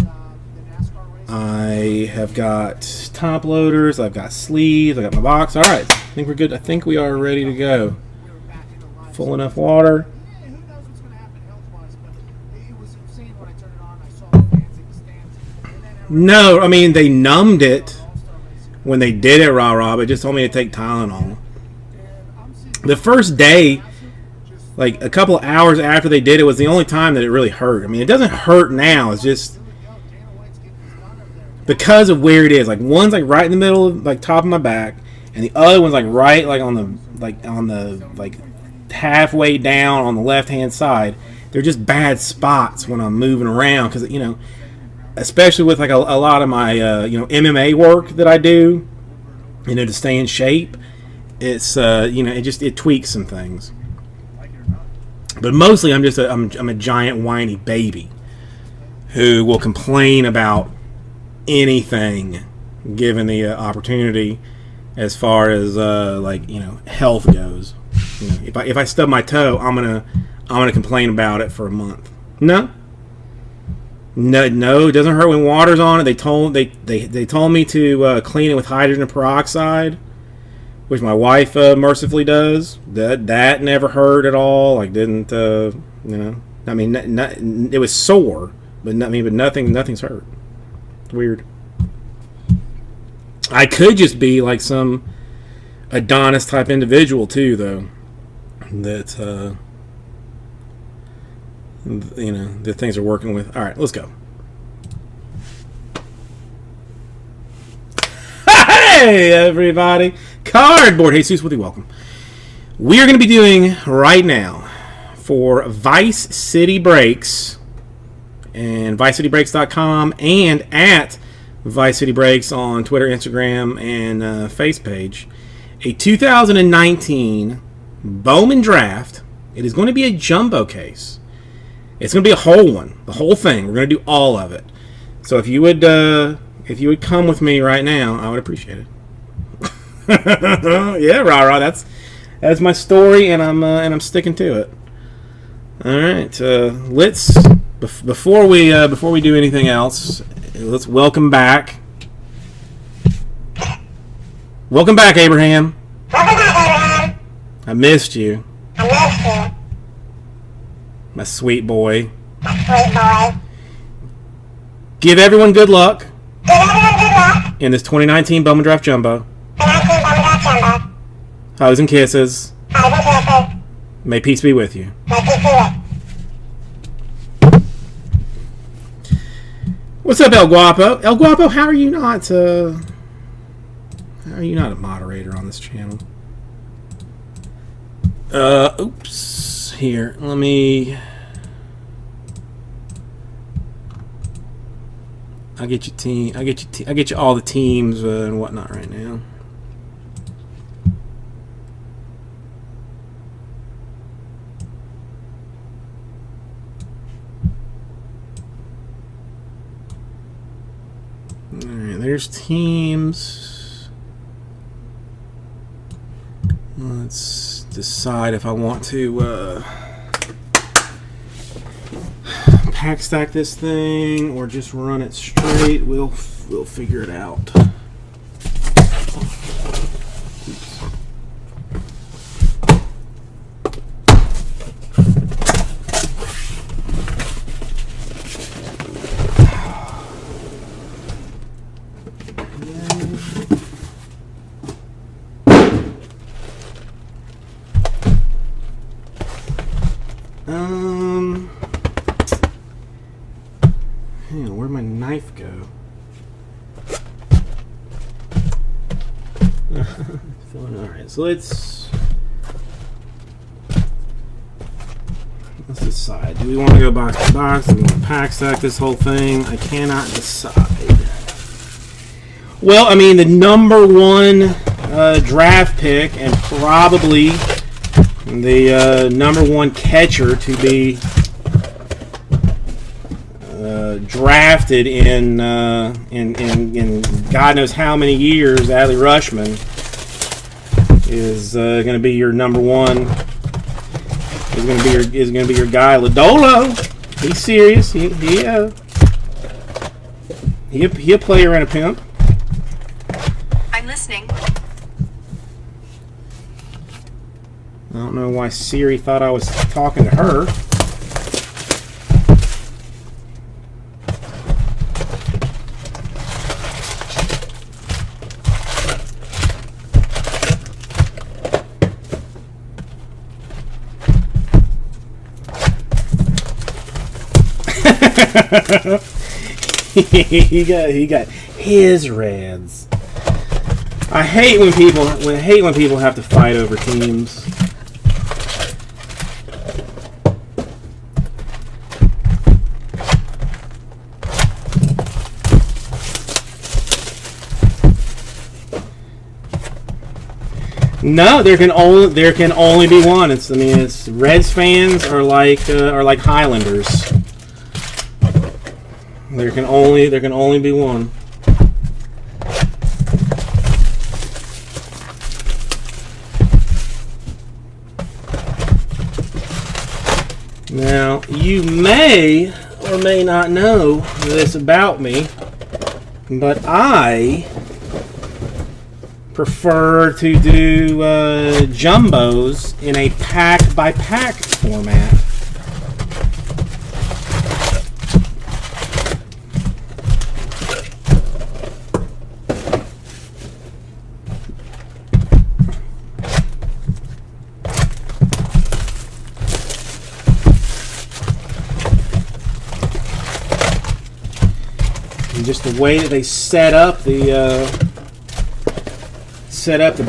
after the NASCAR race. I have got top loaders. I've got sleeves. I got my box. All right. I think we're good. I think we are ready to go. We were back in the line. Full enough water. Yeah, who knows what's going to happen health-wise, but it was insane when I turned it on. I saw the fans in the stands. And then No, I mean they numbed it All-Star Racing. when they did it. Rah. But just told me to take Tylenol. And I'm seeing The first day, just like a couple of hours after they did it, was the only time that it really hurt. I mean, it doesn't hurt now. It's just here we go. Dana White's getting this done up there. because of where it is. Like one's like right in the middle, of, like top of my back, and the other one's like right like on the halfway down on the left hand side. They're just bad spots when I'm moving around because especially with like a lot of my MMA work that I do, to stay in shape. It's it tweaks some things. But mostly I'm a giant whiny baby who will complain about anything given the opportunity as far as health goes. If I stub my toe, I'm gonna complain about it for a month. No, it doesn't hurt when water's on it. They told me to clean it with hydrogen peroxide, which my wife mercifully does. That never hurt at all. Like didn't I mean, it was sore, but nothing's hurt. It's weird. I could just be like some Adonis type individual too, though. That the things are working with. All right, let's go. Hey everybody, Cardboard Jesus with you. Welcome. We are going to be doing right now for Vice City Breaks and ViceCityBreaks.com and at Vice City Breaks on Twitter, Instagram, and Face page. A 2019 Bowman Draft. It is going to be a jumbo case. It's going to be a whole one, the whole thing. We're going to do all of it. So if you would come with me right now, I would appreciate it. Yeah, rah. That's my story, and I'm sticking to it. All right, let's before we do anything else, let's welcome back. Welcome back, Abraham. I missed you. My sweet boy. Give everyone good luck in this 2019 Bowman Draft Jumbo. Hugs and kisses. May peace be with you. What's up, El Guapo? El Guapo, how are you not a moderator on this channel? Oops. Here, let me. I get you all the teams and whatnot right now. All right, there's teams. Let's decide if I want to pack stack this thing or just run it straight. We'll figure it out. Where'd my knife go? Alright, so let's decide. Do we want to go box to box? Do we want to pack stack this whole thing? I cannot decide. Well, I mean, the number one draft pick and probably the number one catcher to be drafted in God knows how many years, Adley Rushman is going to be your number one. Is going to be your guy. Lodolo, he's serious. He a player and a pimp. I'm listening. I don't know why Siri thought I was talking to her. he got his Reds. I hate when people have to fight over teams. No, there can only be one. It's Reds fans are like Highlanders. There can only be one. Now, you may or may not know this about me, but I prefer to do jumbos in a pack-by-pack format. And just the way that they set up the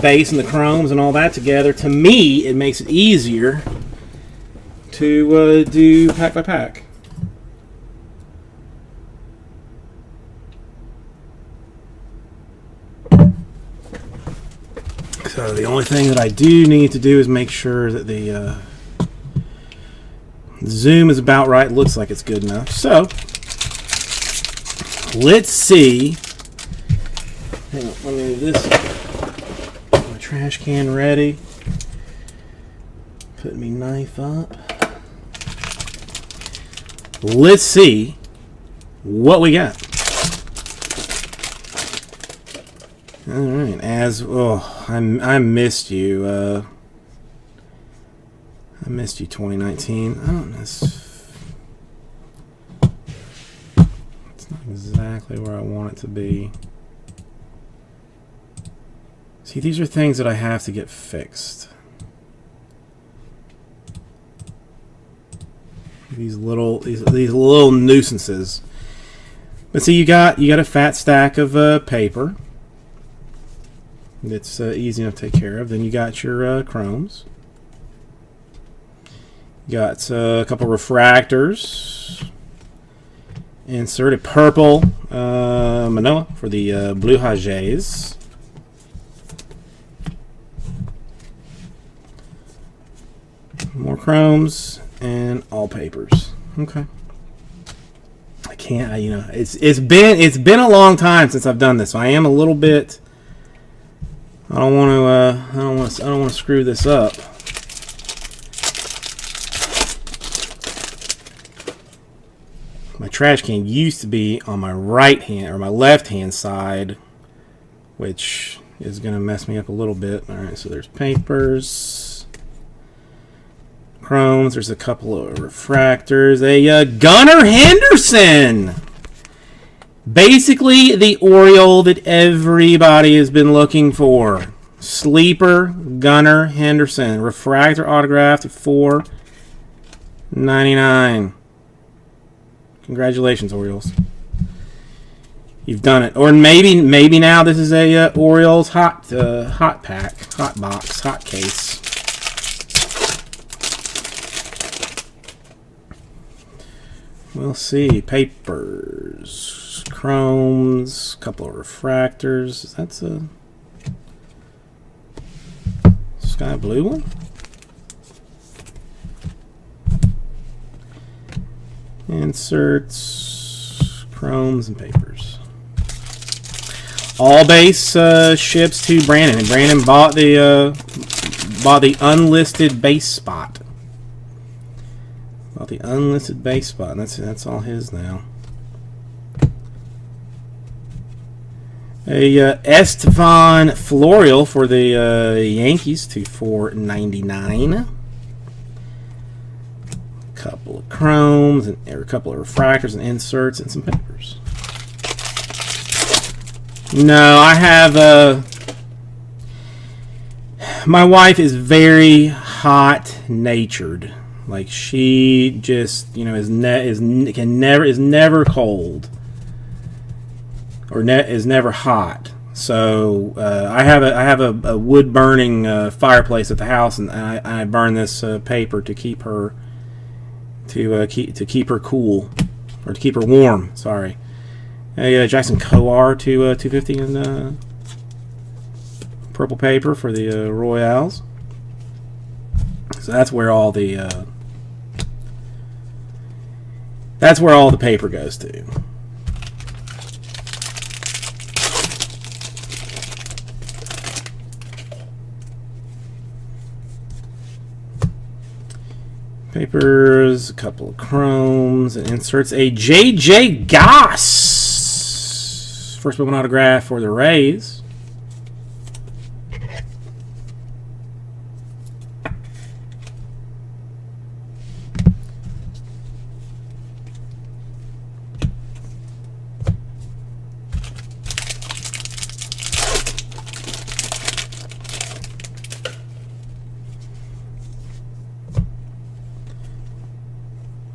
base and the chromes and all that together, to me, it makes it easier to do pack by pack. So the only thing that I do need to do is make sure that the zoom is about right. Looks like it's good enough. So let's see. Hang on, let me move this. My trash can ready. Put me knife up. Let's see what we got. All right, I missed you. I missed you, 2019. I don't know. It's not exactly where I want it to be. See, these are things that I have to get fixed. These little nuisances. But see, you got a fat stack of paper. It's easy enough to take care of. Then you got your chromes. You got a couple refractors. Insert a purple Manoa for the Blue Jays. More chromes and all papers. Okay. I can't. It's been a long time since I've done this. So I am a little bit. I don't want to screw this up. My trash can used to be on my right hand or my left hand side, which is going to mess me up a little bit. All right, so there's papers, chromes. There's a couple of refractors. A Gunnar Henderson. Basically, the Oriole that everybody has been looking for. Sleeper Gunnar Henderson. Refractor autographed at $4.99. Congratulations, Orioles. You've done it. Or maybe now this is a Orioles hot pack, hot box, hot case. We'll see. Papers, chromes, couple of refractors. That's a sky blue one. Inserts. chromes and papers. All base ships to Brandon, and Brandon bought the unlisted base spot. Bought the unlisted base spot, and that's all his now. A Estevan Florial for the Yankees to $4.99. Couple of chromes and a couple of refractors and inserts and some papers. No, I have my wife is very hot-natured. Like, she just, you know, is never cold, or is never hot. So I have a wood burning fireplace at the house, and I burn this paper to keep her keep her cool, or to keep her warm. Sorry. A Jackson Coar to 250 in purple paper for the Royals. So that's where all the paper goes to. Papers, a couple of chromes and inserts. A J.J. Goss, first Pokemon autograph for the Rays.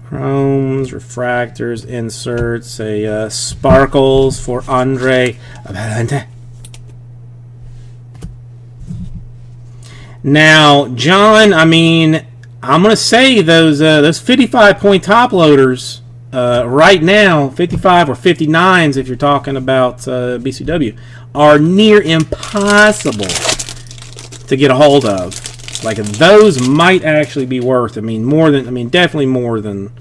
Chromes, refractors, inserts, a sparkles for Andre Valente. Now, John, I mean, I'm gonna say those 55-point top loaders right now, 55 or 59s if you're talking about BCW, are near impossible to get a hold of. Like, those might actually be worth, definitely more than.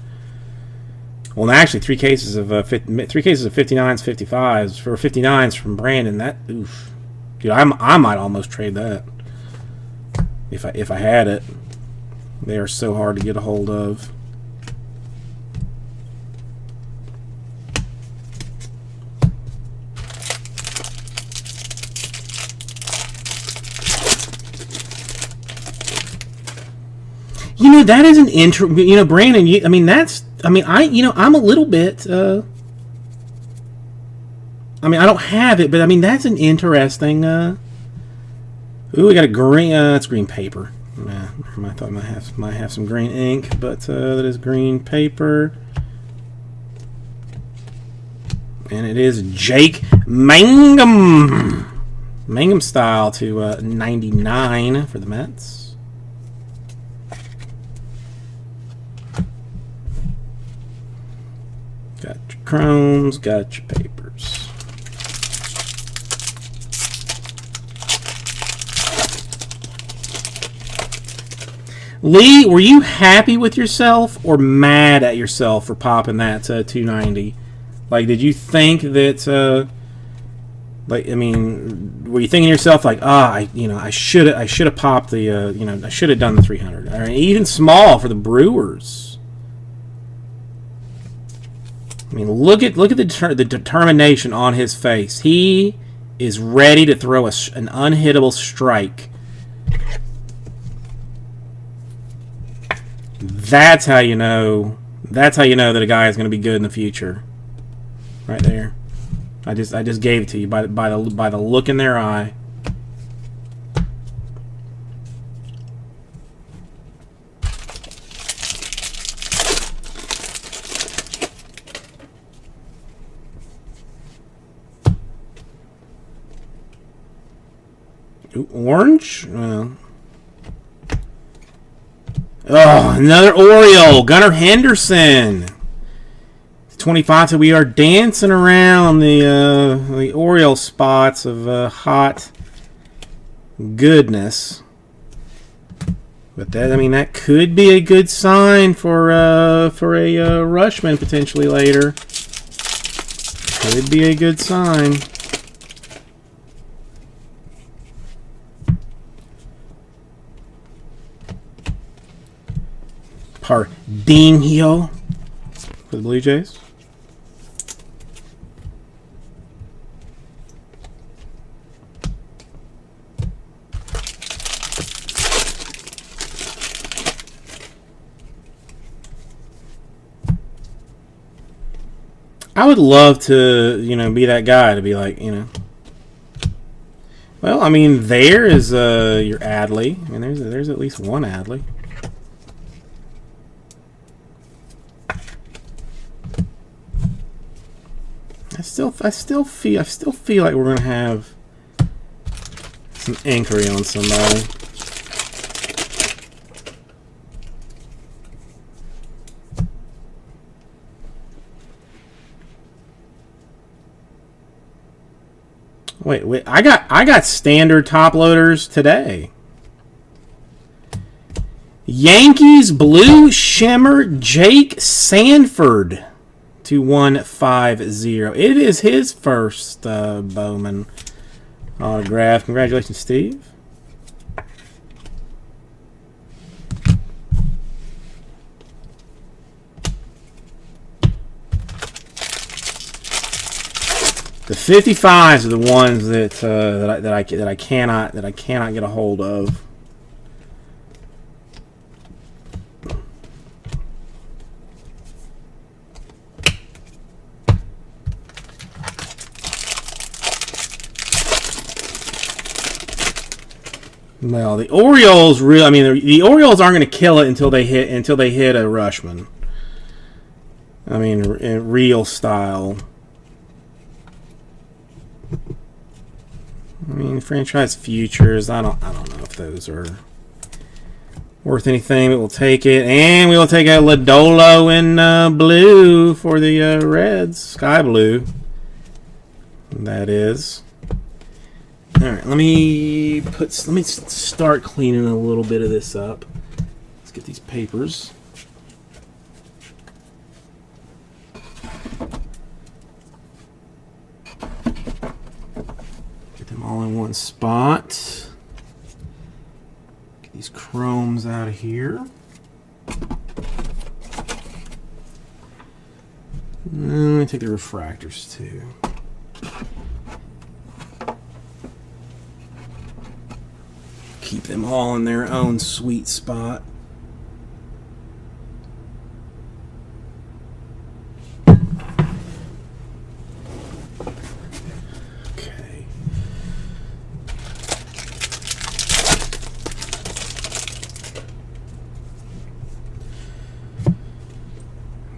Well, actually, three cases of 59s, 55s for 59s from Brandon. That, oof, dude, I might almost trade that if I had it. They are so hard to get a hold of. You know, that is an Brandon, I'm a little bit, I don't have it, but that's an interesting, ooh, we got a green, it's green paper. Nah, I thought I might have some green ink, but that is green paper. And it is Jake Mangum. Mangum style to 99 for the Mets. Got your chromes, got your papers. Lee, were you happy with yourself or mad at yourself for popping that 290? Like, did you think that, were you thinking to yourself like, I should have popped the, I should have done the 300, or even small for the Brewers? Look at the determination on his face. He is ready to throw an unhittable strike. That's how you know. That's how you know that a guy is going to be good in the future. Right there. I just gave it to you by the look in their eye. Ooh, orange? Oh, another Oriole. Gunnar Henderson. 25, so we are dancing around the Oriole spots of hot goodness. But that could be a good sign for a Rushman potentially later. Could be a good sign. Pardinho for the Blue Jays. I would love to, be that guy to be like, Well, I mean, there is your Adley. I mean, there's at least one Adley. I still feel like we're gonna have some inquiry on somebody. Wait, I got standard top loaders today. Yankees Blue Shimmer Jake Sanford to 150. It is his first Bowman autograph. Congratulations, Steve. The 55s are the ones that I cannot get a hold of. Well, the Orioles the Orioles aren't going to kill it until they hit a Rushman. I mean, real style. I mean, franchise futures. I don't know if those are worth anything, but we'll take it, and we will take a Lodolo in blue for the Reds, sky blue. That is. All right, let me start cleaning a little bit of this up. Let's get these papers. Get them all in one spot. Get these chromes out of here. And let me take the refractors too. Keep them all in their own sweet spot. Okay.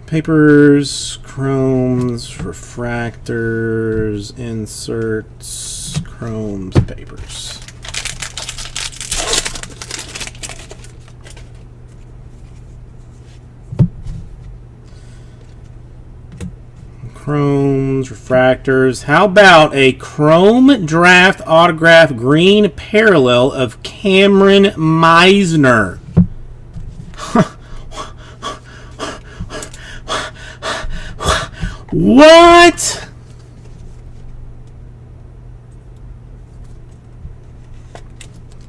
Papers, chromes, refractors, inserts, chromes, papers. Chromes, refractors. How about a chrome draft autograph green parallel of Cameron Meisner? What?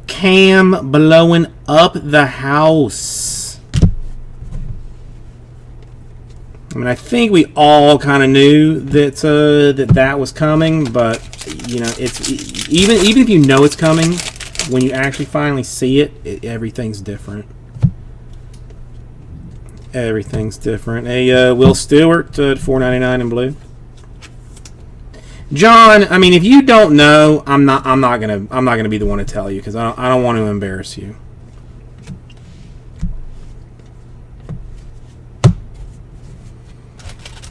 Cam blowing up the house. I mean, I think we all kind of knew that that was coming, but it's even if you know it's coming, when you actually finally see it, everything's different. Everything's different. A Will Stewart $4.99 in blue. John, I mean, if you don't know, I'm not gonna be the one to tell you because I don't want to embarrass you.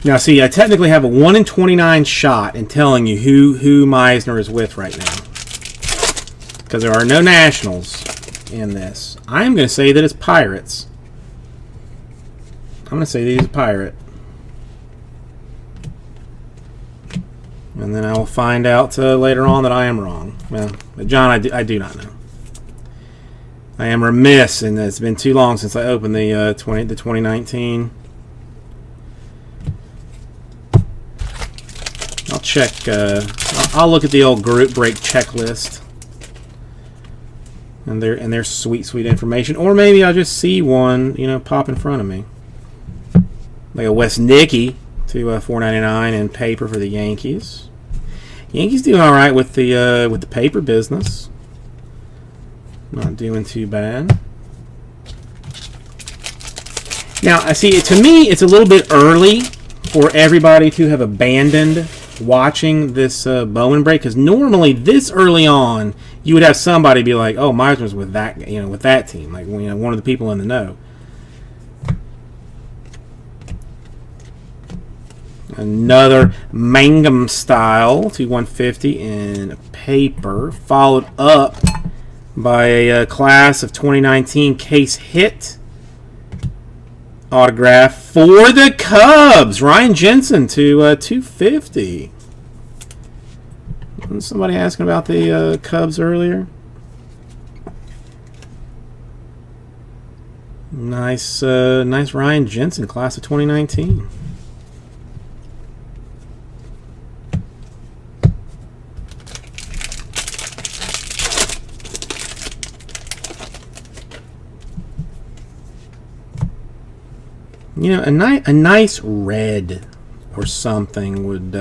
Now, see, I technically have a 1 in 29 shot in telling you who Meisner is with right now. Because there are no Nationals in this. I'm going to say that it's Pirates. I'm going to say that he's a Pirate. And then I will find out later on that I am wrong. Well, but John, I do not know. I am remiss, and it's been too long since I opened the 2019. check. I'll look at the old group break checklist and their sweet information, or maybe I'll just see one, pop in front of me, like a Wes Nicky to $4.99 in paper for the Yankees. Yankees doing all right with the paper business. Not doing too bad. Now, I see. To me, it's a little bit early for everybody to have abandoned watching this Bowman break, because normally this early on, you would have somebody be like, "Oh, Meisner's with that, with that team," like one of the people in the know. Another Mangum style to 150 in paper, followed up by a class of 2019 case hit autograph for the Cubs, Ryan Jensen to 250. Wasn't somebody asking about the Cubs earlier? Nice Ryan Jensen, class of 2019. A nice red or something would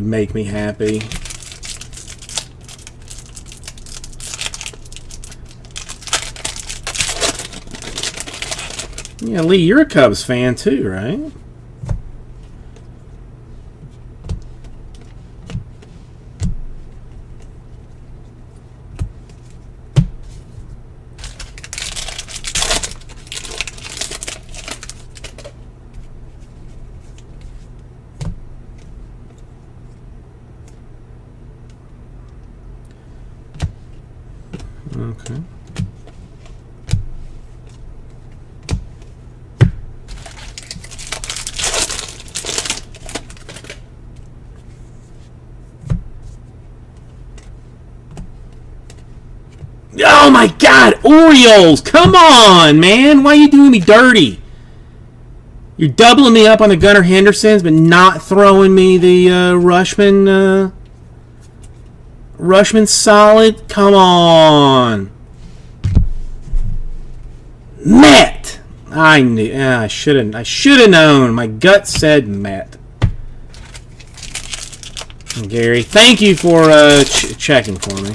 make me happy. Yeah, Lee, you're a Cubs fan too, right? Okay. Oh my God, Orioles! Come on, man! Why are you doing me dirty? You're doubling me up on the Gunnar Hendersons, but not throwing me the Rushman. Rushman solid. Come on, Met. I knew. I should have known. My gut said Met. Gary, thank you for checking for me.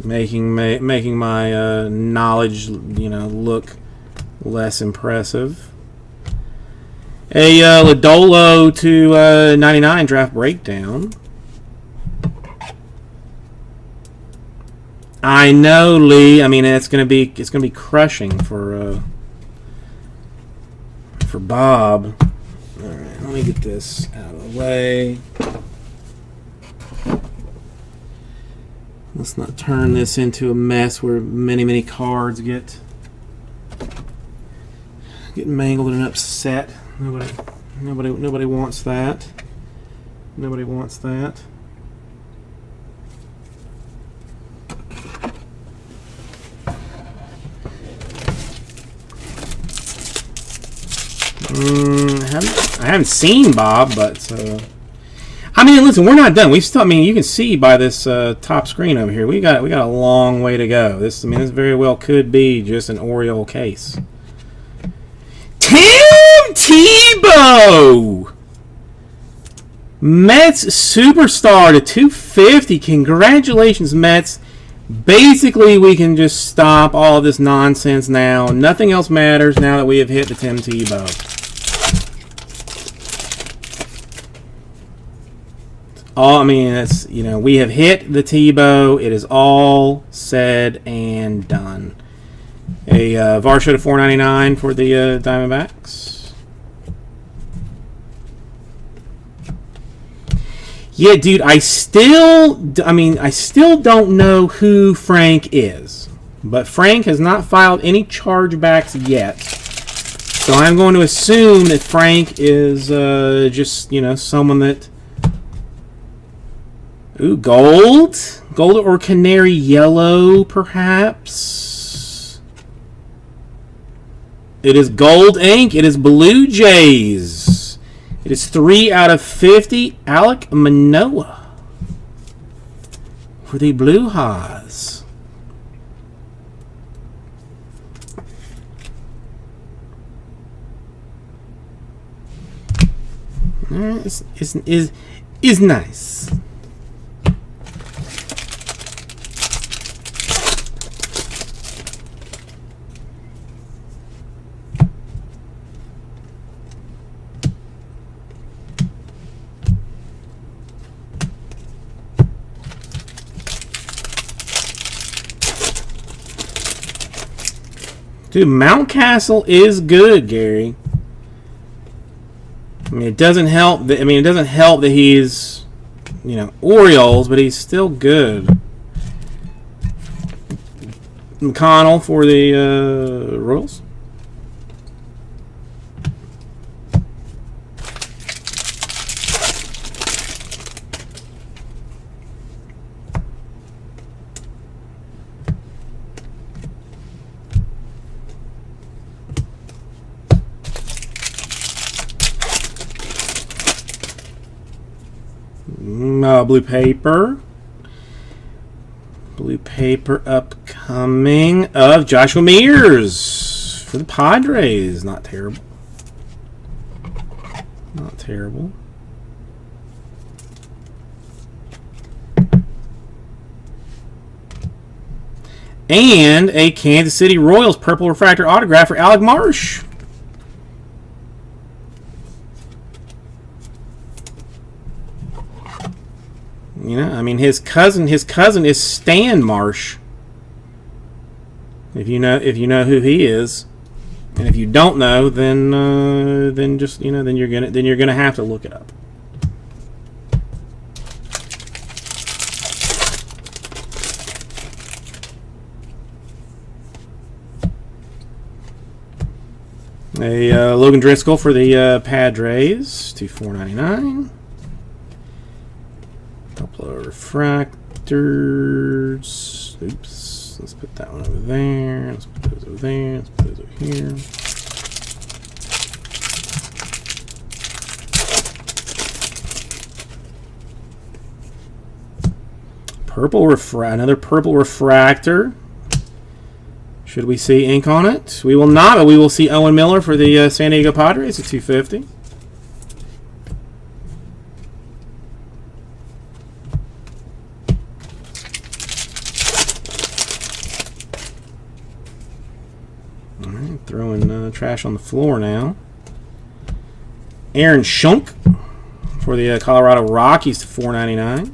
Making my knowledge, look less impressive. A Lodolo to 99 draft breakdown. I know, Lee. I mean, it's gonna be crushing for Bob. All right, let me get this out of the way. Let's not turn this into a mess where many cards get mangled and upset. Nobody wants that. Nobody wants that. I haven't seen Bob, but I mean, listen, we're not done. We've still. I mean, you can see by this top screen over here, we got a long way to go. This very well could be just an Oriole case. Tim Tebow, Mets superstar to 250. Congratulations, Mets. Basically, we can just stop all of this nonsense now. Nothing else matters now that we have hit the Tim Tebow. I mean, that's, we have hit the Tebow. It is all said and done. A Varsho to $4.99 for the Diamondbacks. Yeah, dude, I still don't know who Frank is. But Frank has not filed any chargebacks yet. So I'm going to assume that Frank is just, someone that... Ooh, gold? Gold or canary yellow, perhaps? It is gold ink. It is Blue Jays. It is 3 out of 50. Alek Manoah for the Blue Jays. Is nice. Dude, Mountcastle is good, Gary. I mean, it doesn't help that. It doesn't help that he's, Orioles, but he's still good. McConnell for the Royals. Blue paper. Blue paper upcoming of Joshua Mears for the Padres. Not terrible. Not terrible. And a Kansas City Royals purple refractor autograph for Alec Marsh. His cousin is Stan Marsh. If you know who he is, and if you don't know, then you're gonna have to look it up. A Logan Driscoll for the Padres to $4.99. Couple of refractors. Oops. Let's put that one over there. Let's put those over there. Let's put those over here. Another purple refractor. Should we see ink on it? We will not, but we will see Owen Miller for the San Diego Padres at $2.50. Throwing trash on the floor now. Aaron Schunk for the Colorado Rockies to $4.99.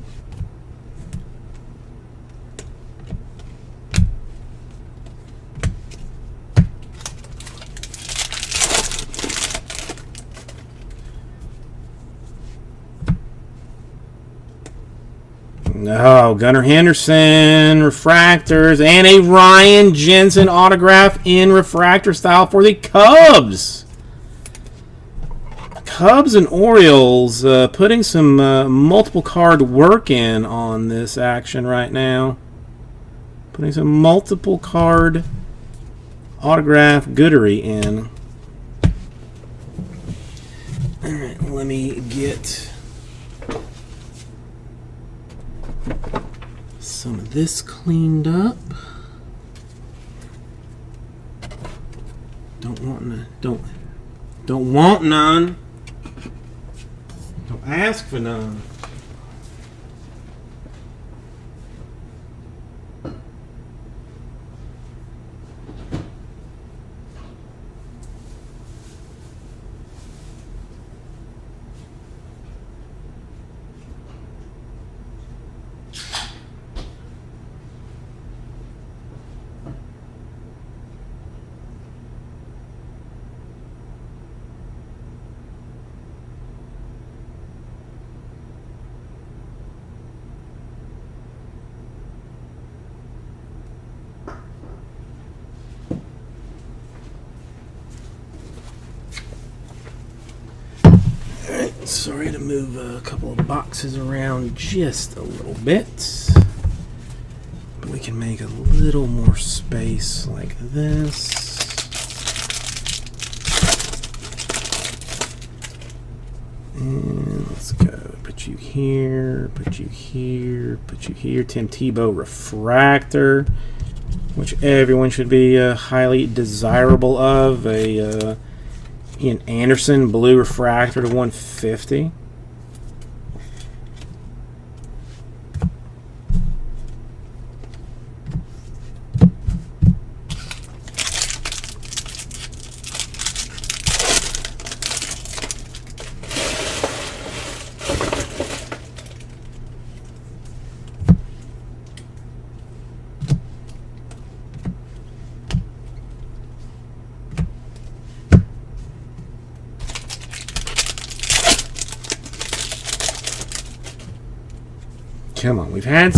Oh, Gunnar Henderson refractors and a Ryan Jensen autograph in refractor style for the Cubs. Cubs and Orioles putting some multiple card work in on this action right now. Putting some multiple card autograph goodery in. All right, let me get some of this cleaned up. Don't want none. Don't want none. Don't ask for none. Sorry to move a couple of boxes around just a little bit. But we can make a little more space like this. And let's go. Put you here. Put you here. Put you here. Tim Tebow refractor, which everyone should be highly desirable of. A Ian Anderson blue refractor to 150. Come on, we've had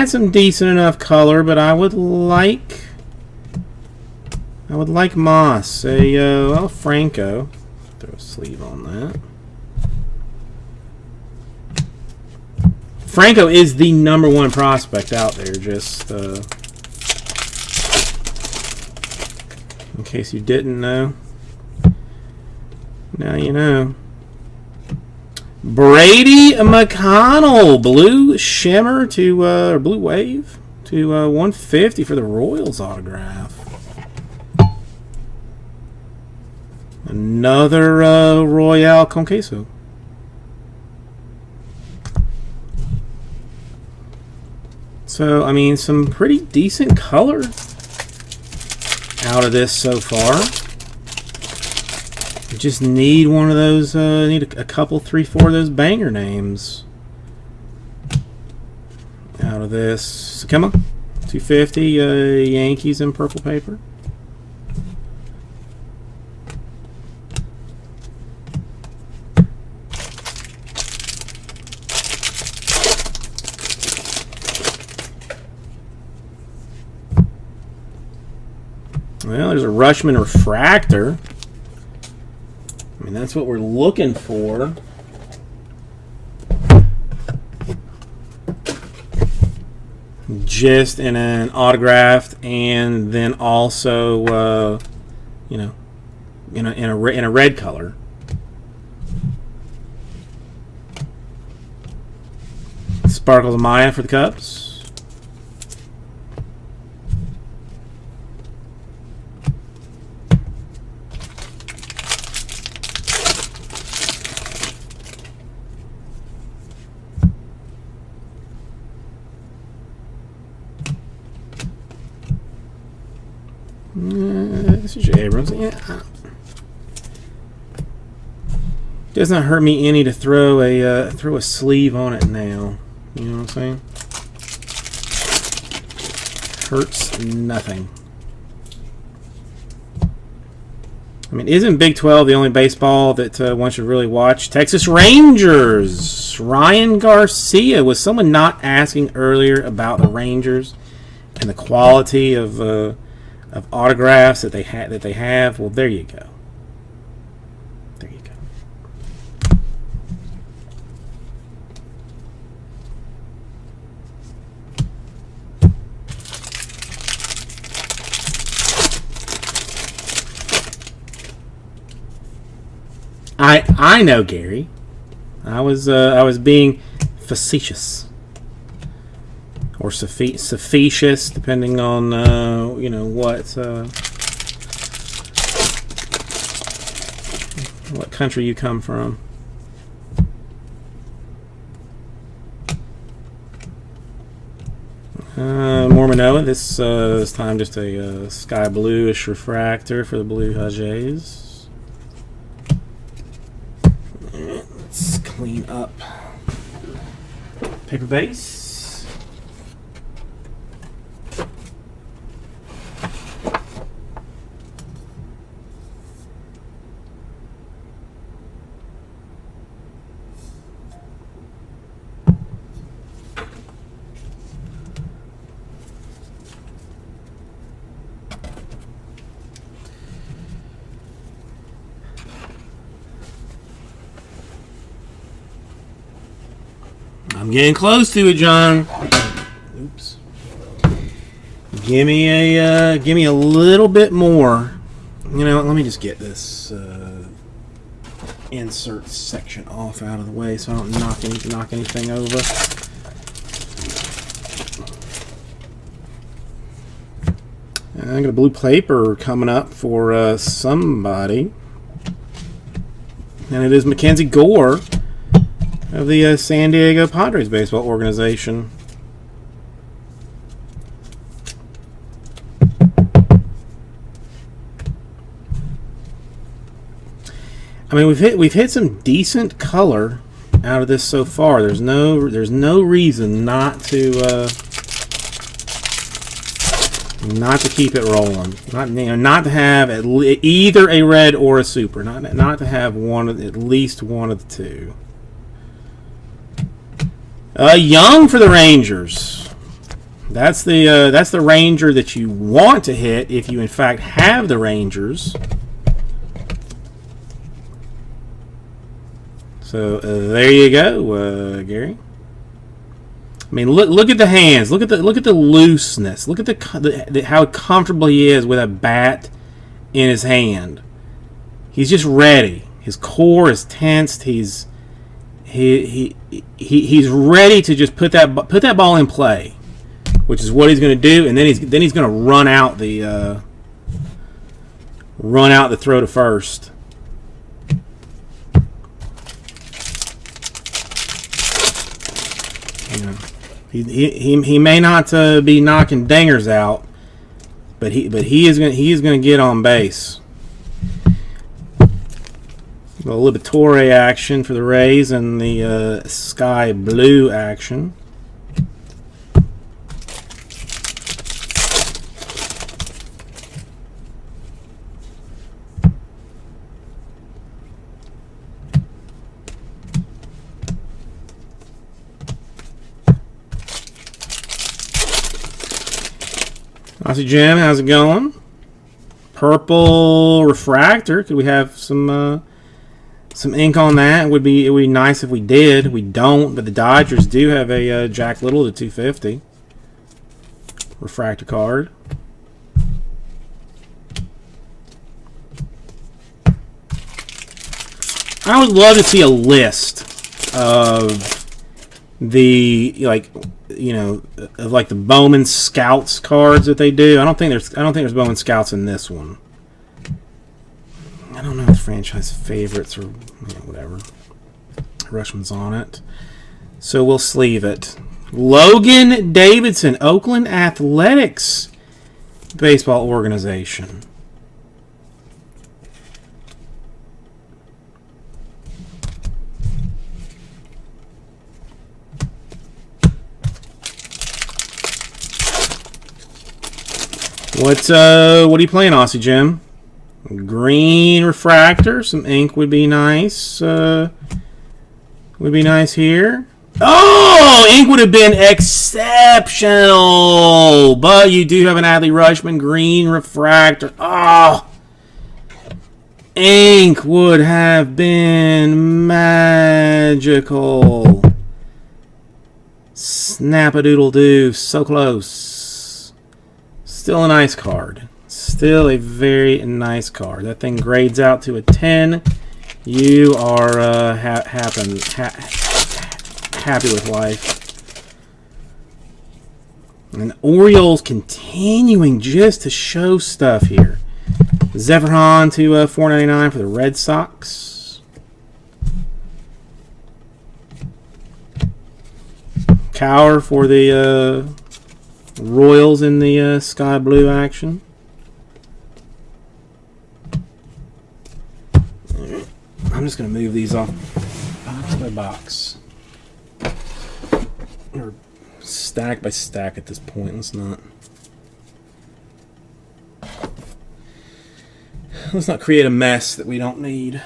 some decent enough color, but I would like Moss, well, Franco. Throw a sleeve on that. Franco is the #1 prospect out there, just in case you didn't know. Now you know. Brady McConnell, blue shimmer to or blue wave to 150 for the Royals autograph. Another Royale con queso. So I mean, some pretty decent color out of this so far. Just need one of those, need a couple, 3, 4 of those banger names out of this. So come on, 250 Yankees in purple paper. Well, there's a Rushman refractor. I mean, that's what we're looking for. Just in an autographed, and then also, you know, in a red color. Sparkles of Maya for the Cubs. This is Abrams. Yeah. Does not hurt me any to throw a sleeve on it now. You know what I'm saying? Hurts nothing. I mean, isn't Big 12 the only baseball that one should really watch? Texas Rangers. Ryan Garcia. Was someone not asking earlier about the Rangers and the quality of autographs that they have? Well, there you go. There you go. I know, Gary. I was being facetious. Or sufficious, depending on you know what country you come from. Mormanoa. This time just a sky bluish refractor for the Blue Jays. Let's clean up paper base. I'm getting close to it, John. Oops. Give me a little bit more. You know, let me just get this insert section off out of the way so I don't knock anything over. And I got a blue paper coming up for somebody, and it is Mackenzie Gore of the San Diego Padres baseball organization. I mean, we've hit some decent color out of this so far. There's no reason not to keep it rolling. Not to have either a red or a super. Not to have at least one of the two. Young for the Rangers. That's the Ranger that you want to hit if you in fact have the Rangers. So there you go, Gary. I mean, look at the hands. Look at the looseness. Look at how comfortable he is with a bat in his hand. He's just ready. His core is tensed. He's ready to just put that ball in play, which is what he's going to do. And then he's going to run out the throw to first. He may not be knocking dingers out, but he is going to get on base. A Liberatore action for the Rays and the Sky Blue action. Aussie Jim, how's it going? Purple refractor. Could we have some ink on that? It would be nice if we did. We don't, but the Dodgers do have a Jack Little to 250 refractor card. I would love to see a list of the the Bowman Scouts cards that they do. I don't think there's Bowman Scouts in this one. I don't know if franchise favorites or whatever. Rushman's on it, so we'll sleeve it. Logan Davidson, Oakland Athletics baseball organization. What are you playing, Aussie Jim? Green refractor. Some ink would be nice. Would be nice here. Oh, ink would have been exceptional. But you do have an Adley Rutschman green refractor. Oh, ink would have been magical. Snap-a-doodle-doo. So close. Still a nice card. Still a very nice card. That thing grades out to a 10. You are happy with life. And Orioles continuing just to show stuff here. Zephyrhan to $4.99 for the Red Sox. Cower for the Royals in the Sky Blue action. I'm just going to move these off box by box. Or stack by stack at this point. Let's not create a mess that we don't need.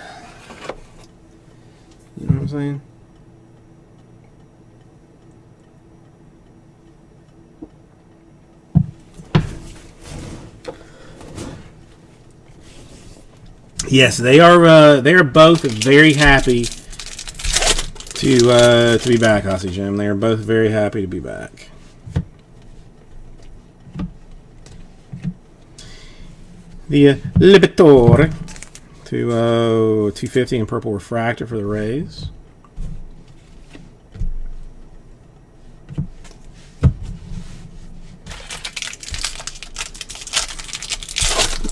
You know what I'm saying? Yes, they are both very happy to be back, Aussie Jim. They are both very happy to be back. The Liberatore 250 in purple refractor for the Rays.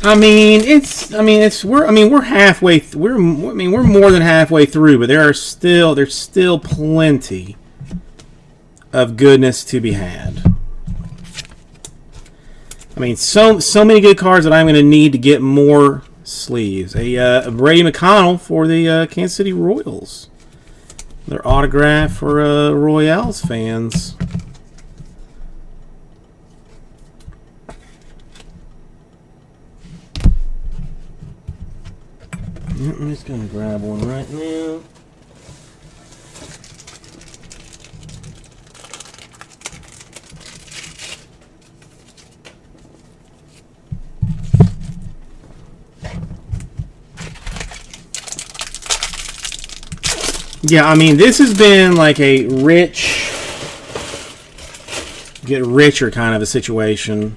We're halfway. We're more than halfway through, but there's still plenty of goodness to be had. I mean, so many good cards that I'm going to need to get more sleeves. A Brady McConnell for the Kansas City Royals. Their autograph for Royals fans. I'm just going to grab one right now. Yeah, I mean, this has been like a get richer kind of a situation.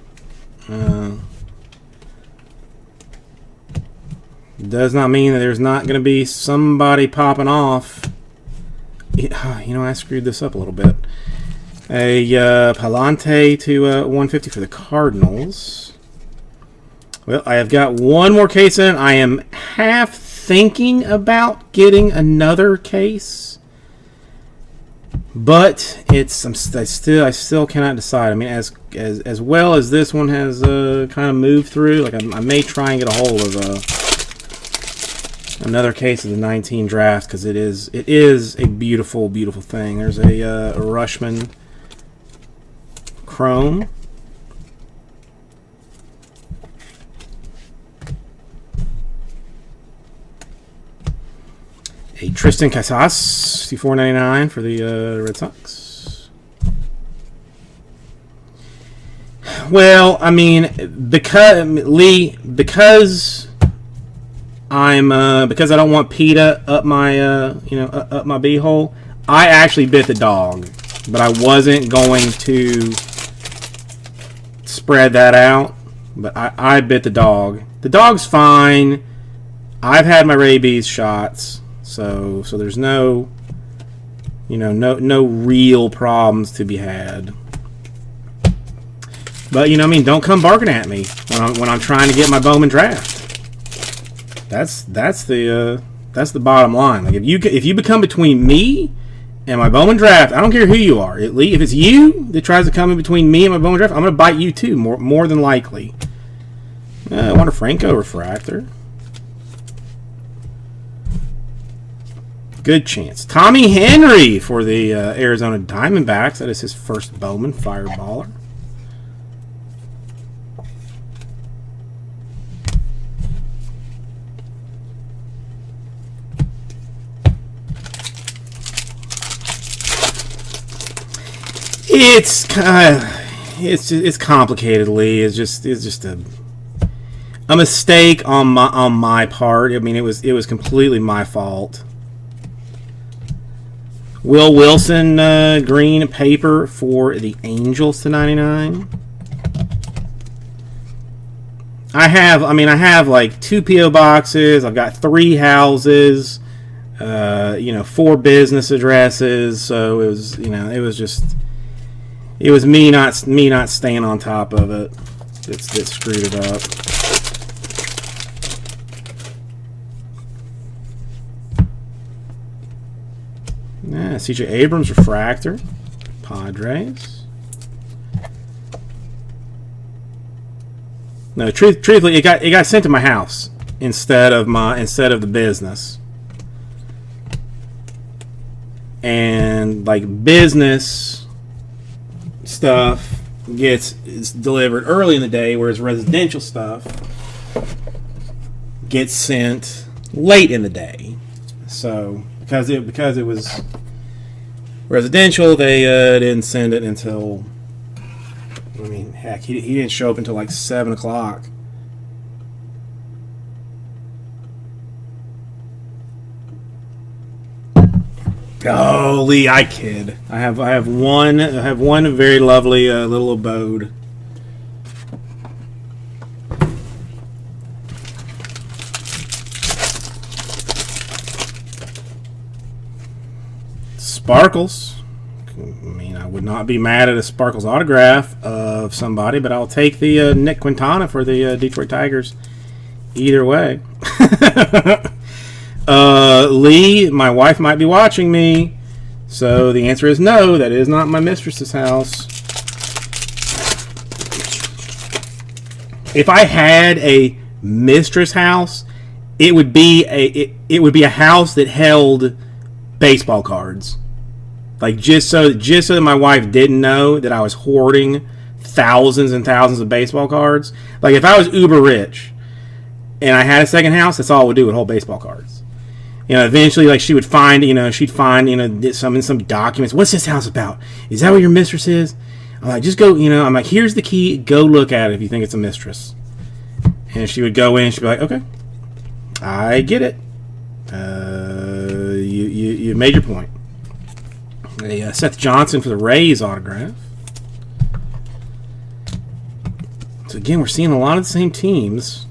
Does not mean that there's not going to be somebody popping off. You know, I screwed this up a little bit. A Palante to 150 for the Cardinals. Well, I have got one more case in. I am half thinking about getting another case, but I still cannot decide. I mean, as well as this one has kind of moved through, like I may try and get a hold of another case of the 19 draft, because it is a beautiful thing. There's a Rushman Chrome. A Tristan Casas, $4.99 for the Red Sox. Well, I mean, because I don't want PETA up my up my beehole, I actually bit the dog, but I wasn't going to spread that out. But I bit the dog. The dog's fine. I've had my rabies shots. So there's no real problems to be had. But don't come barking at me when I'm trying to get my Bowman draft. That's the bottom line. Like if you become between me and my Bowman draft, I don't care who you are. If it's you that tries to come in between me and my Bowman draft, I'm gonna bite you too, more than likely. I want a Franco refractor. Good chance. Tommy Henry for the Arizona Diamondbacks. That is his first Bowman Fireballer. It's complicated, Lee. It's just a mistake on my part. I mean, it was completely my fault. Will Wilson green paper for the Angels to 99. I have like 2 PO boxes. I've got 3 houses. 4 business addresses. So it was me not staying on top of it that screwed it up. Yeah, CJ Abrams refractor, Padres. No, truthfully, it got sent to my house instead of the business. And like business stuff is delivered early in the day, whereas residential stuff gets sent late in the day. So because it was residential, they didn't send it until, I mean, heck, he didn't show up until like 7 o'clock. Oh, Lee, I kid. I have one very lovely little abode. Sparkles. I mean, I would not be mad at a Sparkles autograph of somebody, but I'll take the Nick Quintana for the Detroit Tigers either way. Lee, my wife might be watching me, so the answer is no. That is not my mistress's house. If I had a mistress house, it would be a house that held baseball cards. Like just so that my wife didn't know that I was hoarding thousands and thousands of baseball cards. Like if I was uber rich and I had a second house, that's all I would do, would hold baseball cards. You know, eventually, like she'd find some documents. What's this house about? Is that what your mistress is? I'm like, just go. I'm like, here's the key. Go look at it if you think it's a mistress. And she would go in. She'd be like, okay, I get it. You made your point. A Seth Johnson for the Rays autograph. So again, we're seeing a lot of the same teams.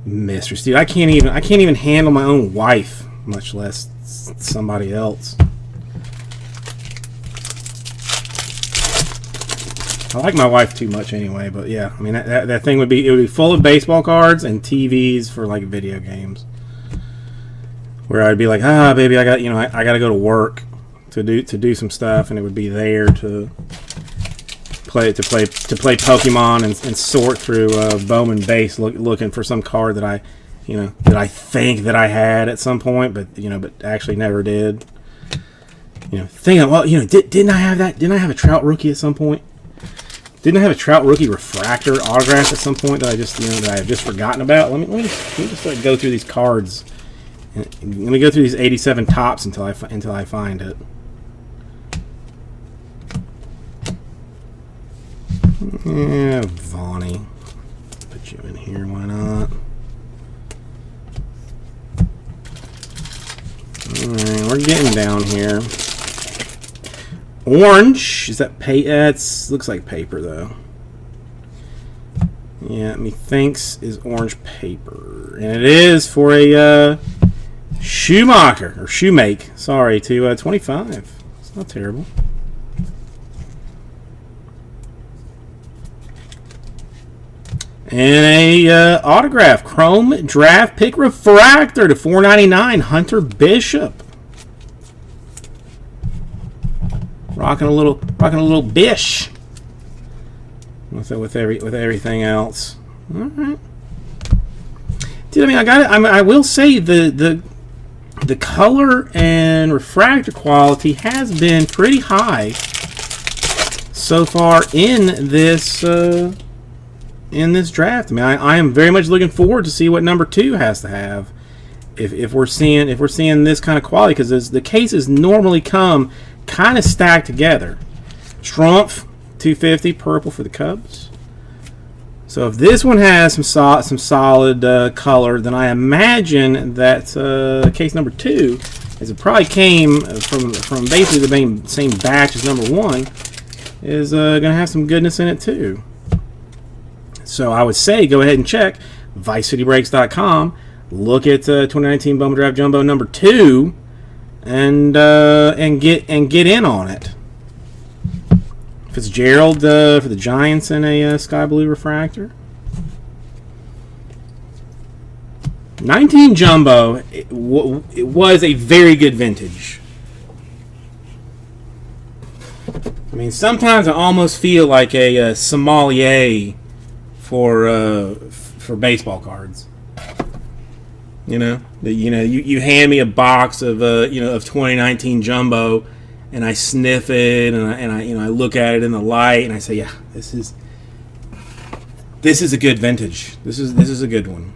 Mistress, dude, I can't even handle my own wife, much less somebody else. I like my wife too much anyway, but yeah, I mean that thing would be full of baseball cards and TVs for like video games. Where I'd be like, baby, I got to go to work to do some stuff, and it would be there to play Pokemon and sort through Bowman base looking for some card that I think that I had at some point, but actually never did. Didn't I have that? Didn't I have a Trout rookie at some point? Didn't I have a Trout rookie refractor autograph at some point that I have just forgotten about? Let me just go through these cards. Let me go through these 87 tops until I find it. Yeah, Vaughnie. Put you in here, why not? Alright, we're getting down here. Orange. Is that looks like paper though. Yeah, methinks is orange paper. And it is for a Shoemake. Sorry, to 25. It's not terrible. And a autograph, Chrome Draft Pick Refractor to 499, Hunter Bishop. Rocking a little bish with everything else. All right, dude. I mean, I will say the color and refractor quality has been pretty high so far in this draft. I mean, I am very much looking forward to see what number 2 has to have. If we're seeing this kind of quality, because the cases normally come kind of stacked together. Strumpf 250 purple for the Cubs. So if this one has some solid color, then I imagine that case number 2, as it probably came from basically the same batch as number 1, is going to have some goodness in it too. So I would say go ahead and check ViceCityBreaks.com. Look at 2019 Bowman Draft Jumbo number 2, and get in on it. Fitzgerald for the Giants in a sky blue refractor. 19 Jumbo. It was a very good vintage. I mean, sometimes I almost feel like a sommelier for baseball cards. You hand me a box of of 2019 Jumbo, and I sniff it, and I look at it in the light, and I say, yeah, this is a good vintage. This is a good one.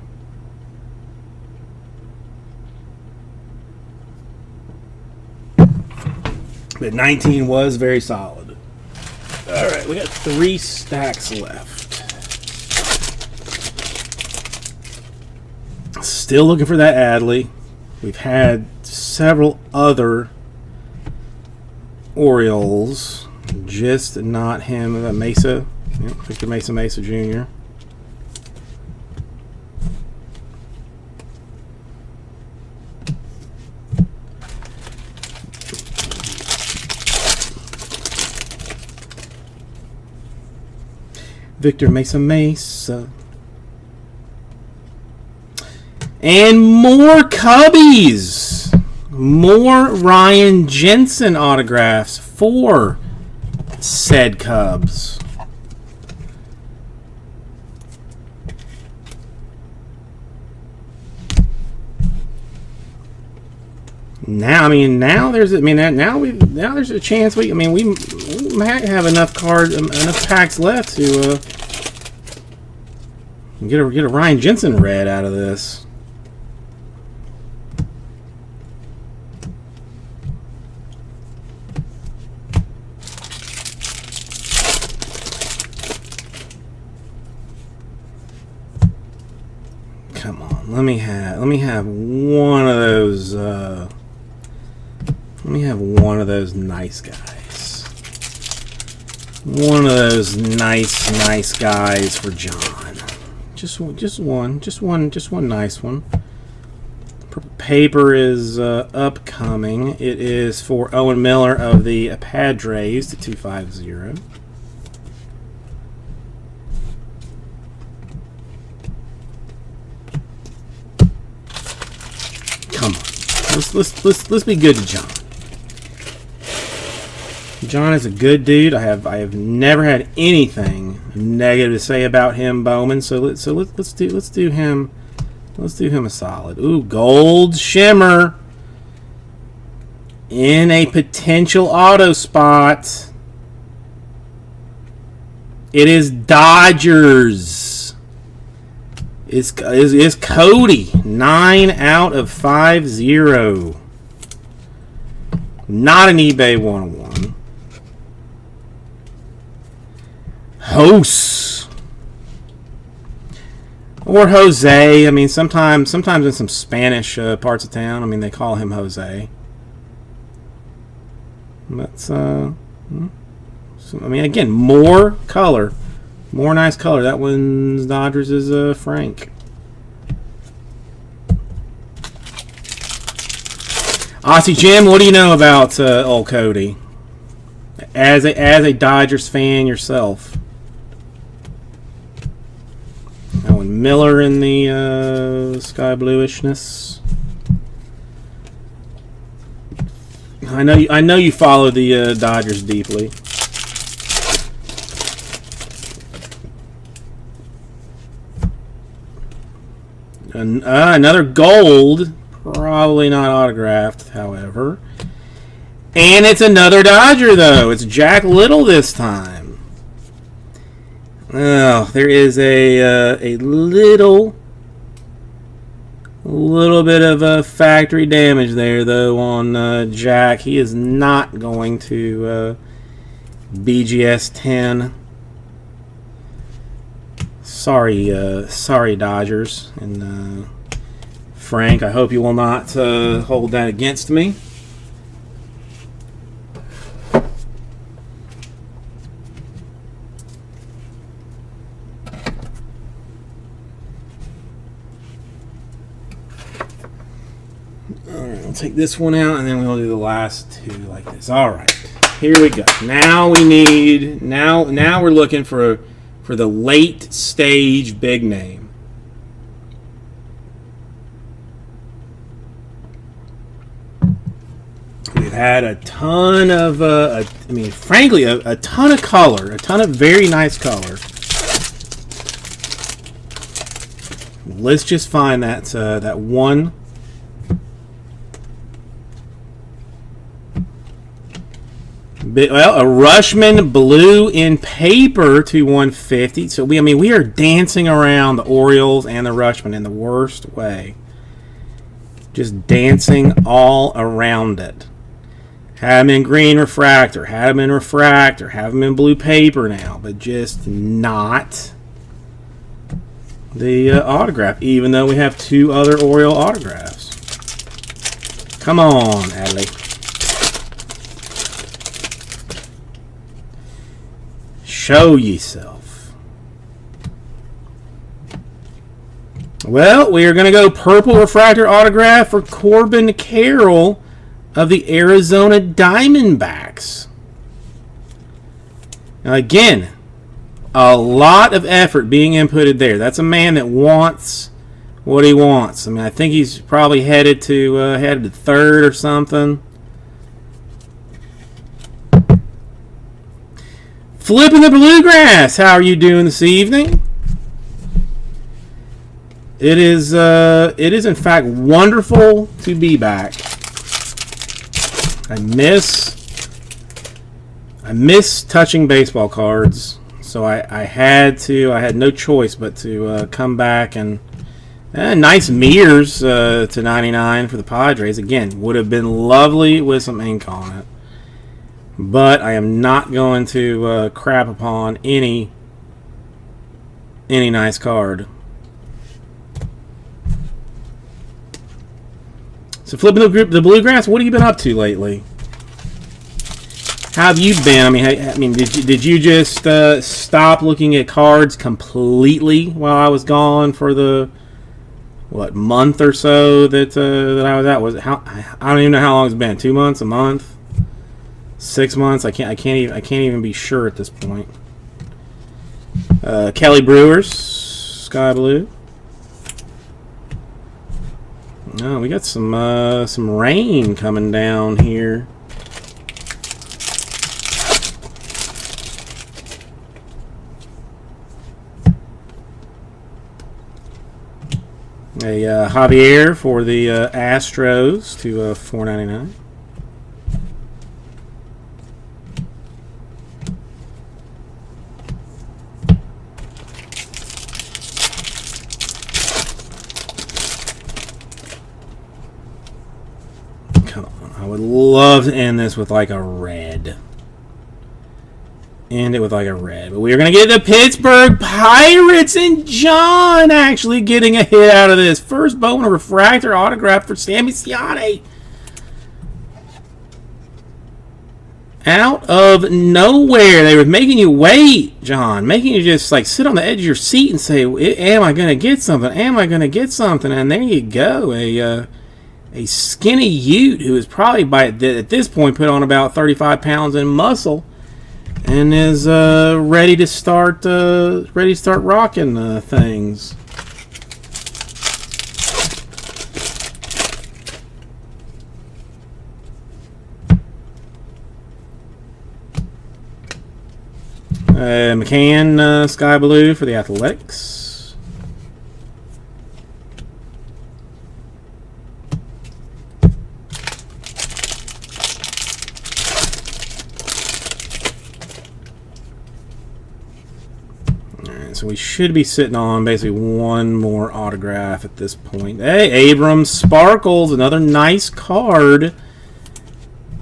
But 19 was very solid. All right, we got 3 stacks left. Still looking for that Adley. We've had several other Orioles, just not him. Mesa, Victor Mesa Jr. Victor Mesa. And more Cubbies. More Ryan Jensen autographs for said Cubs. Now, now there's a chance we might have enough packs left to get a Ryan Jensen red out of this. Come on, let me have one of those. Let me have one of those nice guys. One of those nice guys for John. Just one nice one. Paper is upcoming. It is for Owen Miller of the Padres to 250. Come on, let's be good to John. John is a good dude. I have never had anything negative to say about him, Bowman. So let's do him a solid. Ooh, gold shimmer in a potential auto spot. It is Dodgers. It's Cody. 9 out of 50. Not an eBay 101. Jose or Jose. I mean, sometimes in some Spanish parts of town, I mean, they call him Jose. That's I mean, again, more color, more nice color. That one's Dodgers is Frank. Aussie Jim, what do you know about old Cody? As a Dodgers fan yourself. Owen Miller in the sky bluishness. I know you follow the Dodgers deeply. Another gold, probably not autographed, however. And it's another Dodger, though. It's Jack Little this time. Oh, there is a little bit of factory damage there, though, on Jack. He is not going to BGS 10. Sorry, Dodgers. And Frank, I hope you will not hold that against me. Alright, I'll take this one out and then we'll do the last two like this. Alright, here we go. Now we need, now we're looking for the late stage big name. We've had a ton of, frankly, a ton of color, a ton of very nice color. Let's just find that one. Well, a Rushman blue in paper to 150. So we are dancing around the Orioles and the Rushman in the worst way. Just dancing all around it. Have them in green refractor, have them in refractor, have them in blue paper now, but just not the autograph, even though we have two other Oriole autographs. Come on, Adley. Show yourself. Well, we are going to go purple refractor autograph for Corbin Carroll of the Arizona Diamondbacks. Now again, a lot of effort being inputted there. That's a man that wants what he wants. I mean, I think he's probably headed to third or something. Flipping the Bluegrass, how are you doing this evening? It is in fact wonderful to be back. I miss touching baseball cards, so I had no choice but to come back and nice mirrors to 99 for the Padres. Again, would have been lovely with some ink on it, but I am not going to crap upon any nice card. So flipping the Bluegrass, what have you been up to lately? How have you been? I mean, did you just stop looking at cards completely while I was gone for the month or so that I was out? I don't even know how long it's been. 2 months, a month, 6 months. I can't even be sure at this point. Kelly Brewers, Sky Blue. Oh, we got some rain coming down here. A Javier for the Astros to $4.99. Come on, I would love to end this with like a red. End it with like a red. But we're going to get the Pittsburgh Pirates and John actually getting a hit out of this. First Bowman refractor autograph for Sammy Siane. Out of nowhere. They were making you wait, John. Making you just like sit on the edge of your seat and say, am I going to get something? Am I going to get something? And there you go. A skinny Ute who is probably at this point put on about 35 pounds in muscle. And is ready to start rocking things. McCann Sky Blue for the Athletics. So we should be sitting on basically one more autograph at this point. Hey, Abrams Sparkles, another nice card.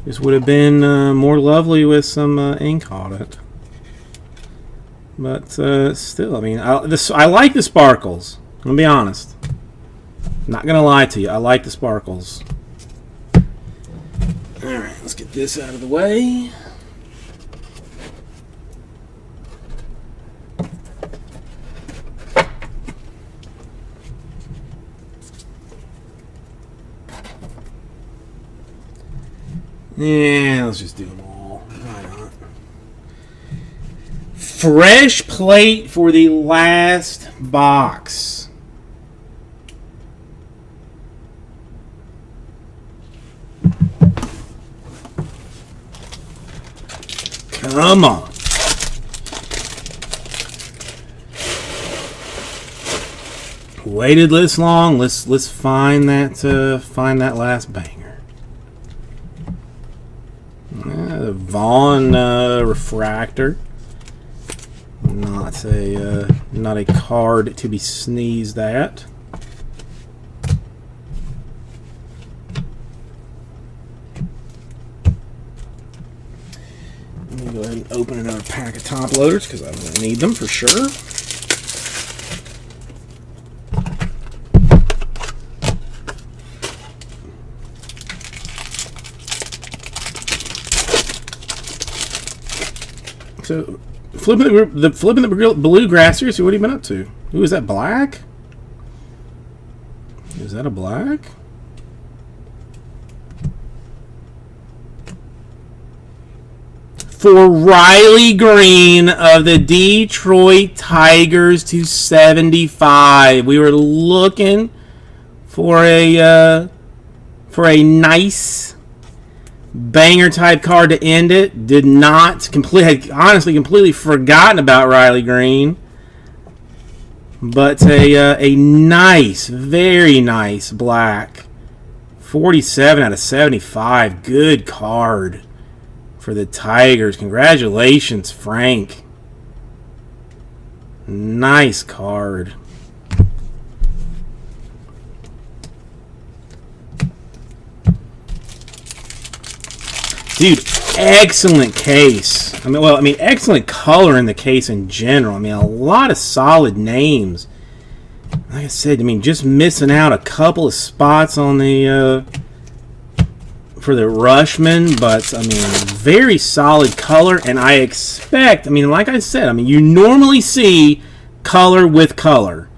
This would have been more lovely with some ink on it. But still, I mean, I like the Sparkles. I'm going to be honest. I'm not going to lie to you. I like the Sparkles. Alright, let's get this out of the way. Yeah, let's just do them all. Why not? Fresh plate for the last box. Come on. Waited this long. Let's find that last banger. The Vaughn refractor. Not a card to be sneezed at. Let me go ahead and open another pack of top loaders because I'm going to need them for sure. So, flipping the Bluegrass here. So, what have you been up to? Ooh, is that black? Is that a black? for Riley Green of the Detroit Tigers to 75. We were looking for a nice banger type card to end it. Did not completely forgotten about Riley Green. But a nice, very nice black. 47 out of 75. Good card for the Tigers. Congratulations, Frank. Nice card. Dude, excellent case. Excellent color in the case in general. A lot of solid names. Like I said, just missing out a couple of spots on the for the Rushman, but very solid color, and I expect, like I said, you normally see color with color.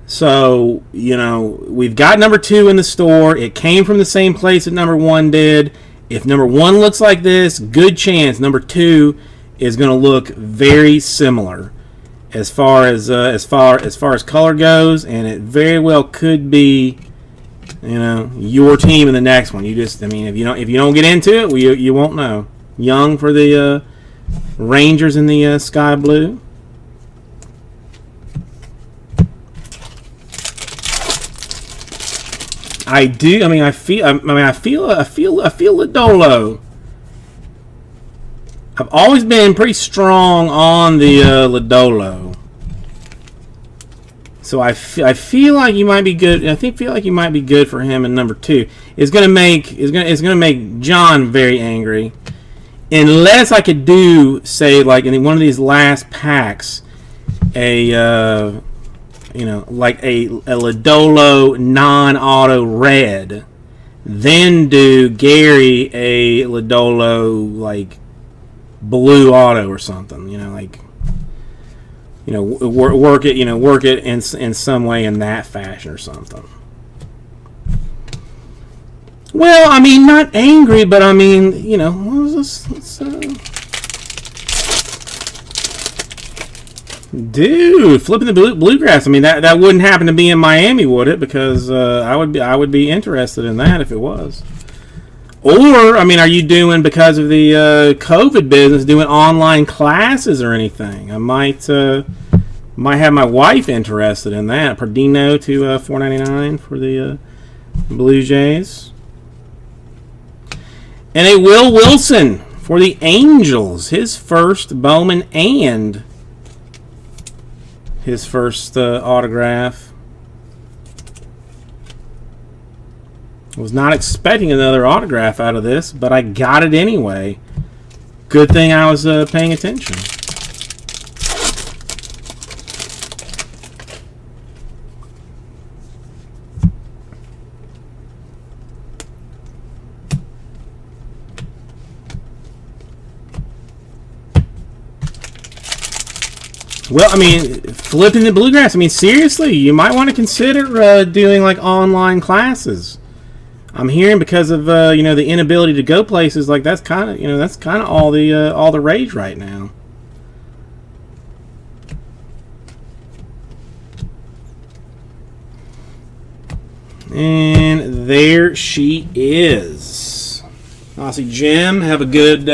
So, we've got number 2 in the store. It came from the same place that number 1 did. If number 1 looks like this, good chance number 2 is going to look very similar as far as color goes, and it very well could be, your team in the next one. You just, if you don't get into it, you won't know. Young for the Rangers in the sky blue. I do. I feel Lodolo. I've always been pretty strong on the Lodolo. So I feel like you might be good. Feel like you might be good for him in number 2. It's gonna make John very angry, unless I could do, say, like in one of these last packs, a Lodolo non-auto red, then do Gary a Lodolo like blue auto or something. Work it in some way in that fashion or something. Well, not angry, but let's dude, flipping the bluegrass. That wouldn't happen to be in Miami, would it? Because I would be interested in that if it was. Or, are you doing, because of the COVID business, doing online classes or anything? I might have my wife interested in that. Pardino to $4.99 for the Blue Jays. And a Will Wilson for the Angels. His first Bowman and his first autograph. Was not expecting another autograph out of this, but I got it anyway. Good thing I was paying attention. Well, flipping the bluegrass. Seriously, you might want to consider doing like online classes. I'm hearing because of the inability to go places, like that's kind of all the rage right now. And there she is. Aussie Jim, have a good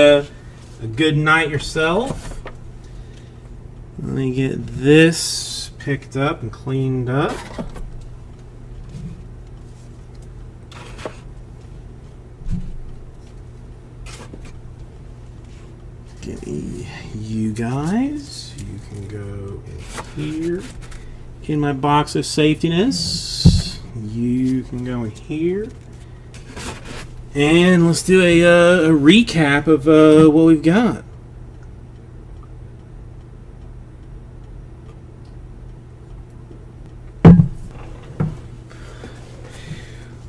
night yourself. Let me get this picked up and cleaned up. You guys, you can go in here in my box of safetiness. You can go in here, and let's do a recap of what we've got.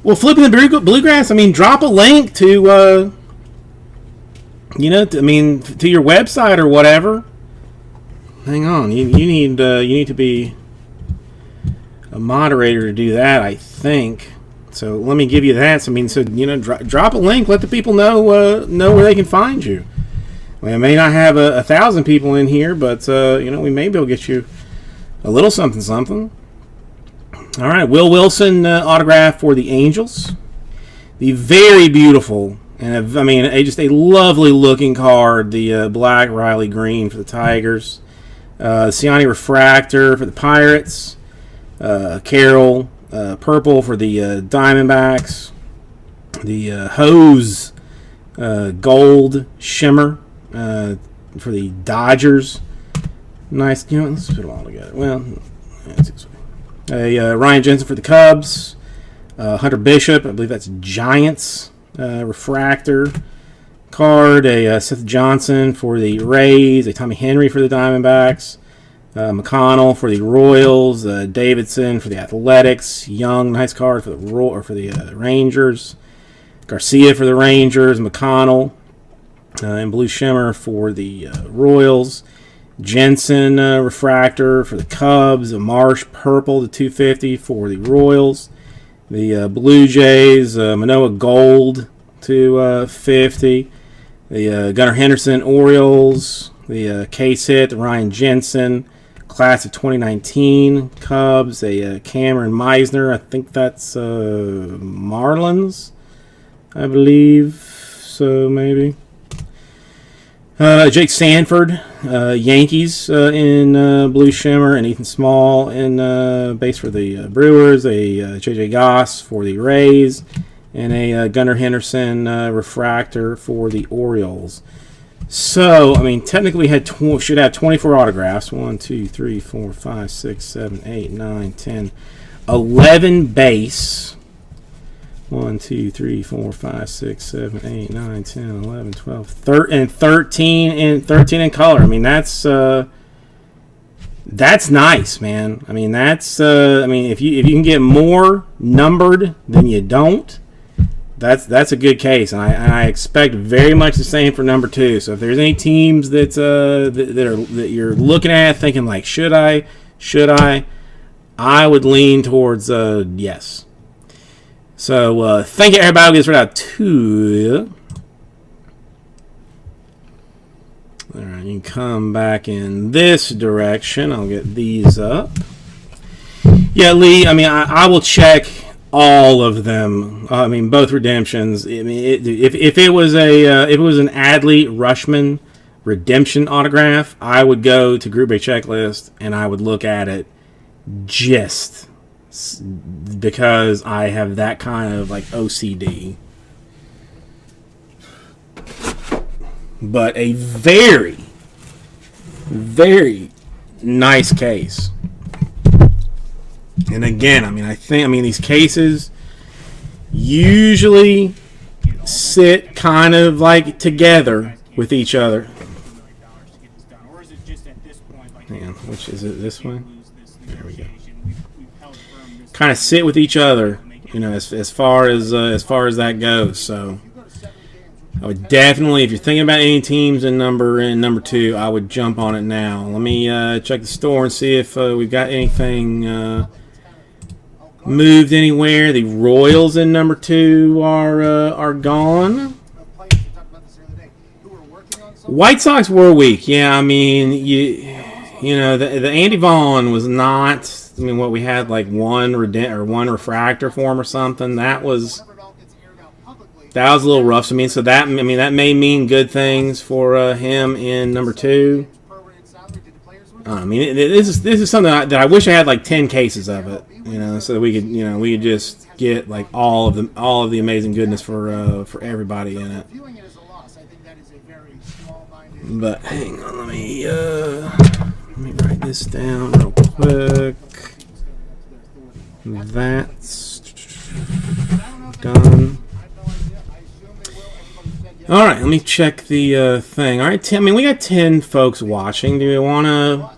Well, flipping the bluegrass. Drop a link to. To your website or whatever. Hang on, you need to be a moderator to do that, I think. So let me give you that. Drop a link. Let the people know where they can find you. We may not have 1,000 people in here, but we may be able to get you a little something, something. All right, Will Wilson autograph for the Angels. The very beautiful, and just a lovely looking card. The black Riley green for the Tigers. Ciani refractor for the Pirates. Carroll purple for the Diamondbacks. The Hose gold shimmer for the Dodgers. Nice. Let's put them all together. Well, Ryan Jensen for the Cubs. Hunter Bishop, I believe that's Giants refractor card. A Seth Johnson for the Rays. A Tommy Henry for the Diamondbacks. McConnell for the Royals. Davidson for the Athletics. Young, nice card for the Rangers. Garcia for the Rangers. McConnell and blue shimmer for the Royals. Jensen refractor for the Cubs. A Marsh purple to 250 for the Royals. The Blue Jays, Manoah Gold to 50. The Gunnar Henderson Orioles. The case hit, the Ryan Jensen, class of 2019 Cubs. A Cameron Meisner, I think that's Marlins, I believe. So maybe. Jake Sanford, Yankees in blue shimmer, and Ethan Small in base for the Brewers. A J.J. Goss for the Rays, and a Gunnar Henderson refractor for the Orioles. So, technically we should have 24 autographs. 1, 2, 3, 4, 5, 6, 7, 8, 9, 10, 11 base. 1, 2, 3, 4, 5, 6, 7, 8, 9, 10, 11, 12, 13 in color. That's nice, man. If you can get more numbered than you don't, that's a good case, and I expect very much the same for number 2. So if there's any teams that you're looking at thinking like, should I, I would lean towards yes. So, thank you, everybody. We'll get right out to. All right, you can come back in this direction. I'll get these up. Yeah, Lee, I will check all of them. Both redemptions. If it was an Adley Rushman redemption autograph, I would go to Group A checklist and I would look at it just because I have that kind of OCD. But a very, very nice case. And again, I think these cases usually sit kind of together with each other. Hang on, which is it? This one? There we go. Kind of sit with each other, as far as that goes. So I would definitely, if you're thinking about any teams in number 2, I would jump on it now. Let me check the store and see if we've got anything moved anywhere. The Royals in number 2 are gone. White Sox were weak. Yeah, the Andy Vaughn was not. What we had one refractor for him or something. That was a little rough. So that may mean good things for him in number 2. This is something that I wish I had 10 cases of it. So that we could just get all of the amazing goodness for everybody in it. But hang on, let me write this down real quick. That's done. All right, let me check the thing. All right, Tim. We got 10 folks watching. Do we want to?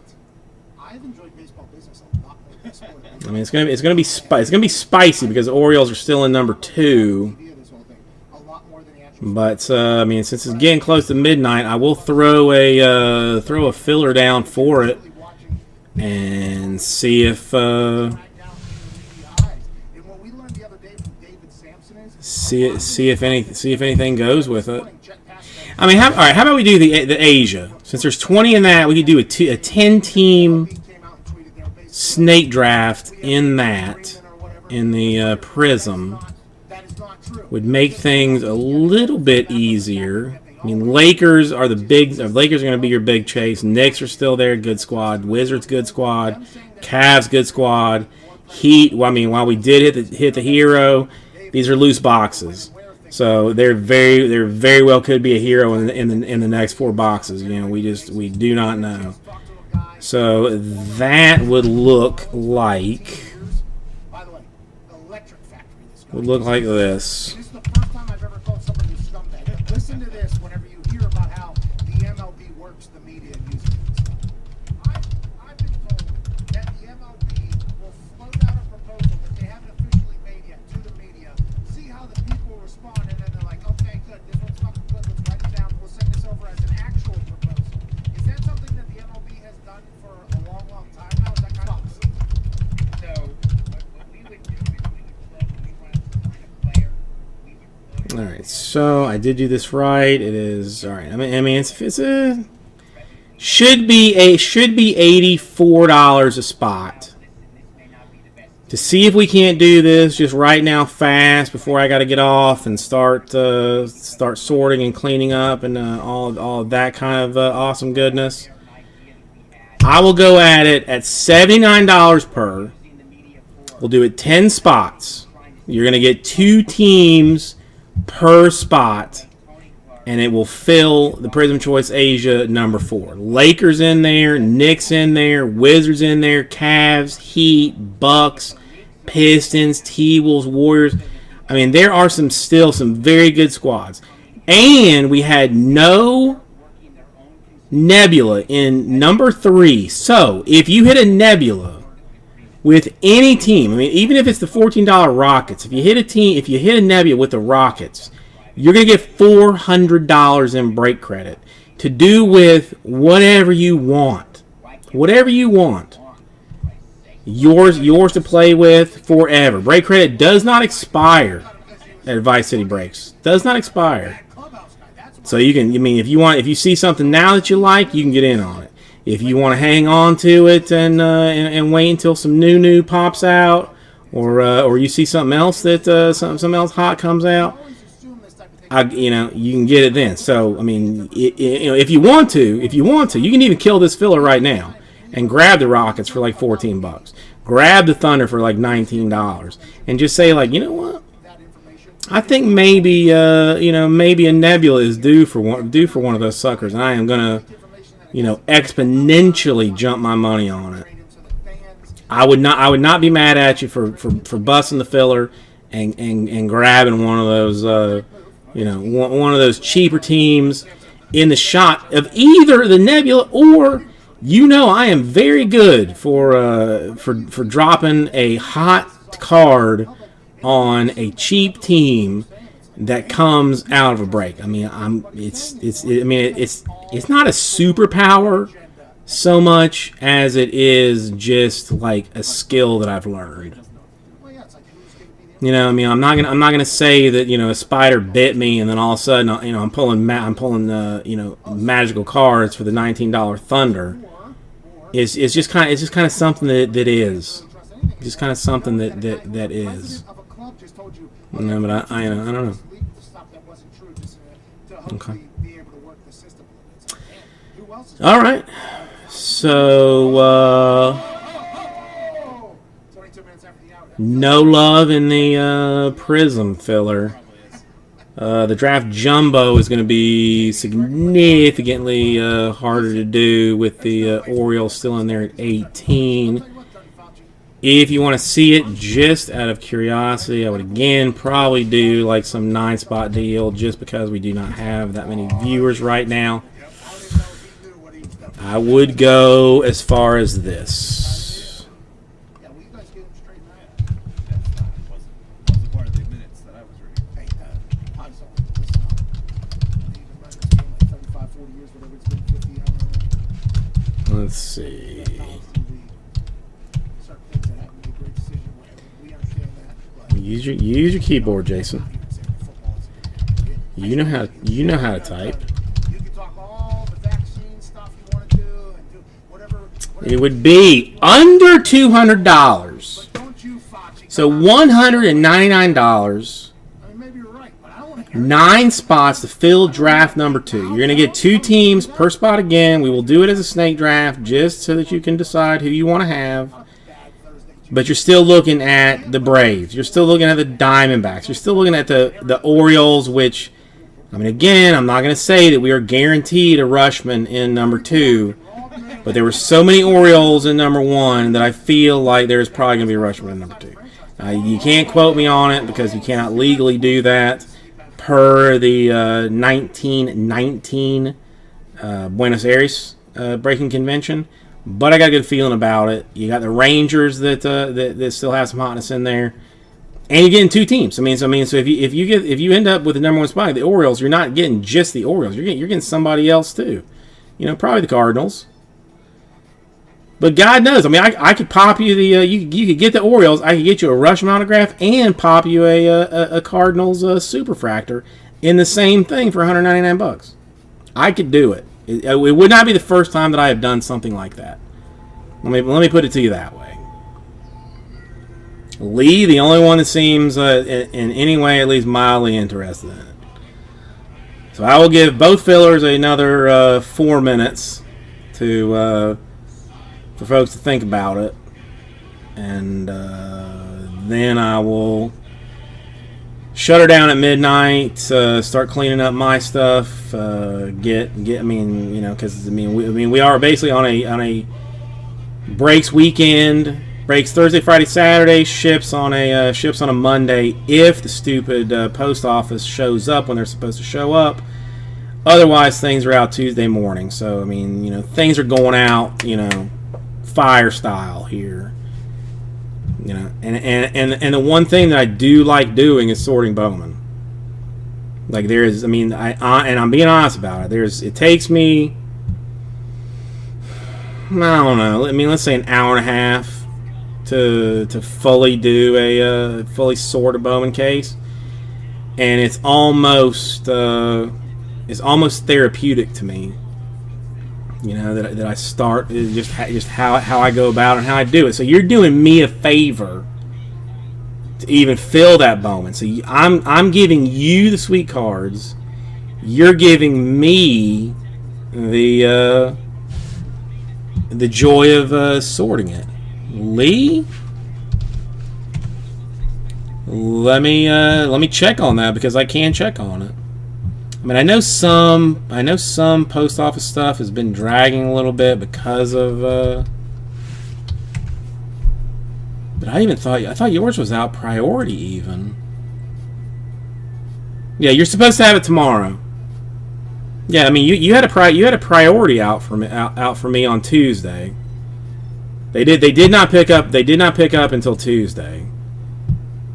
It's gonna be spicy because the Orioles are still in number 2. But since it's getting close to midnight, I will throw a filler down for it and see if anything goes with it. I mean, all right. How about we do the Asia? Since there's 20 in that, we could do a 10-team snake draft in that, in the Prism. Would make things a little bit easier. I mean, Lakers are the big. Lakers are going to be your big chase. Knicks are still there, good squad. Wizards, good squad. Cavs, good squad. Heat. Well, I mean, while we did hit the hero, these are loose boxes. So they're very well could be a hero in the next 4 boxes. You know, we do not know. So that would look like this. This is the first time I've ever called somebody a scumbag. Listen to this whenever you hear about how the MLB works the media and music and stuff. I've been told that the MLB will float out a proposal that they haven't officially made yet to the media, see how the people respond, and then they're like, okay, good, this one's fucking good, let's write it down, we'll send this over as an actual proposal. Is that something that the MLB has done for a long, long time now? Is that kind of So, what we would do is we would float, we want to find a player, we would float. All right, so I did do this right. It is all right. I mean, it's a should be $84 a spot. To see if we can't do this just right now, fast, before I got to get off and start sorting and cleaning up and all of that kind of awesome goodness. I will go at it at $79 per. We'll do it 10 spots. You're going to get 2 teams per spot, and it will fill the Prism Choice Asia number 4. Lakers in there, Knicks in there, Wizards in there, Cavs, Heat, Bucks, Pistons, T-Wolves, Warriors. I mean, there are still some very good squads. And we had no Nebula in number 3. So, if you hit a Nebula with any team, I mean, even if it's the $14 Rockets, if you hit a Nebula with the Rockets, you're going to get $400 in break credit to do with whatever you want. Whatever you want. Yours to play with forever. Break credit does not expire at Vice City Breaks. Does not expire. So you can, I mean, if you see something now that you like, you can get in on it. If you want to hang on to it and wait until some new pops out, or you see something else that something else hot comes out, you can get it then. So I mean, if you want to, you can even kill this filler right now and grab the Rockets for like $14. Grab the Thunder for like $19, and just say like, you know what? I think maybe maybe a Nebula is due for one of those suckers, and I am gonna exponentially jump my money on it. I would not be mad at you for busting the filler and grabbing one of those one of those cheaper teams in the shot of either the Nebula or I am very good for dropping a hot card on a cheap team that comes out of a break. I mean, it's not a superpower so much as it is just like a skill that I've learned. I mean, I'm not gonna say that a spider bit me and then all of a sudden I'm pulling magical cards for the $19 Thunder. It's just kind of something that is. Just kind of something that is. No, but I don't know. Okay. All right. So no love in the Prism filler. The draft jumbo is going to be significantly harder to do with the Orioles still in there at 18. If you want to see it just out of curiosity, I would again probably do like some 9-spot deal just because we do not have that many viewers right now. I would go as far as this. Wasn't part of the minutes that I was reading. Let's see. Use your keyboard, Jason. You know how to type. It would be under $200. But don't you, Fauci, So come out- $199. I mean, maybe you're right, but I don't want to hear 9 spots to fill draft number 2. You're going to get 2 teams per spot again. We will do it as a snake draft just so that you can decide who you want to have. bad Thursday. But you're still looking at the Braves. You're still looking at the Diamondbacks. You're still looking at the Orioles, which, I mean, again, I'm not going to say that we are guaranteed a Rushman in number 2. But there were so many Orioles in number 1 that I feel like there's probably going to be a Rushman in number 2. You can't quote me on it because you cannot legally do that per the 1919 Buenos Aires breaking convention. But I got a good feeling about it. You got the Rangers that still have some hotness in there, and you're getting 2 teams. So if you end up with the number 1 spot, the Orioles, you're not getting just the Orioles. You're getting somebody else too. Probably the Cardinals. But God knows, I mean, I could pop you you could get the Orioles. I could get you a Rushman autograph and pop you a Cardinals Superfractor in the same thing for $199. I could do it. It would not be the first time that I have done something like that. Let me put it to you that way. Lee, the only one that seems in any way at least mildly interested in it. So I will give both fillers another 4 minutes to for folks to think about it, and then I will shut her down at midnight, start cleaning up my stuff, because we are basically on a breaks weekend. Breaks Thursday, Friday, Saturday. Ships on a Monday if the stupid post office shows up when they're supposed to show up. Otherwise, things are out Tuesday morning. So things are going out fire style here. And the one thing that I do like doing is sorting Bowman. Like there is, and I'm being honest about it. It takes me, I don't know. Let's say an hour and a half to fully do fully sort a Bowman case, and it's almost therapeutic to me. That I start is just how I go about it and how I do it. So you're doing me a favor to even fill that Bowman. So I'm giving you the sweet cards. You're giving me the joy of sorting it. Lee, let me check on that because I can check on it. I know some post office stuff has been dragging a little bit because of but I thought yours was out priority even. Yeah, you're supposed to have it tomorrow. Yeah, you had a priority out for me on Tuesday. They did not pick up until Tuesday.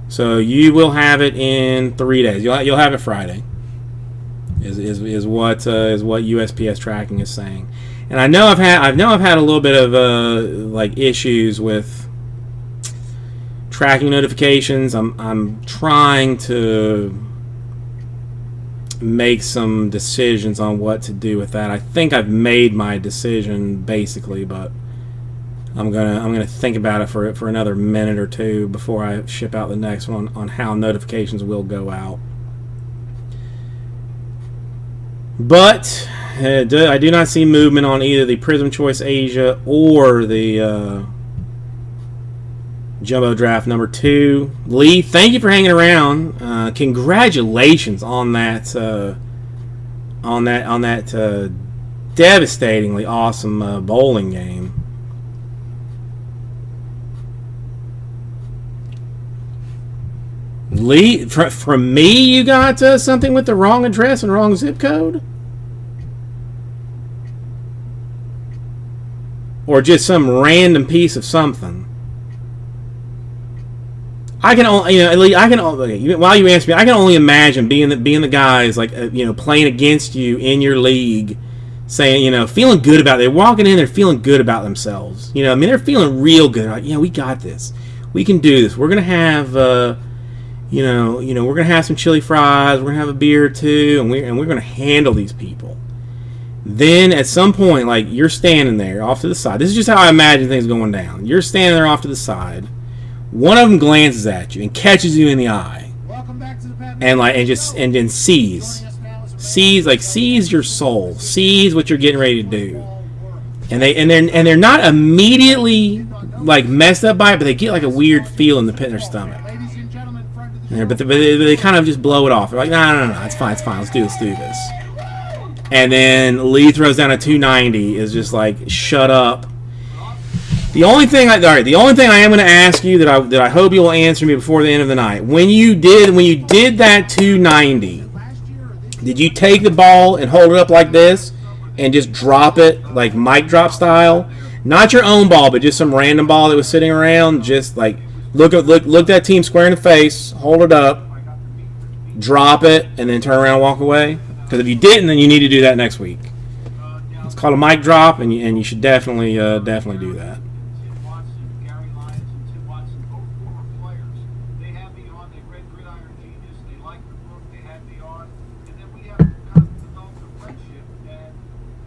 So you will have it in 3 days. You'll have it Friday. Is what USPS tracking is saying, and I know I've had a little bit of issues with tracking notifications. I'm trying to make some decisions on what to do with that. I think I've made my decision basically, but I'm gonna think about it for another minute or two before I ship out the next one on how notifications will go out. But I do not see movement on either the Prism Choice Asia or the Jumbo Draft number 2. Lee, thank you for hanging around. Congratulations on that devastatingly awesome bowling game. Lee, from me, you got something with the wrong address and wrong zip code? Or just some random piece of something? I can only, while you answer me, I can only imagine being the guys playing against you in your league, saying, feeling good about it. They're walking in, they're feeling good about themselves. They're feeling real good. Like, we got this. We can do this. We're gonna have, we're gonna have some chili fries. We're gonna have a beer or two, and we're gonna handle these people. Then at some point, like you're standing there off to the side. This is just how I imagine things going down. You're standing there off to the side. One of them glances at you and catches you in the eye, Welcome back to the Pat and like Show. and then sees Joining us now is a sees your soul, sees what you're getting ready to do, and they're not immediately like messed up by it, but they get like a weird feel in the pit of their stomach. ladies and gentlemen, friend of the Yeah, show. but they kind of just blow it off. They're like, no, it's fine, let's do this. And then Lee throws down a 290. Is just like, shut up. The only thing I am going to ask you that I hope you will answer me before the end of the night. When you did that 290, did you take the ball and hold it up like this and just drop it like mic drop style? Not your own ball, but just some random ball that was sitting around. Just like look that team square in the face, hold it up, drop it, and then turn around and walk away. Because if you didn't, then you need to do that next week. It's called a mic drop, and you should definitely do that. Tim Watson, Gary Lyons, and Tim Watson, both former players. They had me on. They read Gridiron Genius. They liked the book. They had me on, and then we have kind of developed a friendship.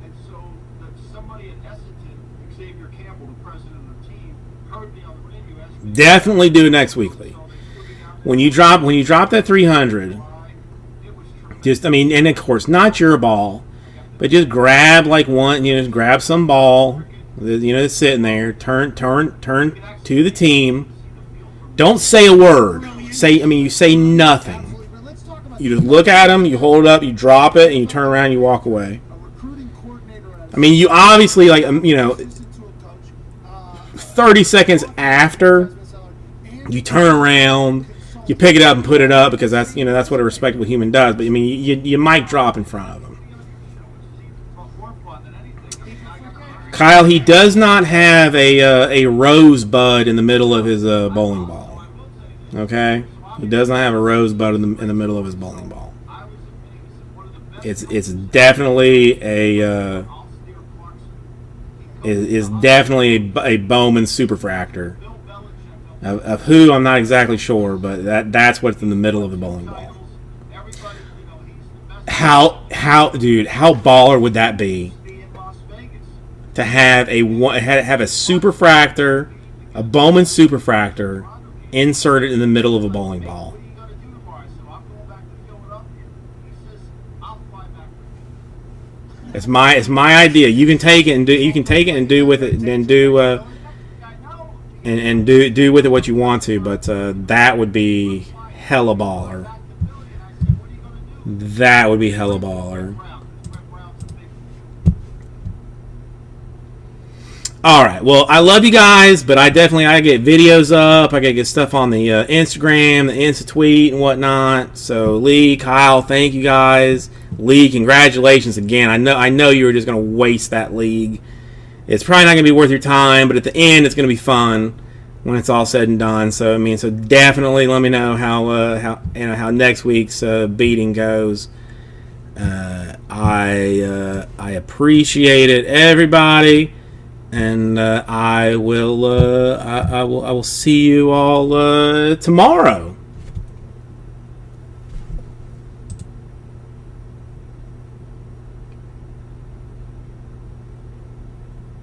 And so somebody at Essendon, Xavier Campbell, the president of the team, heard me on the radio. Asked me Definitely do it next weekly. When you drop that 300. Just, and of course, not your ball, but just grab like one, just grab some ball, that's sitting there. Turn to the team. Don't say a word. You say nothing. Let's talk about You just look at them, you hold it up, you drop it, and you turn around, and you walk away. a recruiting coordinator at You obviously assistant to a coach. 30 seconds after you turn around, you pick it up and put it up because that's what a respectable human does. But you might drop in front of them. Kyle, he does not have a rosebud in the middle of his bowling ball. Okay, he does not have a rosebud in the middle of his bowling ball. It's definitely a Bowman superfractor. Of who, I'm not exactly sure, but that's what's in the middle of the bowling ball. How baller would that be to have a superfractor, a Bowman superfractor, inserted in the middle of a bowling ball? It's my idea. You can take it and do with it and do. And do with it what you want to, but that would be hella baller. That would be hella baller. All right. Well, I love you guys, but I get videos up. I gotta get stuff on the Instagram, the Insta tweet, and whatnot. So Lee, Kyle, thank you guys. Lee, congratulations again. I know you were just gonna waste that league. It's probably not going to be worth your time, but at the end, it's going to be fun when it's all said and done. So definitely let me know how next week's beating goes. I appreciate it, everybody, and I will see you all tomorrow.